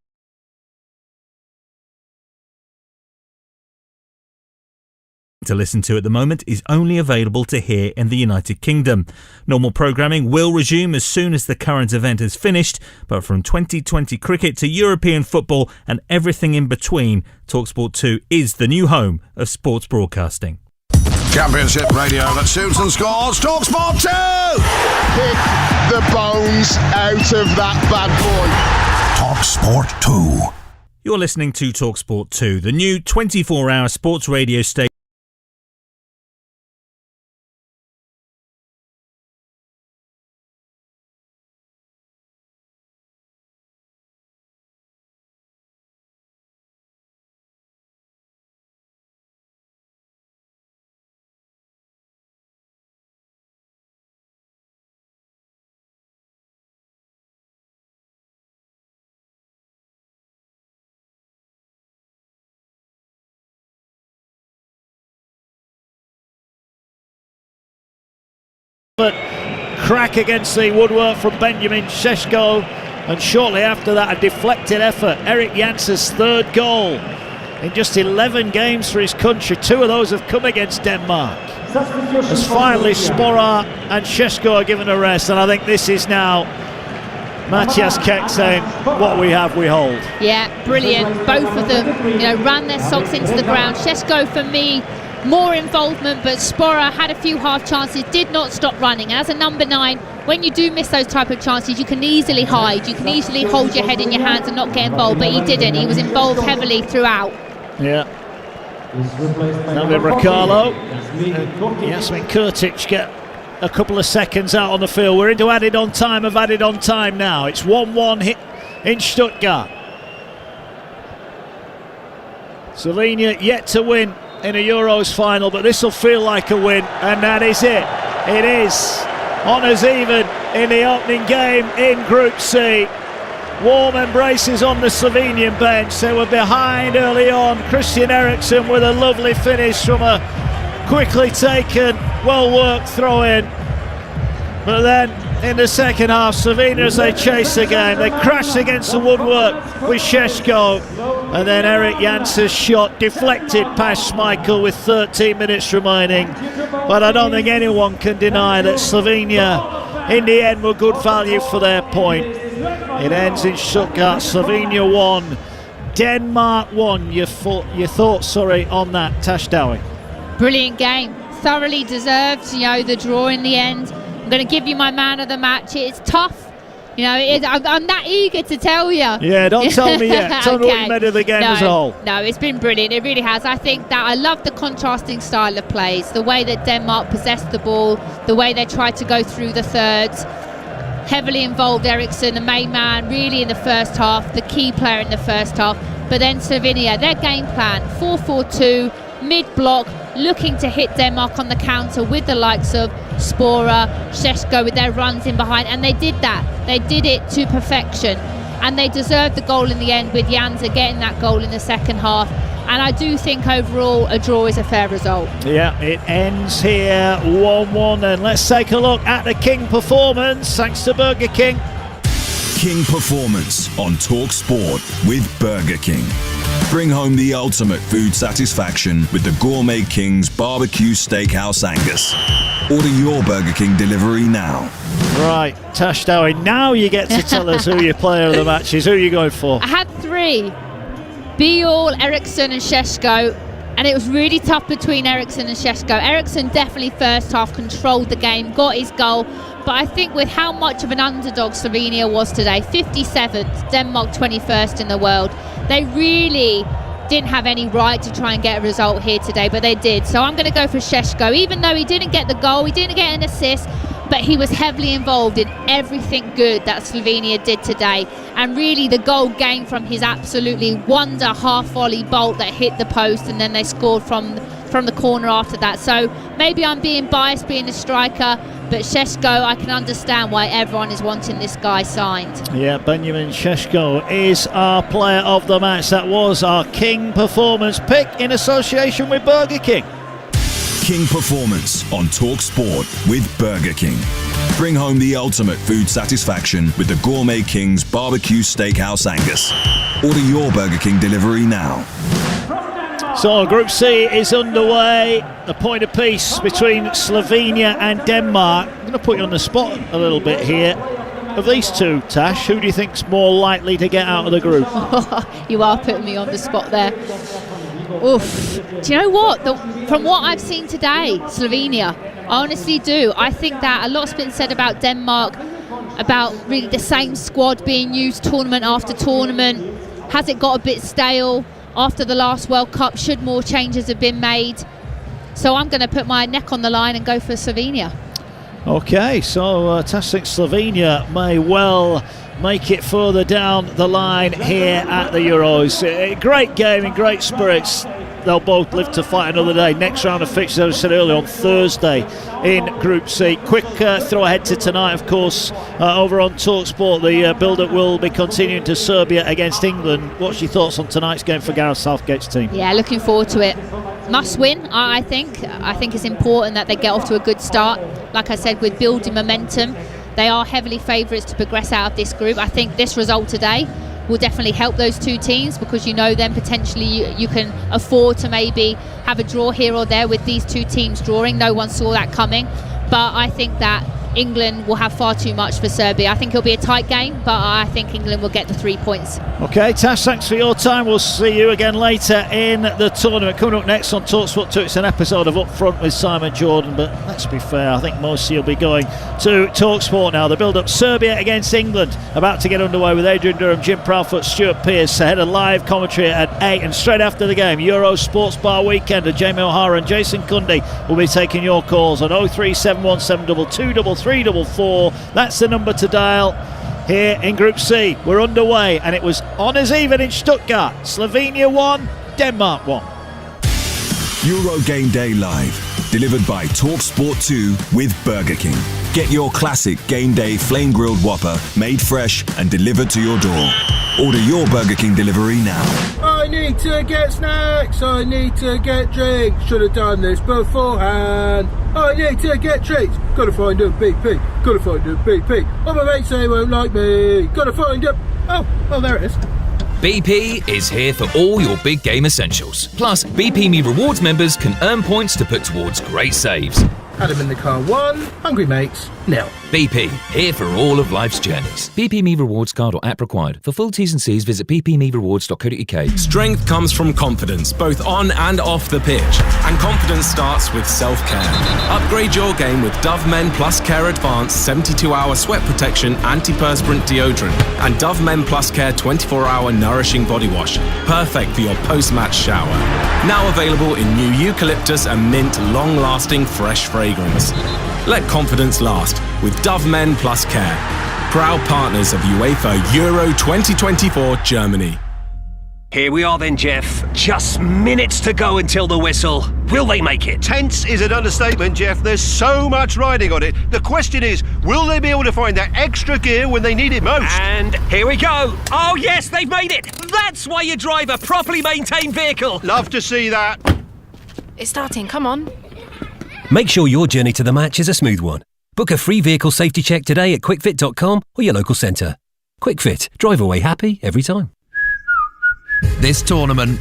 to listen to at the moment is only available to hear in the United Kingdom. Normal programming will resume as soon as the current event is finished, but from 2020 cricket to European football and everything in between, TalkSport 2 is the new home of sports broadcasting. Championship radio that shoots and scores. TalkSport 2! Pick the bones out of that bad boy. TalkSport 2. You're listening to TalkSport 2, the new 24-hour sports radio station crack against the woodwork from Benjamin Šeško, and shortly after that a deflected effort. Erik Janss's third goal in just 11 games for his country. 2 of those have come against Denmark. As finally Sporar and Šeško are given a rest, and I think this is now Matthias Keck saying, what we have we hold. Yeah, brilliant. Both of them, ran their socks into the ground. Šeško, for me, more involvement, but Sporar had a few half chances, did not stop running. As a number 9, when you do miss those type of chances, you can easily hide, you can easily hold your head in your hands and not get involved, but he didn't. He was involved heavily throughout. Yeah. Now with Rakalo, Jasmin Kurtic get a couple of seconds out on the field. We're into added on time of added on time now. It's 1-1 hit in Stuttgart. Slovenia yet to win in a Euros final, but this will feel like a win, and that is it. It is honours even in the opening game in Group C. Warm embraces on the Slovenian bench. They were behind early on. Christian Eriksen with a lovely finish from a quickly taken, well-worked throw-in. But then in the second half, Slovenia, as they chase the game, they crash against the woodwork with Šeško, and then Erik Janss's shot deflected past Schmeichel with 13 minutes remaining. But I don't think anyone can deny that Slovenia in the end were good value for their point. It ends in Stuttgart. Slovenia 1, Denmark 1. Your thoughts on that, Tash Dowie? Brilliant game, thoroughly deserved, the draw in the end. I'm going to give you my man of the match. It's tough You know, I'm that eager to tell you. Yeah, don't tell me yet. Tell me what you made of the game as a whole. No, it's been brilliant. It really has. I think that I love the contrasting style of plays, the way that Denmark possessed the ball, the way they tried to go through the thirds. Heavily involved Eriksson, the main man, really in the first half, the key player in the first half. But then Slovenia, their game plan, 4-4-2, mid-block, looking to hit Denmark on the counter with the likes of Spora, Šeško with their runs in behind, and they did that. They did it to perfection, and they deserved the goal in the end with Janza getting that goal in the second half. And I do think overall a draw is a fair result. Yeah, it ends here 1-1, and let's take a look at the King performance thanks to Burger King. King Performance on Talk Sport with Burger King. Bring home the ultimate food satisfaction with the Gourmet King's Barbecue Steakhouse Angus. Order your Burger King delivery now. Right, Tash Dowie, now you get to tell us who your player of the match is. Who are you going for? I had 3. Biol, Eriksson and Šeško, and it was really tough between Eriksson and Šeško. Eriksson definitely first half controlled the game, got his goal, but I think with how much of an underdog Slovenia was today, 57th, Denmark 21st in the world, they really didn't have any right to try and get a result here today, but they did. So I'm going to go for Šeško, even though he didn't get the goal, he didn't get an assist, but he was heavily involved in everything good that Slovenia did today. And really the goal came from his absolutely wonder half volley bolt that hit the post, and then they scored from the corner after that. So maybe I'm being biased being a striker, but Šeško, I can understand why everyone is wanting this guy signed. Yeah, Benjamin Šeško is our player of the match. That was our King Performance pick in association with Burger King. King Performance on Talk Sport with Burger King. Bring home the ultimate food satisfaction with the Gourmet King's Barbecue Steakhouse Angus. Order your Burger King delivery now. So Group C is underway. A point apiece between Slovenia and Denmark. I'm going to put you on the spot a little bit here. Of these two, Tash, who do you think's more likely to get out of the group? You are putting me on the spot there. Oof. Do you know what? From what I've seen today, Slovenia, I honestly do. I think that a lot's been said about Denmark, about really the same squad being used tournament after tournament. Has it got a bit stale after the last World Cup? Should more changes have been made? So I'm going to put my neck on the line and go for Slovenia. Okay, so Tash thinks Slovenia may well make it further down the line here at the Euros. Great game in great spirits. They'll both live to fight another day. Next round of fixtures, as I said earlier, on Thursday in Group C. Quick throw ahead to tonight, of course, over on TalkSport. The build-up will be continuing to Serbia against England. What's your thoughts on tonight's game for Gareth Southgate's team? Yeah, looking forward to it. Must win, I think. I think it's important that they get off to a good start. Like I said, with building momentum, they are heavily favourites to progress out of this group. I think this result today will definitely help those two teams, because you know then potentially you can afford to maybe have a draw here or there with these two teams drawing. No one saw that coming, but I think that England will have far too much for Serbia. I think it'll be a tight game, but I think England will get the 3 points. Okay, Tash, thanks for your time. We'll see you again later in the tournament. Coming up next on TalkSport 2, it's an episode of Up Front with Simon Jordan, but let's be fair, I think most of you will be going to TalkSport now. The build-up, Serbia against England, about to get underway with Adrian Durham, Jim Proudfoot, Stuart Pearce ahead of live commentary at 8, and straight after the game, Euro Sports Bar Weekend, and Jamie O'Hara and Jason Cundy will be taking your calls on 03717223344. That's the number to dial here in Group C. We're underway, and it was honours even in Stuttgart. Slovenia 1, Denmark 1. Euro Game Day Live, delivered by TalkSport 2 with Burger King. Get your classic Game Day flame grilled Whopper made fresh and delivered to your door. Order your Burger King delivery now. I need to get snacks, I need to get drinks, should have done this beforehand. I need to get treats, gotta find a BP, gotta find a BP. Oh, my mates say won't like me, gotta find a... Oh, there it is. BP is here for all your big game essentials. Plus, BP Me Rewards members can earn points to put towards great saves. Had them in the car 1, hungry mates, now. BP, here for all of life's journeys. BP Me Rewards card or app required. For full T's and C's, visit ppmerewards.co.uk. Strength comes from confidence, both on and off the pitch. And confidence starts with self-care. Upgrade your game with Dove Men Plus Care Advanced 72-hour sweat protection antiperspirant deodorant and Dove Men Plus Care 24-hour nourishing body wash. Perfect for your post-match shower. Now available in new eucalyptus and mint long-lasting fresh fragrance. Let confidence last with Dove Men Plus Care. Proud partners of UEFA Euro 2024 Germany. Here we are then, Jeff. Just minutes to go until the whistle. Will they make it? Tense is an understatement, Jeff. There's so much riding on it. The question is, will they be able to find that extra gear when they need it most? And here we go. Oh, yes, they've made it. That's why you drive a properly maintained vehicle. Love to see that. It's starting, come on. Make sure your journey to the match is a smooth one. Book a free vehicle safety check today at quickfit.com or your local centre. Quick Fit, drive away happy every time. This tournament